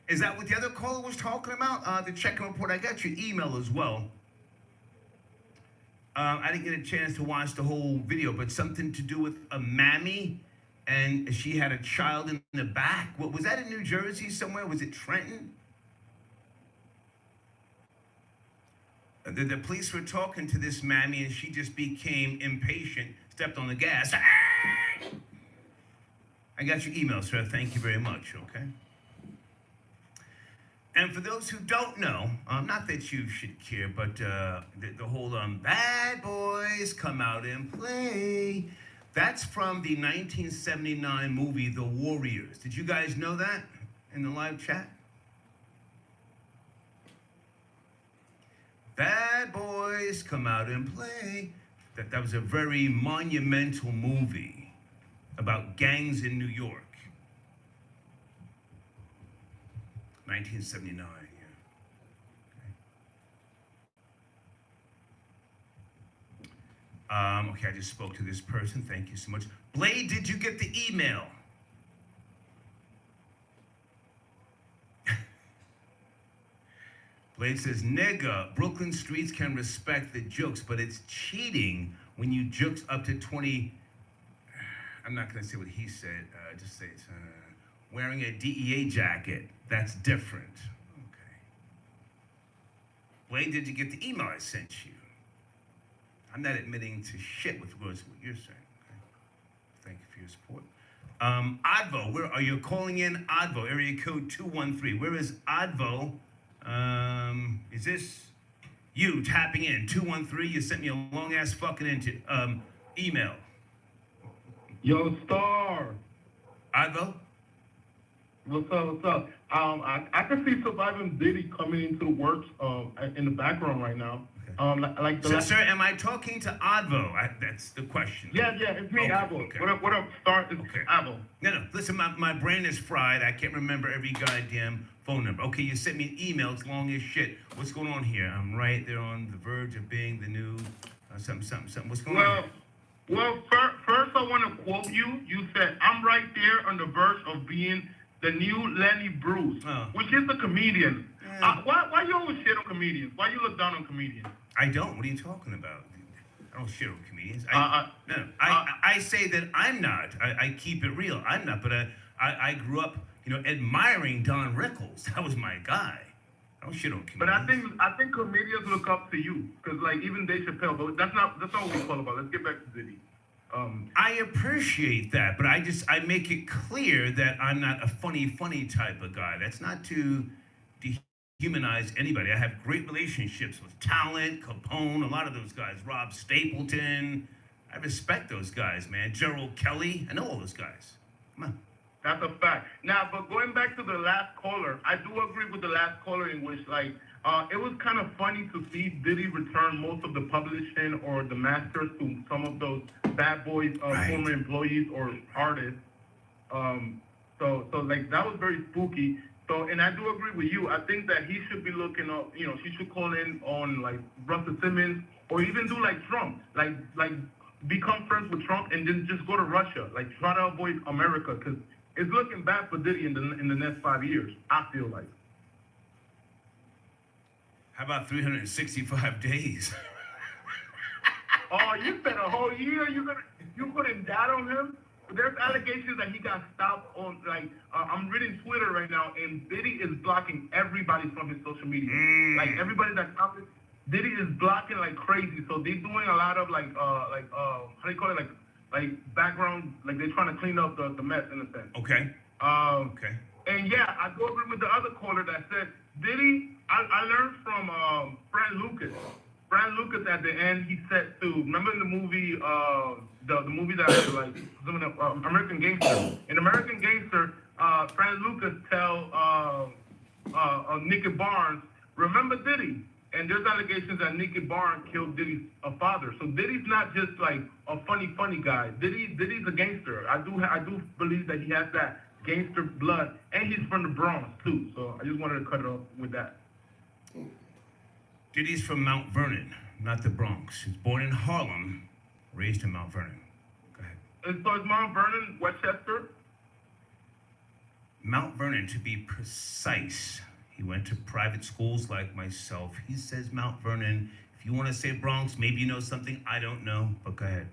Is that what the other caller was talking about? The check-in report, I got your email as well. I didn't get a chance to watch the whole video, but something to do with a mammy, and she had a child in the back. What was that in New Jersey somewhere? Was it Trenton? The police were talking to this mammy, and she just became impatient, stepped on the gas. I got your email, sir. Thank you very much, okay? And for those who don't know, not that you should care, but the whole Bad Boys Come Out and Play, that's from the 1979 movie, The Warriors. Did you guys know that in the live chat? Bad Boys Come Out and Play. That was a very monumental movie about gangs in New York. 1979, yeah. Okay, I just spoke to this person. Thank you so much. Blade, did you get the email? Blade says, nigga, Brooklyn streets can respect the jokes, but it's cheating when you jokes up to 20. I'm not going to say what he said. Just say it's wearing a DEA jacket. That's different. Okay. Blade, did you get the email I sent you? I'm not admitting to shit with regards to what you're saying. Okay. Thank you for your support. Advo, where are you calling in? Advo, area code 213. Where is Advo? Is this you tapping in? 213, you sent me a long-ass fucking email. Yo, Star. Advo? What's up? What's up? I can see Surviving Diddy coming into the works in the background right now. Like the Sir, am I talking to Advo? That's the question. Yeah, it's me, Avo. Okay. What up, Star? It's Avo. No. Listen, my brain is fried. I can't remember every goddamn phone number. Okay, you sent me an email. It's long as shit. What's going on here? I'm right there on the verge of being the new something. What's going on here? Well, first I want to quote you. You said, I'm right there on the verge of being the new Lenny Bruce, which is a comedian. Why you always shit on comedians? Why you look down on comedians? I don't. What are you talking about? I don't shit on comedians. I say that I'm not. I keep it real. I'm not. But I grew up, admiring Don Rickles. That was my guy. I don't shit on comedians. But I think comedians look up to you, because like even Dave Chappelle. But that's not what we call about. Let's get back to Diddy. I appreciate that, but I make it clear that I'm not a funny type of guy. That's not to dehumanize anybody. I have great relationships with Talent, Capone, a lot of those guys, Rob Stapleton. I respect those guys, man. Gerald Kelly, I know all those guys. Come on. That's a fact. Now, but going back to the last caller, I do agree with the last caller in which, it was kind of funny to see Diddy return most of the publishing or the masters to some of those bad boys, former employees or artists. So that was very spooky. So, and I do agree with you. I think that he should be looking up, she should call in on like Russell Simmons, or even do like Trump, like become friends with Trump and then just go to Russia, like try to avoid America, because it's looking bad for Diddy in the next 5 years, I feel like. How about 365 days? Oh, you said a whole year? You putting that on him? There's allegations that he got stopped on, I'm reading Twitter right now, and Diddy is blocking everybody from his social media. Like, everybody that's out there, Diddy is blocking like crazy. So they're doing a lot of, how do you call it, like background, like they're trying to clean up the mess in a sense. Okay. Okay. And yeah, I do agree with the other caller that said, Diddy, I learned from Fran Lucas. Fran Lucas at the end, he said to, remember in the movie, the movie that American Gangster. In American Gangster, Fran Lucas tell Nicky Barnes, remember Diddy? And there's allegations that Nicky Barnes killed Diddy's father. So Diddy's not just like a funny guy. Diddy's a gangster. I do believe that he has that gangster blood, and he's from the Bronx too. So I just wanted to cut it off with that. Diddy's from Mount Vernon, not the Bronx. He's born in Harlem, raised in Mount Vernon. Go ahead. And so is Mount Vernon Westchester? Mount Vernon, to be precise. He went to private schools like myself. He says Mount Vernon. If you want to say Bronx, maybe you know something I don't know, but go ahead.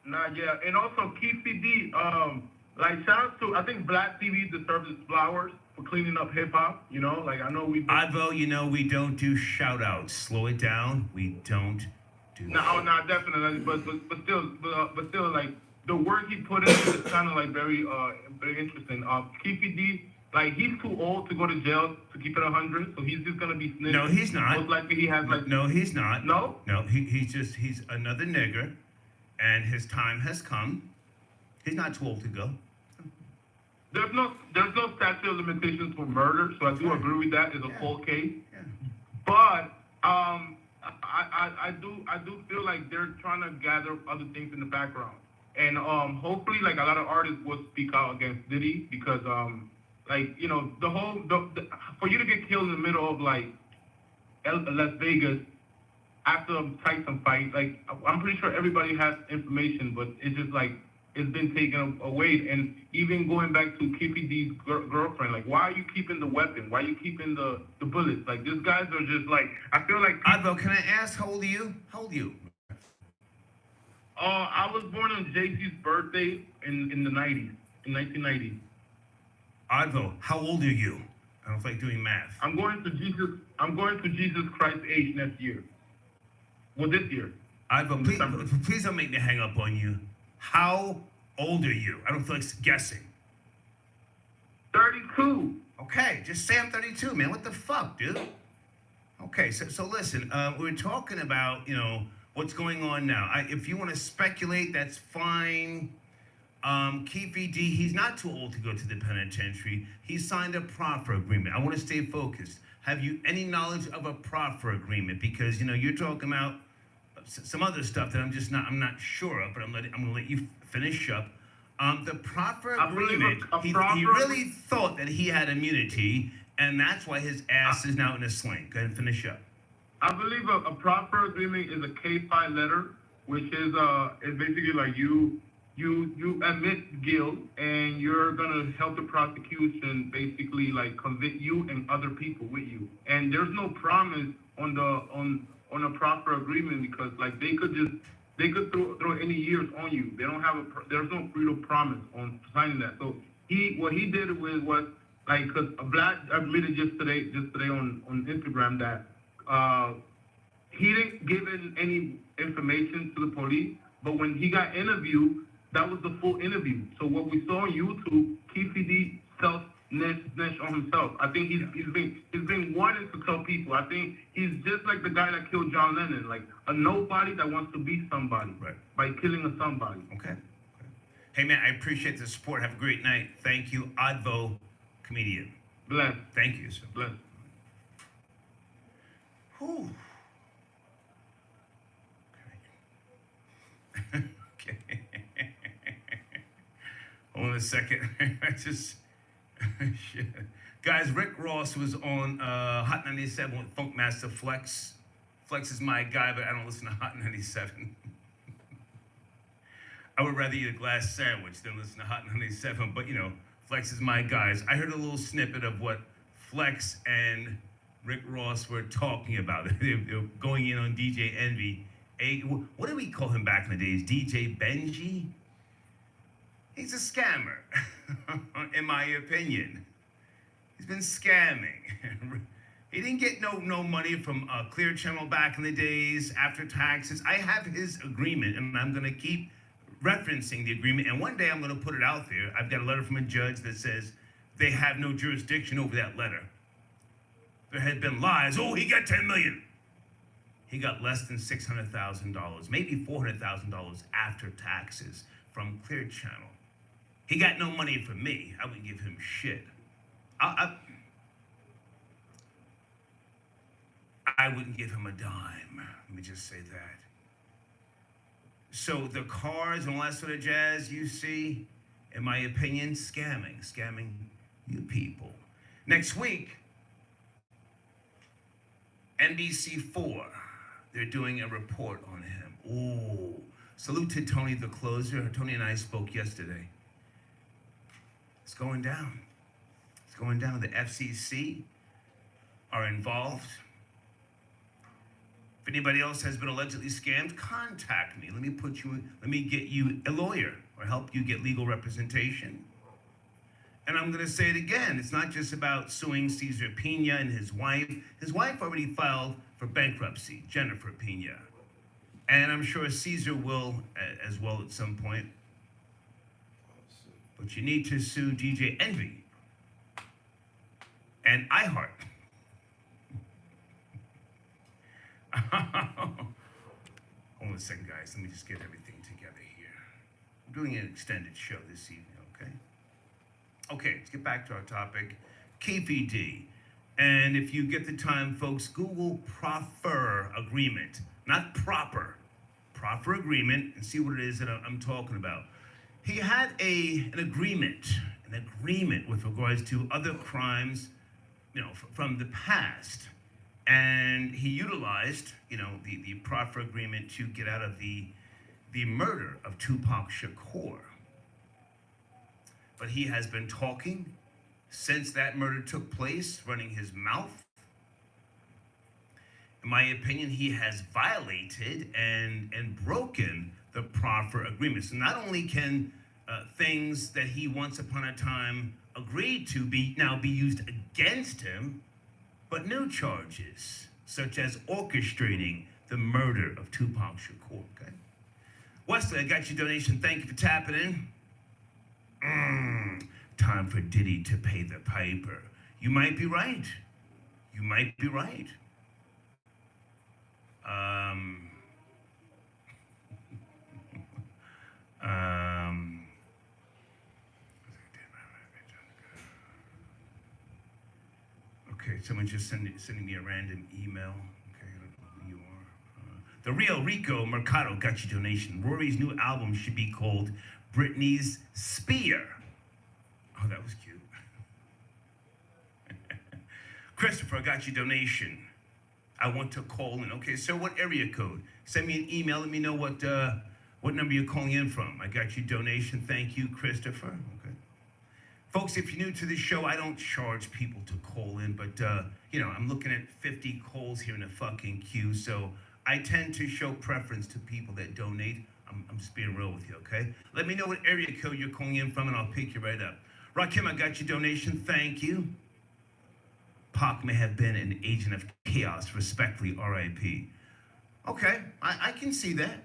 Nah, yeah. And also, Keith D, shout out to, I think Black TV deserves its flowers for cleaning up hip-hop, I know we... Advo, we don't do shout-outs. Slow it down. We don't do that. No, definitely. But still, like, the work he put in is kind of, like, very interesting. Keith D, like, he's too old to go to jail, to keep it 100, so he's just going to be snitching. No, he's not. Most likely he has, like... No, he's not. No? No, he's another nigger, and his time has come. He's not too old to go. There's no statute of limitations for murder, so I do agree with that. It's a cold case. Yeah. But I do feel like they're trying to gather other things in the background, and hopefully like a lot of artists will speak out against Diddy, because for you to get killed in the middle of like Las Vegas after a Tyson fight, like I'm pretty sure everybody has information, but it's just like it's been taken away. And even going back to Kippy D's girlfriend, like, why are you keeping the weapon? Why are you keeping the bullets? Like, these guys are just like, I feel like... Advo, can I ask, how old are you? How old are you? I was born on Jay-Z's birthday in the 90s, in 1990. Advo, how old are you? I don't feel like doing math. I'm going to Jesus Christ age next year. Well, this year. Advo, please don't make me hang up on you. How old are you? I don't feel like guessing. 32. Okay, just say I'm 32, man. What the fuck, dude? Okay, so listen, we're talking about, what's going on now. If you want to speculate, that's fine. Keefe D, he's not too old to go to the penitentiary. He signed a proffer agreement. I want to stay focused. Have you any knowledge of a proffer agreement? Because, you know, you're talking about some other stuff that I'm not sure of, but I'm going to let you finish up. The proffer agreement, he really thought that he had immunity, and that's why his ass is now in a sling. Go ahead and finish up. I believe a proper agreement is a K-5 letter, which is basically like you admit guilt and you're gonna help the prosecution basically like convict you and other people with you. And there's no promise on a proper agreement because like they could throw any years on you. They don't have there's no freedom promise on signing that. So what he did was like, cause a black admitted just today on Instagram that he didn't give any information to the police, but when he got interviewed, that was the full interview. So what we saw on YouTube, Keefe D self-snitched on himself. I think he's been wanting to tell people. I think he's just like the guy that killed John Lennon, like a nobody that wants to be somebody by killing a somebody. Okay. Hey man, I appreciate the support. Have a great night. Thank you, Advo, comedian. Bless. Thank you, sir. Bless. Whew. Okay. Hold on a second. I just shit. Guys, Rick Ross was on Hot 97 with Funkmaster Flex. Flex is my guy, but I don't listen to Hot 97. I would rather eat a glass sandwich than listen to Hot 97, but you know, Flex is my guys. I heard a little snippet of what Flex and Rick Ross were talking about. They were going in on DJ Envy. What did we call him back in the days? DJ Benji? He's a scammer, in my opinion. He's been scamming. He didn't get no money from Clear Channel back in the days after taxes. I have his agreement, and I'm going to keep referencing the agreement. And one day I'm going to put it out there. I've got a letter from a judge that says they have no jurisdiction over that letter. There had been lies. Oh, he got $10 million. He got less than $600,000, maybe $400,000 after taxes from Clear Channel. He got no money from me. I wouldn't give him shit. I wouldn't give him a dime. Let me just say that. So the cars and all that sort of jazz you see, in my opinion, scamming you people. Next week, NBC4, they're doing a report on him. Ooh, salute to Tony the Closer. Tony and I spoke yesterday. It's going down. It's going down. The FCC are involved. If anybody else has been allegedly scammed, contact me. Let me get you a lawyer or help you get legal representation. And I'm gonna say it again, it's not just about suing Cesar Pina and his wife. His wife already filed for bankruptcy, Jennifer Pina. And I'm sure Cesar will as well at some point. But you need to sue DJ Envy and iHeart. Hold on a second, guys. Let me just get everything together here. I'm doing an extended show this evening, okay? Okay, let's get back to our topic. Keefe D. And if you get the time, folks, Google proffer agreement, not proper. Proffer agreement, and see what it is that I'm talking about. He had an agreement with regards to other crimes, you know, from the past. And he utilized, you know, the proffer agreement to get out of the murder of Tupac Shakur. But he has been talking since that murder took place, running his mouth. In my opinion, he has violated and broken the proffer agreement. So not only can things that he once upon a time agreed to now be used against him, but new charges, such as orchestrating the murder of Tupac Shakur, okay? Wesley, I got your donation. Thank you for tapping in. Time for Diddy to pay the piper. You might be right. You might be right. someone just sending me a random email. Okay, I don't know who you are. The Real Rico Mercado got your donation. Rory's new album should be called Britney's Spear. Oh, that was cute. Christopher, I got your donation. I want to call in. Okay, so what area code? Send me an email. Let me know what number you're calling in from. I got your donation. Thank you, Christopher. Okay. Folks, if you're new to this show, I don't charge people to call in, but, I'm looking at 50 calls here in a fucking queue, so I tend to show preference to people that donate. I'm just being real with you, okay? Let me know what area code you're calling in from, and I'll pick you right up. Rakim, I got your donation. Thank you. Pac may have been an agent of chaos. Respectfully, R.I.P. Okay, I can see that.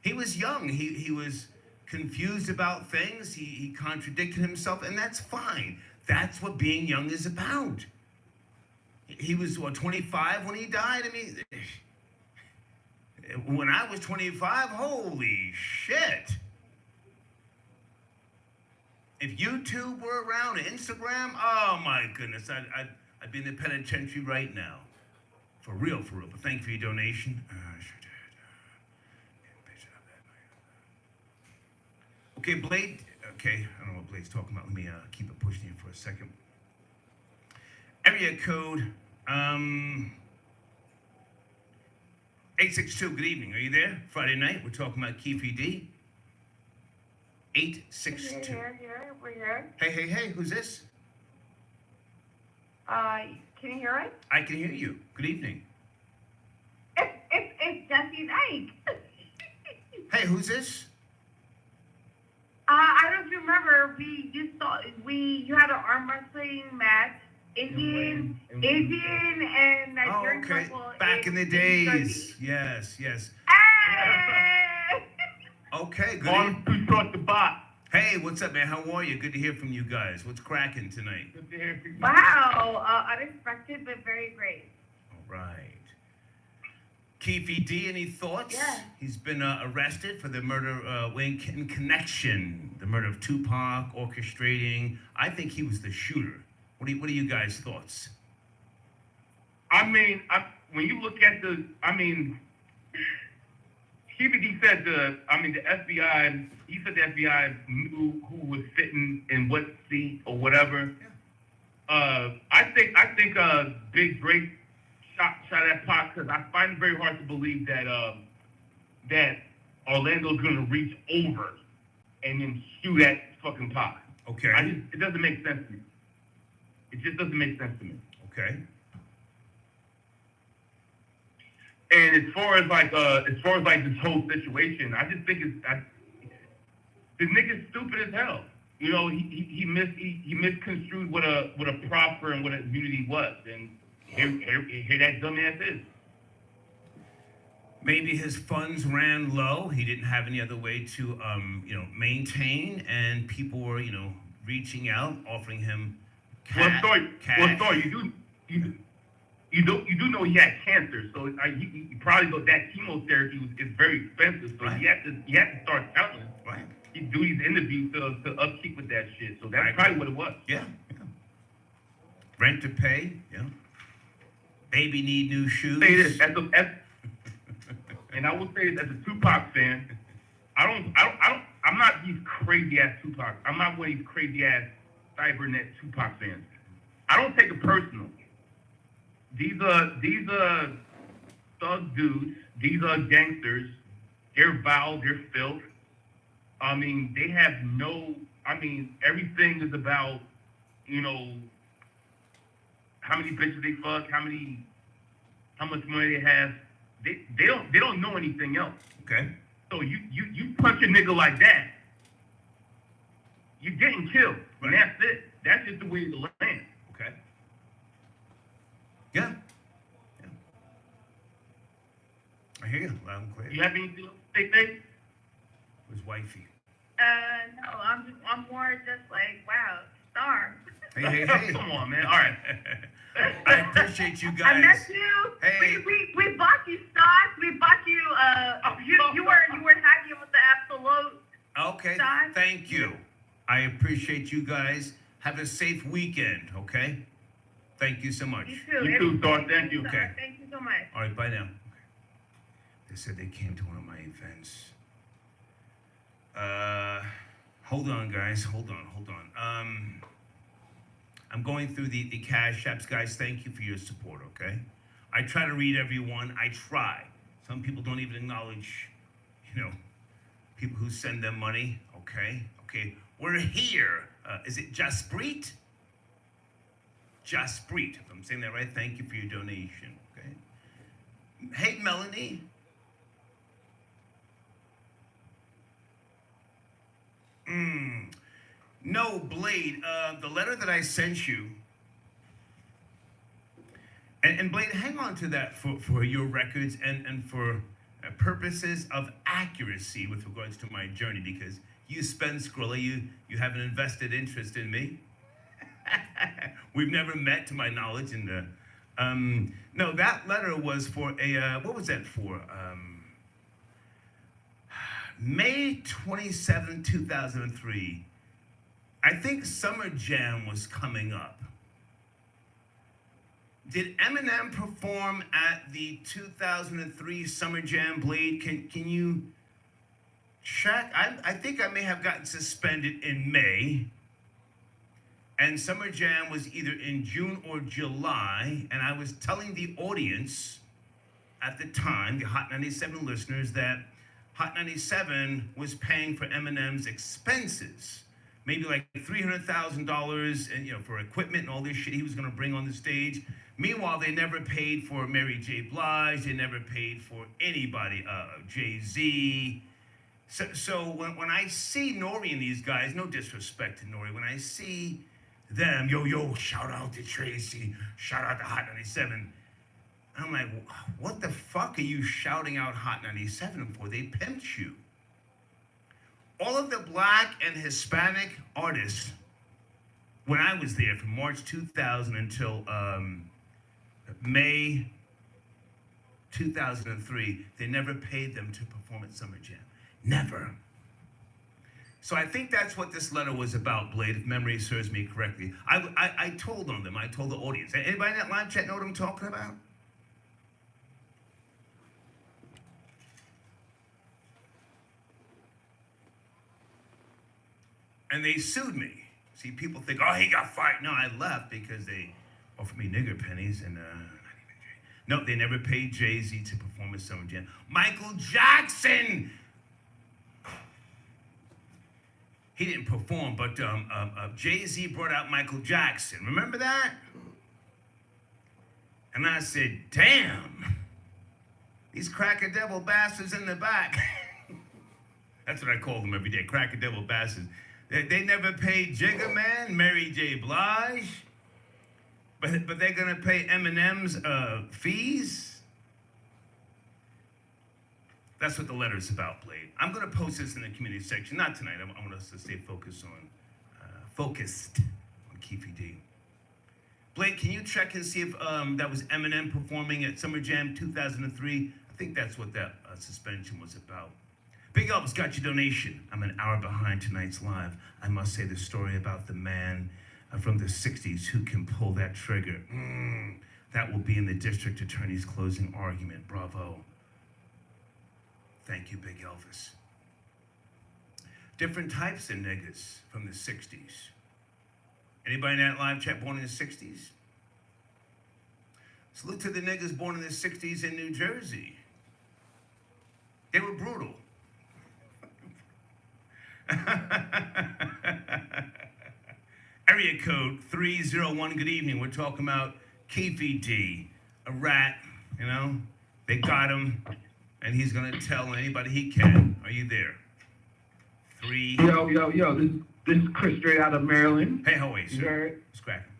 He was young. He was confused about things. He contradicted himself, and that's fine. That's what being young is about. He was, 25 when he died? I mean, when I was 25, holy shit. If YouTube were around, Instagram, oh my goodness, I'd be in the penitentiary right now. For real. But thank you for your donation. I sure did. Okay, Blade. Okay, I don't know what Blade's talking about. Let me keep it pushing here for a second. Area code 862. Good evening. Are you there? Friday night. We're talking about Keefe D. 862. We're here. Hey. Who's this? Can you hear us? I can hear you. Good evening. It's Jesse Dyke. Hey, who's this? I don't remember. You had an arm wrestling match. Indian and Nigerian couple. Back in the days. Yes. Hey! Okay, good. On to start the bot. Hey, what's up, man? How are you? Good to hear from you guys. What's cracking tonight? Good to hear from you. Wow, unexpected but very great. All right. Keefe D, any thoughts? Yeah. He's been arrested for the murder in connection, the murder of Tupac, orchestrating. I think he was the shooter. What are you guys' thoughts? I mean, when you look at Keefe said the FBI, he said the FBI knew who was sitting in what seat or whatever. Yeah. I think Big Drake shot at Pac because I find it very hard to believe that that Orlando's gonna reach over and then shoot at fucking Pac. Okay. It doesn't make sense to me. It just doesn't make sense to me. Okay. And as far as this whole situation, I just think this nigga's stupid as hell. You know, he misconstrued what a proffer and what a community was, and here that dumbass is. Maybe his funds ran low. He didn't have any other way to maintain, and people were reaching out, offering him cash. Well, sorry, you do know he had cancer, so he probably thought that chemotherapy is very expensive, so right. he had to start telling. Right. He do these interviews to upkeep with that shit, so that's probably what it was. Yeah. Rent to pay. Yeah. Baby need new shoes. Say this and I will say this as a Tupac fan. I'm not these crazy ass Tupac. I'm not one of these crazy ass cybernet Tupac fans. I don't take it personal. These are thug dudes. These are gangsters. They're vile. They're filth. I mean, they have everything is about, how many bitches they fuck, how much money they have. They don't know anything else. Okay. So you punch a nigga like that, you're getting killed. Right. And that's it. That's just the way of the land. Okay. Yeah. I hear you loud and clear. You have anything else to say? His wifey. No, I'm more just like, wow, star. Hey. Come on, man. All right. I appreciate you guys. I met you. Hey. We bought you stocks. We bought you. You were happy with the absolute. Okay. Stock. Thank you. I appreciate you guys. Have a safe weekend. Okay. Thank you so much. You too. You too, Thor. Thank you. Okay. Thank you so much. All right, bye now. They said they came to one of my events. Hold on, guys. Hold on. I'm going through the cash apps, guys. Thank you for your support, okay? I try to read everyone. I try. Some people don't even acknowledge, people who send them money, okay? Okay, we're here. Is it Jasprit? Jasprit, if I'm saying that right, thank you for your donation, okay? Hey, Melanie. No, Blade, the letter that I sent you, and Blade, hang on to that for your records and for purposes of accuracy with regards to my journey, because you, Spence Skrilla, you have an invested interest in me. We've never met, to my knowledge, and no, that letter was for a, what was that for? May 27, 2003. I think Summer Jam was coming up. Did Eminem perform at the 2003 Summer Jam, Blade? Can you check? I think I may have gotten suspended in May. And Summer Jam was either in June or July. And I was telling the audience at the time, the Hot 97 listeners, that Hot 97 was paying for Eminem's expenses. Maybe like $300,000 and for equipment and all this shit he was gonna bring on the stage. Meanwhile, they never paid for Mary J. Blige. They never paid for anybody, Jay-Z. So when I see Nori and these guys, no disrespect to Nori, when I see them, yo, shout out to Tracy, shout out to Hot 97. I'm like, what the fuck are you shouting out Hot 97 for? They pimped you. All of the Black and Hispanic artists, when I was there from March 2000 until May 2003, they never paid them to perform at Summer Jam. Never. So I think that's what this letter was about, Blade, if memory serves me correctly. I told on them. I told the audience. Anybody in that live chat know what I'm talking about? And they sued me. See, people think, oh, he got fired. No, I left because they offered me nigger pennies and no, they never paid Jay-Z to perform at Summer Jam. Michael Jackson! He didn't perform, but Jay-Z brought out Michael Jackson. Remember that? And I said, damn, these cracker devil bastards in the back. That's what I call them every day, cracker devil bastards. They never paid Jigga Man, Mary J. Blige, but they're gonna pay Eminem's fees? That's what the letter's about, Blade. I'm gonna post this in the community section, not tonight. I want us to stay focused on Keefe D. Blade, can you check and see if that was Eminem performing at Summer Jam 2003? I think that's what that suspension was about. Big Elvis got your donation. I'm an hour behind tonight's live. I must say the story about the man from the 60s who can pull that trigger. That will be in the district attorney's closing argument. Bravo. Thank you, Big Elvis. Different types of niggas from the 60s. Anybody in that live chat born in the 60s? Salute to the niggas born in the 60s in New Jersey. They were brutal. Area code 301, good evening. We're talking about Keefe D, a rat, they got him, and he's gonna tell anybody he can. Are you there? Yo, this is Chris straight out of Maryland. Hey, how are you, sir? It's cracking.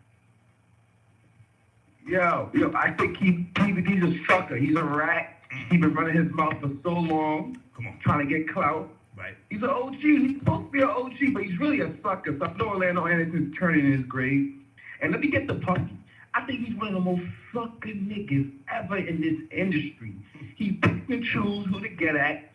Yo, I think Keefe D's a sucker. He's a rat. He's been running his mouth for so long. Come on. Trying to get clout. Right. He's an OG. He's supposed to be an OG, but he's really a sucker. So I know Orlando Anderson's turning in his grave. And let me get the punky. I think he's one of the most sucker niggas ever in this industry. He picks and chooses who to get at.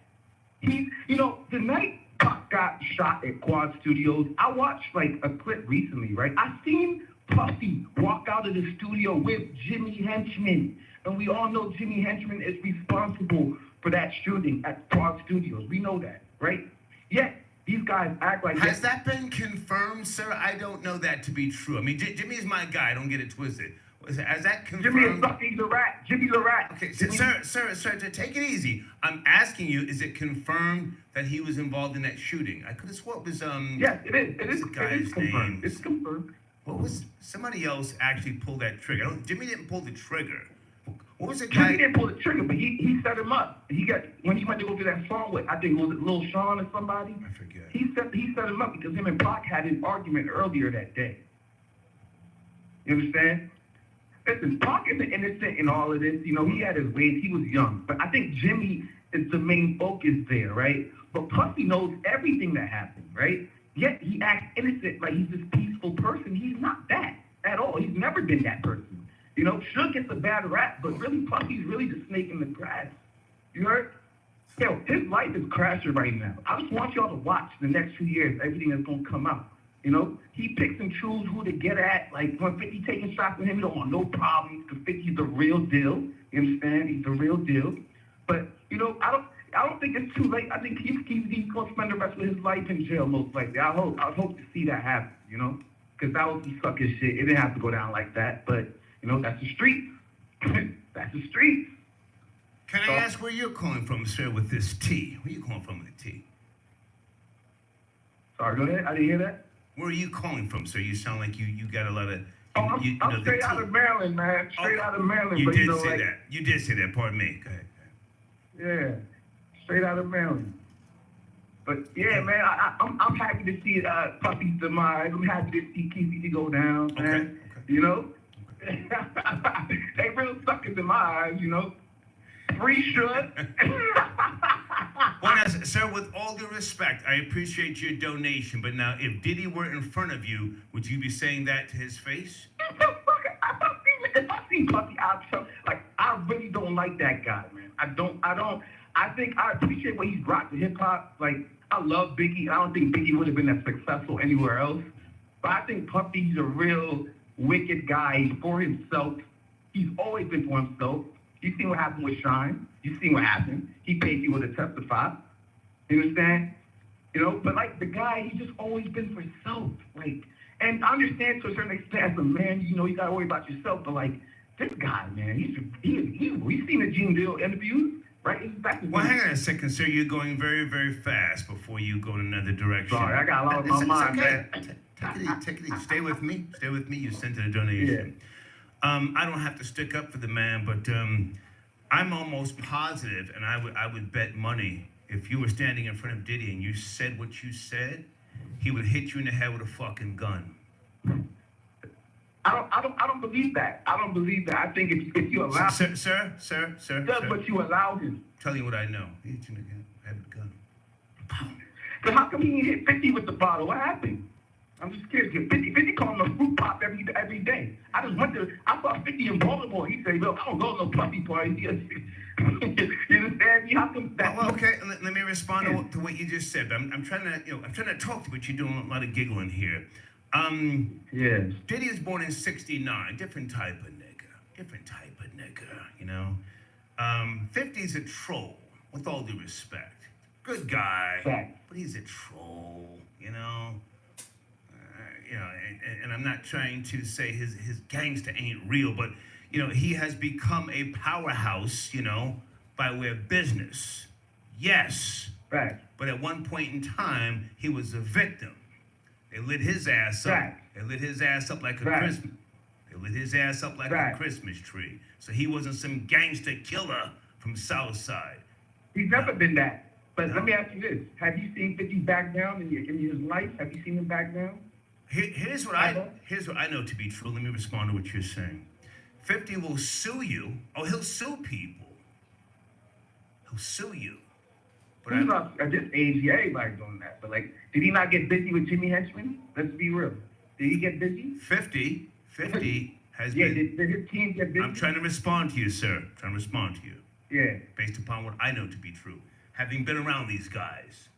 He's, the night Pac got shot at Quad Studios, I watched like a clip recently, right? I seen Puffy walk out of the studio with Jimmy Henchman. And we all know Jimmy Henchman is responsible for that shooting at Park Studios. We know that, right? Yet, these guys act like Has that been confirmed, sir? I don't know that to be true. I mean, Jimmy is my guy. Don't get it twisted. Has that confirmed? Jimmy is fucking the rat. Jimmy the rat. Okay, sir, take it easy. I'm asking you, is it confirmed that he was involved in that shooting? I could have sworn it was, Yes, it is. It is confirmed. Name? It's confirmed. What was, somebody else actually pulled that trigger. Jimmy didn't pull the trigger. What was it? Jimmy didn't pull the trigger, but he set him up. When he went to go do that song with, I think, was it Lil Sean or somebody? I forget. He set him up because him and Pac had an argument earlier that day. You understand? Listen, Pac is innocent in all of this. You know, he had his ways. He was young. But I think Jimmy is the main focus there, right? But Puffy knows everything that happened, right? Yet he acts innocent like he's this peaceful person. He's not that at all. He's never been that person. You know, Suge gets a bad rap, but really Puffy's really the snake in the grass. You heard? Yo, his life is crashing right now. I just want y'all to watch the next 2 years, everything that's going to come out. You know, he picks and chooses who to get at. Like, when 50 taking shots with him, he don't want no problems because 50's the real deal. You understand? He's the real deal. But, you know, I don't think it's too late. I think he's going to spend the rest of his life in jail, most likely. I hope to see that happen, you know? Because that was some sucker shit. It didn't have to go down like that. But, you know, that's the street. That's the street. Can I ask where you're calling from, sir, with this T? Where you calling from with the T? Sorry, go ahead. I didn't hear that. Where are you calling from, sir? You sound like you got a lot of... I'm straight out of Maryland, man. Straight out of Maryland. You but, did know, say like, that. You did say that. Pardon me. Go ahead. Yeah, straight out of Maryland. But yeah, man, I'm happy to see Puffy's demise. I'm happy to see Keefy go down, man. Okay. You know, they real sucking demise. You know, free Suge. Well, now, sir, with all due respect, I appreciate your donation, but now, if Diddy were in front of you, would you be saying that to his face? If I see Puffy, I really don't like that guy, man. I think I appreciate what he's brought to hip hop. Like, I love Biggie. I don't think Biggie would have been as successful anywhere else. But I think Puffy's a real wicked guy. He's for himself. He's always been for himself. You seen what happened with Shine. You seen what happened. He paid people to testify. You understand? You know, but like the guy, he's just always been for himself. Like, and I understand to a certain extent as a man, you know, you gotta worry about yourself. But like this guy, man, we've seen the Gene Deal interviews, right? Well, hang on a second, sir. You're going very, very fast before you go in another direction. Sorry, I got a lot on my mind, okay. man. Take it easy. Stay with me. Stay with me. You sent in a donation. Yeah. I don't have to stick up for the man, but I'm almost positive, and I would bet money, if you were standing in front of Diddy and you said what you said, he would hit you in the head with a fucking gun. I don't believe that. I don't believe that. I think if you allow sir, does what you allow him. Tell you what I know. He hit you in the head with a gun. So how come he hit 50 with the bottle? What happened? I'm just curious. 50 called him a fruit pop every day. I saw 50 in Baltimore. He said, "Look, I don't go to no puppy parties." You understand me? How come that? Well, okay. Let me respond to what you just said. I'm trying to talk to you, but you're doing a lot of giggling here. Yes. Diddy was born in '69. Different type of nigga. You know. 50's a troll. With all due respect, good guy, but he's a troll. You know. You know, and I'm not trying to say his gangster ain't real, but, you know, he has become a powerhouse, you know, by way of business. Yes. Right. But at one point in time, he was a victim. They lit his ass up. Right. They lit his ass up like a Right. Christmas. They lit his ass up like a Christmas tree. So he wasn't some gangster killer from Southside. He's never been that. But let me ask you this: have you seen 50 back down in his life? Have you seen him back down? Here's what I know to be true. Let me respond to what you're saying. 50 will sue you. Oh, he'll sue people. He'll sue you. But at this age, yeah, everybody's doing that. But like, did he not get busy with Jimmy Henchman? Let's be real. Did he get busy? 50 has yeah, been. Did his team get busy? I'm trying to respond to you, sir. Trying to respond to you. Yeah. Based upon what I know to be true, having been around these guys.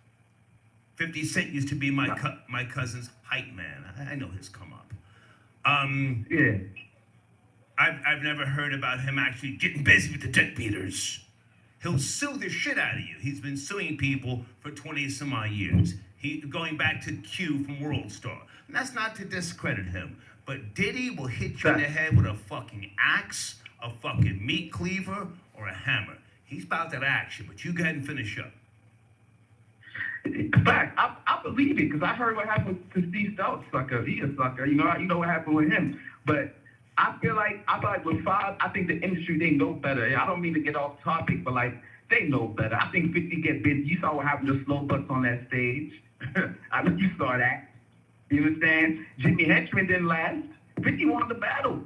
50 Cent used to be my cousin's hype man. I know his come up. Yeah. I've never heard about him actually getting busy with the dick beaters. He'll sue the shit out of you. He's been suing people for 20 some odd years. He going back to Q from World Star. And that's not to discredit him, but Diddy will hit you in the head with a fucking axe, a fucking meat cleaver, or a hammer. He's about that action, but you go ahead and finish up. In fact, I believe it because I heard what happened to Steve Stout, sucker. He a sucker. You know what happened with him. But I feel like with Five, I think the industry, they know better. I don't mean to get off topic, but like they know better. I think 50 get busy. You saw what happened to Slow Butts on that stage. I know you saw that. You understand? Jimmy Henchman didn't last. 50 won the battle.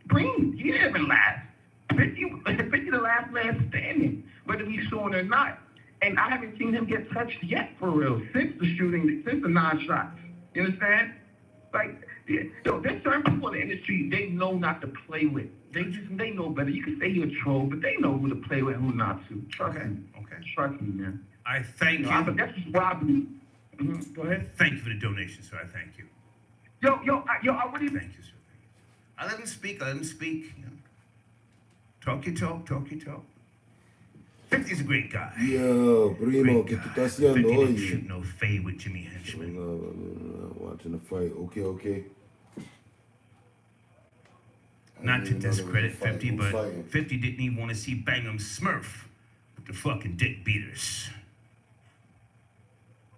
Green. He didn't even last. 50 the last man standing, whether we saw it or not. And I haven't seen him get touched yet, for real, since the 9 shots. You understand? Like, there's certain people in the industry, they know not to play with. They know better. You can say you're a troll, but they know who to play with and who not to. Trust me. Okay. Trust me, man. I thank you. But that's just Robbie. Go ahead. Thank you for the donation, sir. I thank you. Yo, what do you... Thank you, sir. I let him speak. You know. Talk your talk. 50's a great guy. Yo, primo, ¿qué tú estás haciendo 50 didn't hoy? shoot no fade with Jimmy Henchman. No, watching the fight. Okay. Not to discredit Fight, 50, who's but fighting? 50 didn't even want to see Bangum Smurf with the fucking dick beaters.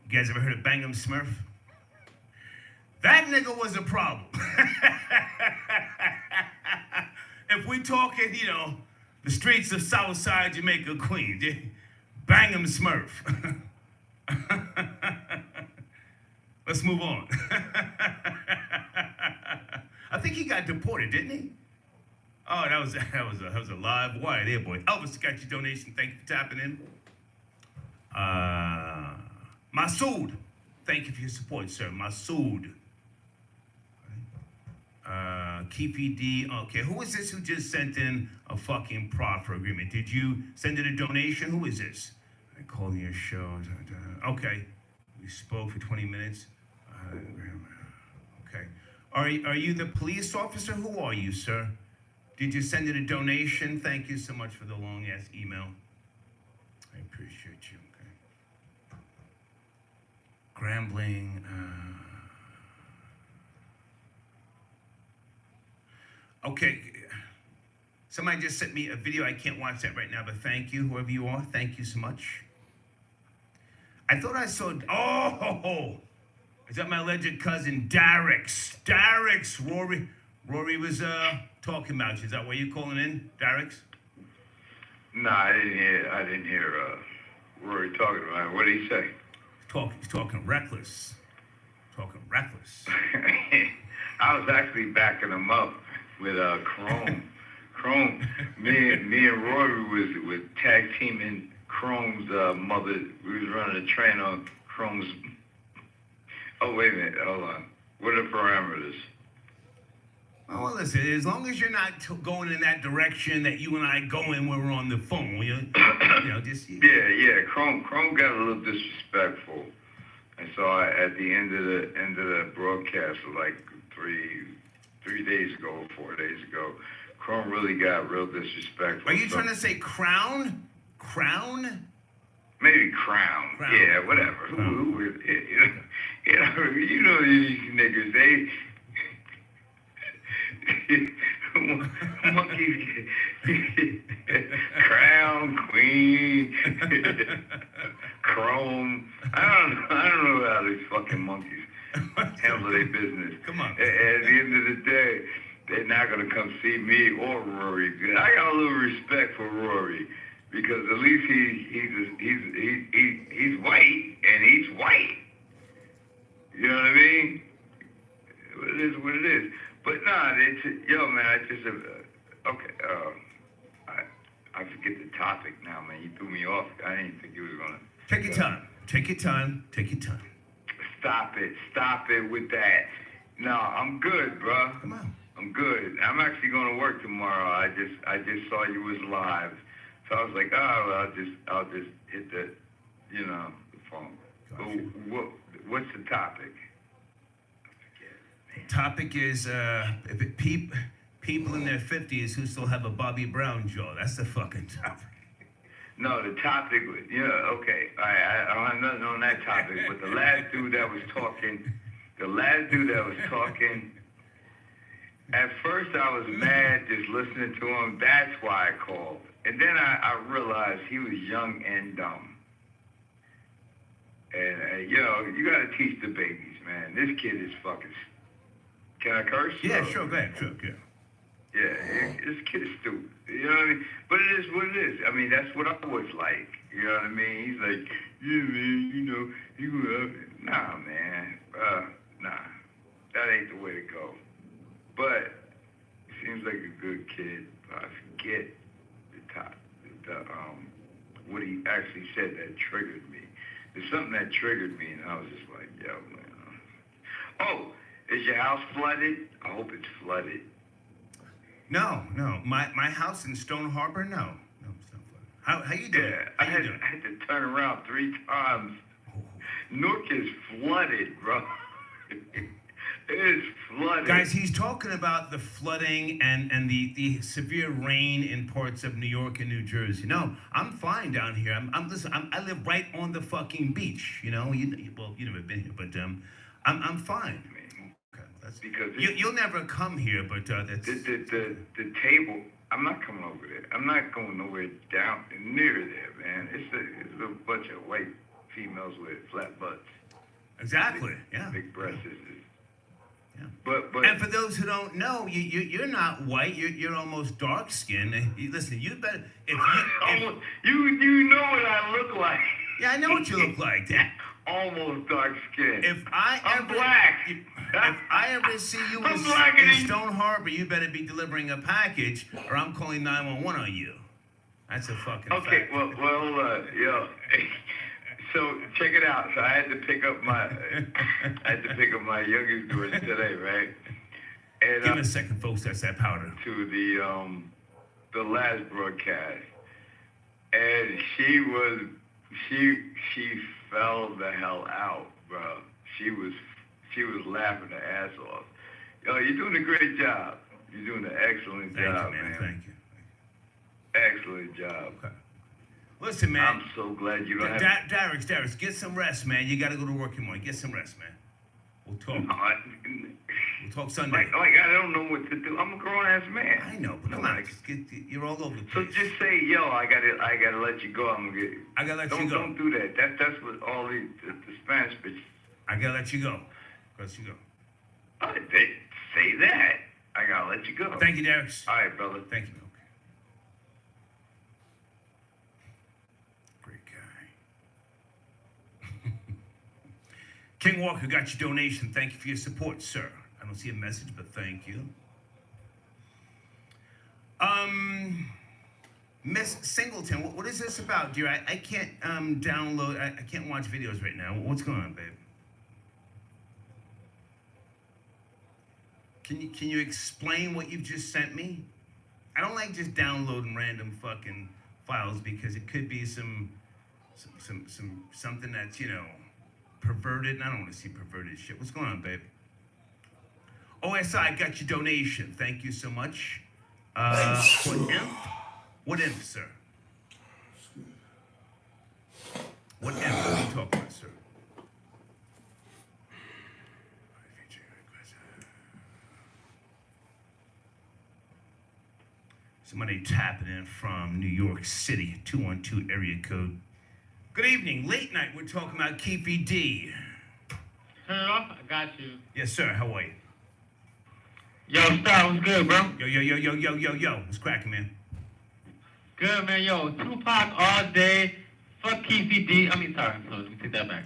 You guys ever heard of Bangum Smurf? That nigga was a problem. If we talking, the streets of Southside Jamaica, Queens, Bangum Smurf. Let's move on. I think he got deported, didn't he? Oh, that was a live wire there, boy. Elvis got your donation. Thank you for tapping in. Masood, thank you for your support, sir. Masood. Keefy D. Okay, who is this who just sent in a fucking proffer agreement? Did you send in a donation? Who is this? I called your show. Okay, we spoke for 20 minutes. Okay, are you the police officer? Who are you, sir? Did you send in a donation? Thank you so much for the long ass email. I appreciate you. Okay. Grambling. Okay, somebody just sent me a video. I can't watch that right now, but thank you, whoever you are. Thank you so much. I thought I saw, is that my alleged cousin, Darrix? Rory was talking about you. Is that why you calling in, Darrix? No, I didn't hear Rory talking about it. What did he say? He's talking reckless. I was actually backing him up with Chrome. Me and Rory was tag teaming Chrome's mother. We was running a train on Chrome's. Oh, wait a minute. Hold on. What are the parameters? Oh, well, listen, as long as you're not going in that direction that you and I go in when we're on the phone, just... Yeah. Chrome got a little disrespectful. And so at the end of the broadcast, like 3 days ago, 4 days ago, Chrome really got real disrespectful. Are you trying to say crown? Maybe crown. Yeah, whatever. Who you know these niggas, monkeys, crown, queen, Chrome. I don't know how these fucking monkeys handle their business. Come on. At the end of the day, they're not gonna come see me or Rory. I got a little respect for Rory because at least he's white and he's white. You know what I mean? It is what it is. But nah, I forget the topic now, man. You threw me off. I didn't think you was gonna. Take your time. Stop it with that. No, I'm good, bro. Come on. I'm good. I'm actually going to work tomorrow. I just saw you was live, so I was like, I'll just hit the phone. Gotcha. What's the topic? Topic is people in their 50s who still have a Bobby Brown jaw. That's the fucking topic. No, the topic was, okay. I don't have nothing on that topic, but the last dude that was talking, at first I was mad just listening to him. That's why I called. And then I realized he was young and dumb. And, you got to teach the babies, man. This kid is fucking... Can I curse? Yeah, sure, go ahead. Sure, yeah. Yeah, this kid is stupid. You know what I mean? But it is what it is. I mean, that's what I was like. You know what I mean? He's like, yeah, man, you nah, man. Nah. That ain't the way to go. But he seems like a good kid. I forget what he actually said that triggered me. There's something that triggered me, and I was just like, yo, man. Oh, is your house flooded? I hope it's flooded. No. My house in Stone Harbor, no, it's not flooded. How you doing? Yeah, I had to turn around 3 times. Newark is flooded, bro. It is flooded. Guys, he's talking about the flooding and the severe rain in parts of New York and New Jersey. No, I'm fine down here. I live right on the fucking beach. You've never been here, but I'm fine. Okay, because you'll never come here, but that's the table. I'm not coming over there. I'm not going nowhere down near there, man. It's a bunch of white females with flat butts. Exactly. Yeah. Big breasts. Yeah. But and for those who don't know, you're not white. You're almost dark skinned. Listen, you better you know what I look like. Yeah, I know what you look like. Almost dark skinned. I'm black. If I ever see you in Stone Harbor, you better be delivering a package, or I'm calling 911 on you. That's a fucking okay. fact. Well, So check it out. So I had to pick up my youngest daughter today, right? And give me a second, folks. That's that powder. To the last broadcast, and she fell the hell out, bro. She was laughing her ass off. Yo, you're doing a great job. You're doing an excellent job, man. Thank you. Excellent job. Okay. Listen, man. I'm so glad you don't have... Darius, get some rest, man. You got to go to work in the morning. Get some rest, man. We'll talk. We'll talk Sunday. Like, I don't know what to do. I'm a grown-ass man. I know, but come on. You're all over the place. So just say, yo, I gotta let you go. I gotta let you go. Don't do that. That's what all the Spanish bitches... I gotta let you go. They say that. I gotta let you go. Thank you, Darius. All right, brother. Thank you. King Walker got your donation. Thank you for your support, sir. I don't see a message, but thank you. Miss Singleton, what is this about, dear? I can't download, I can't watch videos right now. What's going on, babe? Can you explain what you've just sent me? I don't like just downloading random fucking files because it could be something that's, perverted, and I don't want to see perverted shit. What's going on, babe? OSI got your donation. Thank you so much. What imp? What imp, sir? What imp are you talking about, sir? Somebody tapping in from New York City, 212 area code. Good evening. Late night, we're talking about Keefy D. Turn it off. I got you. Yes, sir. How are you? Yo, Star, what's good, bro? Yo. What's cracking, man? Good, man. Yo, Tupac all day. Fuck Keefy D. Let me take that back.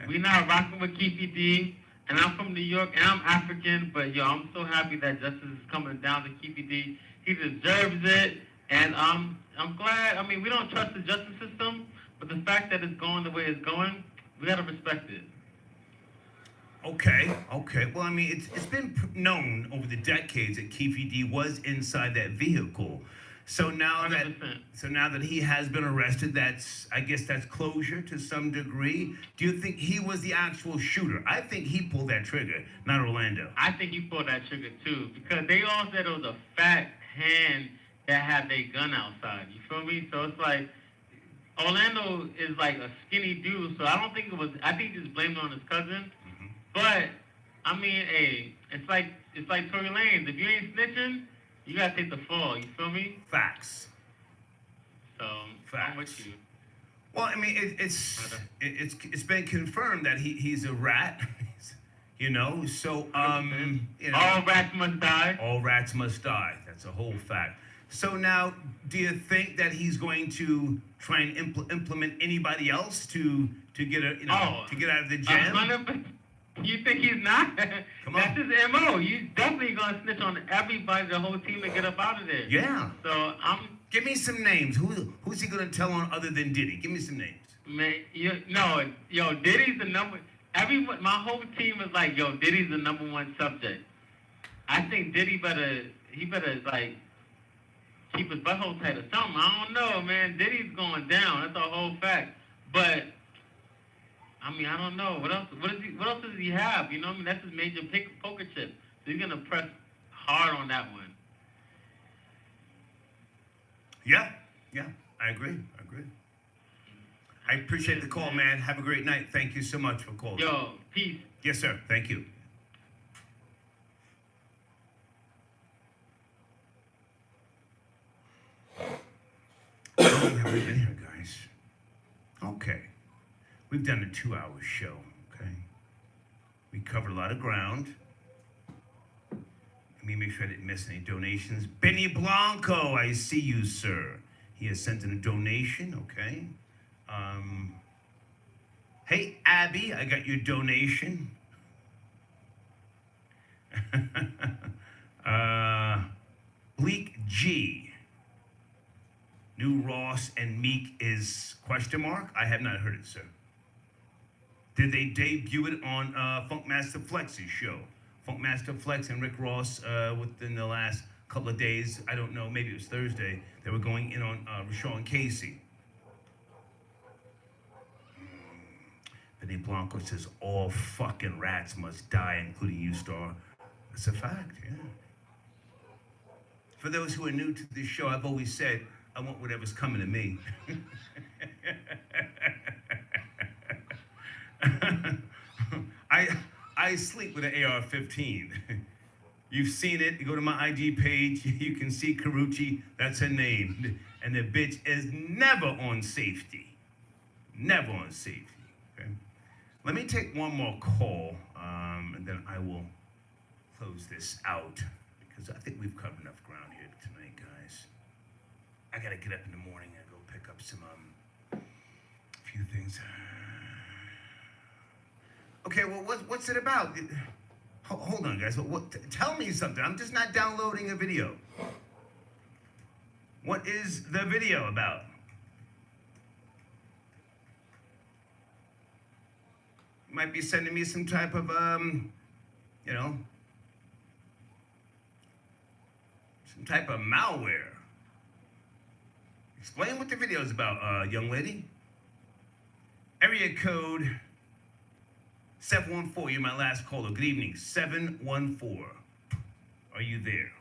We not rocking with Keefy D. And I'm from New York, and I'm African. But, yo, I'm so happy that justice is coming down to Keefy D. He deserves it. And I'm glad. I mean, we don't trust the justice system, but the fact that it's going the way it's going, we gotta respect it. Okay. Well, I mean, it's been known over the decades that Keefy D was inside that vehicle. So now 100%. that he has been arrested, I guess that's closure to some degree. Do you think he was the actual shooter? I think he pulled that trigger, not Orlando. I think he pulled that trigger too, because they all said it was a fat hand that had their gun outside. You feel me? So it's like Orlando is like a skinny dude, so I don't think it was. I think he just blamed it on his cousin. Mm-hmm. But I mean, hey, it's like Tory Lanez. If you ain't snitching, you gotta take the fall. You feel me? Facts. So Facts. I'm with you. Well, I mean, it's been confirmed that he's a rat. You know, so you know, all rats must die. All rats must die. That's a whole fact. So now, do you think that he's going to try and implement anybody else to get to get out of the jam? You think he's not? Come That's on. his MO. You definitely gonna snitch on everybody, the whole team, to get up out of there. Yeah. So give me some names. Who's he gonna tell on other than Diddy? Give me some names. Man, yo, Diddy's the number. Everyone, my whole team is like, yo, Diddy's the #1 subject. I think Diddy better like keep his butthole tight or something. I don't know, man. Diddy's going down. That's a whole fact. But I mean, I don't know. What else does he have? You know what I mean? That's his major poker chip. So he's gonna press hard on that one. Yeah, I agree. I appreciate the call, man. Have a great night. Thank you so much for calling. Yo, peace. Yes, sir. Thank you. How long have we been here, guys? Okay. We've done a 2-hour show, okay? We covered a lot of ground. Let me make sure I didn't miss any donations. Benny Blanco, I see you, sir. He has sent in a donation, okay? Hey, Abby, I got your donation. Bleak G. New Ross and Meek is ? I have not heard it, sir. Did they debut it on Funkmaster Flex's show? Funkmaster Flex and Rick Ross within the last couple of days, I don't know, maybe it was Thursday, they were going in on Rashawn Casey. Benny Blanco says all fucking rats must die, including you, Star. That's a fact, yeah. For those who are new to this show, I've always said, I want whatever's coming to me. I sleep with an AR-15. You've seen it. You go to my IG page. You can see Karuchi. That's her name. And the bitch is never on safety. Never on safety. Okay? Let me take one more call, and then I will close this out because I think we've covered enough ground here tonight, guys. I gotta get up in the morning and go pick up some few things. Okay, well, what's it about? Hold on, guys. Tell me something. I'm just not downloading a video. What is the video about? You might be sending me some type of, some type of malware. Explain what the video is about, young lady. Area code 714, you're my last caller. Good evening, 714. Are you there?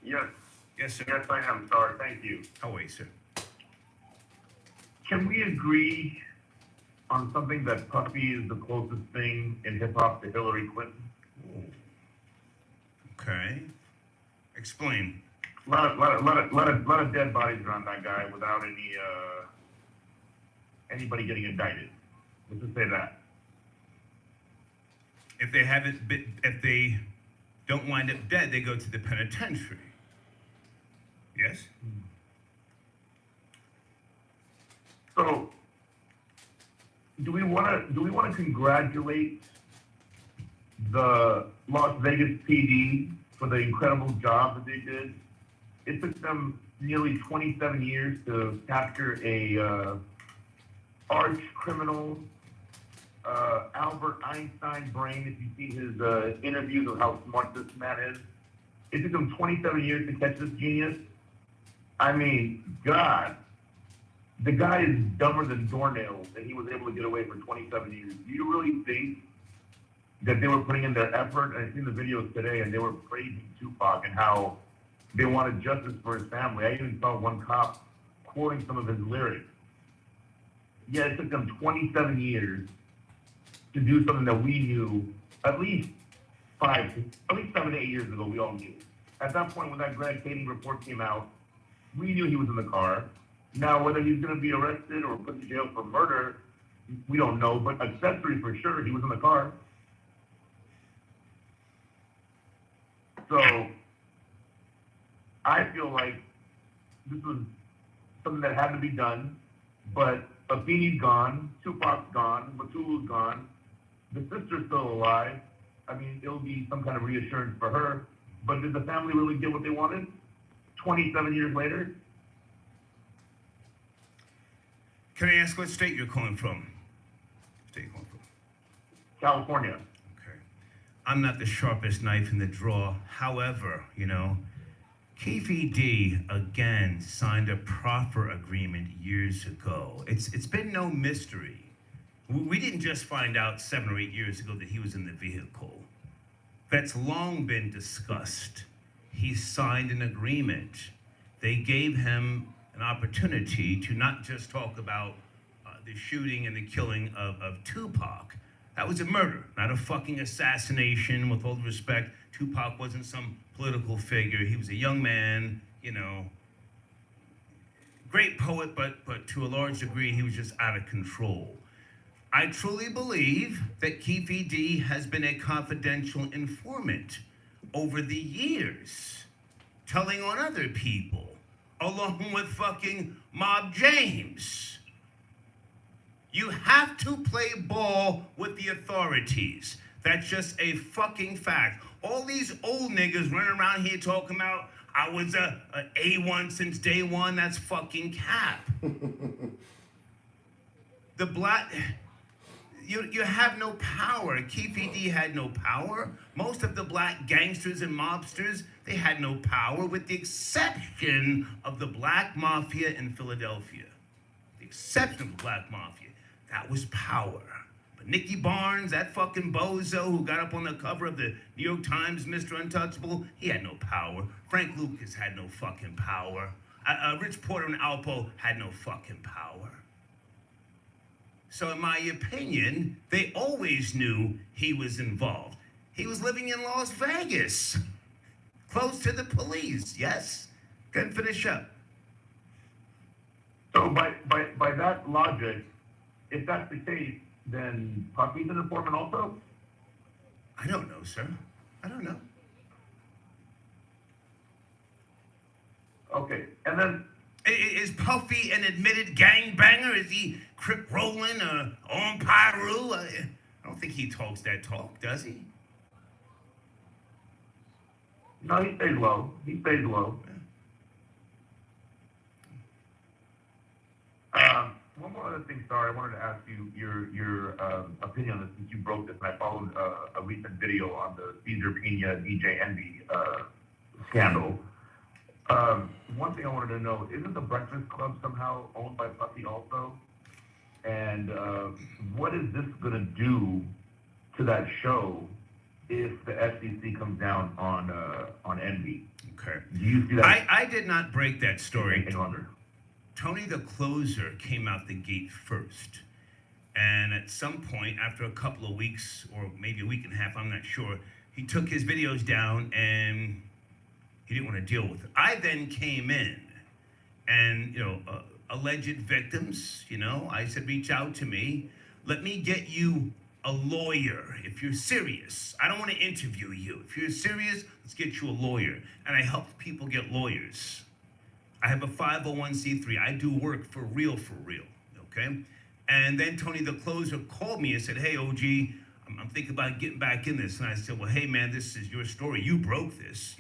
Yes. Yes, sir. Yes, I am. Sorry. Thank you. How are you, sir? Can we agree on something that Puffy is the closest thing in hip-hop to Hillary Clinton? Ooh. Okay. Explain. A lot of dead bodies around that guy without anybody getting indicted. Let's just say that. If they don't wind up dead, they go to the penitentiary. Yes? So, do we want to congratulate the Las Vegas PD for the incredible job that they did? It took them nearly 27 years to capture a arch criminal, Albert Einstein brain. If you see his interviews of how smart this man is, it took them 27 years to catch this genius. I mean, God, the guy is dumber than doornails, and he was able to get away for 27 years. Do you really think that they were putting in their effort? And I've seen the videos today, and they were praising Tupac and how they wanted justice for his family. I even saw one cop quoting some of his lyrics. Yeah, it took them 27 years to do something that we knew at least 7 to 8 years ago, we all knew. At that point, when that Greg Kading report came out, we knew he was in the car. Now, whether he's going to be arrested or put in jail for murder, we don't know, but accessory for sure, he was in the car. So, I feel like this was something that had to be done, but Afeni's gone, Tupac's gone, Matulu's gone, the sister's still alive. I mean, it'll be some kind of reassurance for her, but did the family really get what they wanted 27 years later? Can I ask what state you're calling from? State you're calling from? California. Okay. I'm not the sharpest knife in the drawer. However, Keefe D again signed a proffer agreement years ago. It's been no mystery. We didn't just find out 7 or 8 years ago that he was in the vehicle. That's long been discussed. He signed an agreement. They gave him an opportunity to not just talk about the shooting and the killing of Tupac. That was a murder, not a fucking assassination. With all due respect, Tupac wasn't some political figure. He was a young man, great poet, but to a large degree, he was just out of control. I truly believe that Keefe D has been a confidential informant over the years, telling on other people, along with fucking Mob James. You have to play ball with the authorities. That's just a fucking fact. All these old niggas running around here talking about, I was a A1 since day one, that's fucking cap. The black... You have no power. Keefe D had no power. Most of the black gangsters and mobsters, they had no power, with the exception of the black mafia in Philadelphia. The exception of the black mafia. That was power. But Nicky Barnes, that fucking bozo who got up on the cover of the New York Times, Mr. Untouchable, he had no power. Frank Lucas had no fucking power. Rich Porter and Alpo had no fucking power. So in my opinion, they always knew he was involved. He was living in Las Vegas, close to the police, yes? Go ahead and finish up. So by that logic, if that's the case, then Puffy's an informant also? I don't know, sir. I don't know. Okay, and then... Is Puffy an admitted gangbanger? Is he Crip Rolling on Pyru? I don't think he talks that talk, does he? No, he stays low. He stays low. One more other thing, sorry, I wanted to ask you your opinion on this since you broke this, and I followed a recent video on the Cesar Pina DJ Envy scandal. One thing I wanted to know, isn't the Breakfast Club somehow owned by Puffy also? And what is this going to do to that show if the FCC comes down on Envy? Okay. Do you see that? I did not break that story. Any longer? Tony the Closer came out the gate first. And at some point, after a couple of weeks, or maybe a week and a half, I'm not sure, he took his videos down and he didn't want to deal with it. I then came in and, alleged victims, I said, reach out to me. Let me get you a lawyer if you're serious. I don't want to interview you. If you're serious, let's get you a lawyer. And I help people get lawyers. I have a 501c3. I do work for real, okay? And then Tony the Closer called me and said, hey, OG, I'm thinking about getting back in this. And I said, well, hey, man, this is your story. You broke this,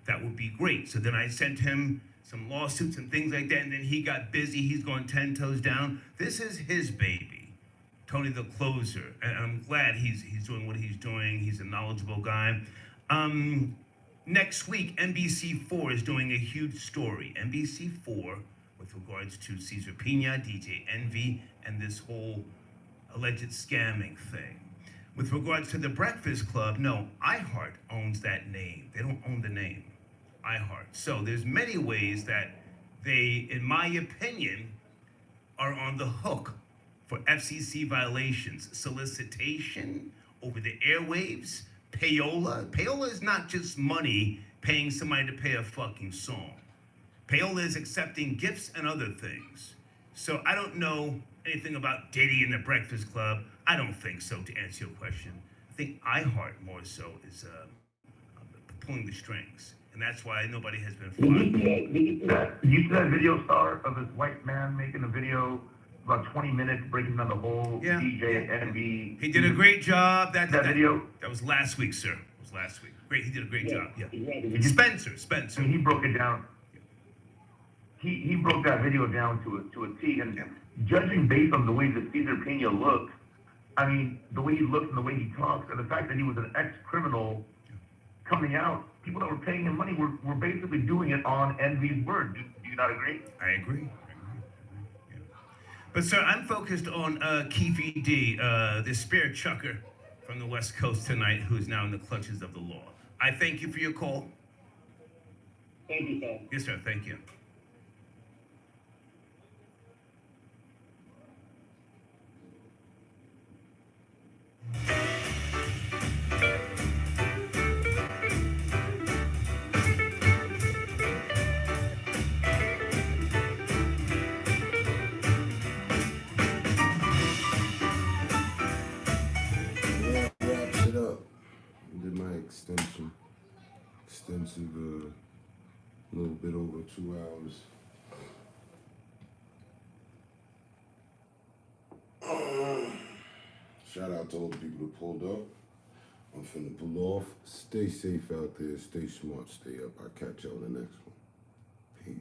That would be great. So then I sent him some lawsuits and things like that, and then he got busy. He's going 10 toes down. This is his baby, Tony the Closer. And I'm glad he's doing what he's doing. He's a knowledgeable guy. next week, NBC4 is doing a huge story. NBC4 with regards to Cesar Pina, DJ Envy, and this whole alleged scamming thing. With regards to the Breakfast Club, no, iHeart owns that name. They don't own the name, iHeart. So there's many ways that they, in my opinion, are on the hook for FCC violations, solicitation over the airwaves, payola. Payola is not just money paying somebody to pay a fucking song. Payola is accepting gifts and other things. So I don't know anything about Diddy and the Breakfast Club. I don't think so, to answer your question. I think iHeart more so is pulling the strings. And that's why nobody has been fired. Did you see that video star of this white man making a video about 20 minutes breaking down the whole DJ Envy? He did a great job. That video? That was last week, sir. It was last week. Great, he did a great job. Yeah. Exactly. Spencer. And he broke it down. He broke that video down to a T. And judging based on the way that Cesar Pena looked, I mean, the way he looks and the way he talks, and the fact that he was an ex-criminal coming out, people that were paying him money were basically doing it on Envy's word. Do you not agree? I agree. Yeah. But sir, I'm focused on Keefe D, the spirit chucker from the West Coast tonight, who is now in the clutches of the law. I thank you for your call. Thank you, sir. Yes, sir. Thank you. Yeah, wraps it up. Did my extensive, little bit over 2 hours. Shout out to all the people that pulled up. I'm finna pull off. Stay safe out there. Stay smart. Stay up. I'll catch y'all in the next one. Peace.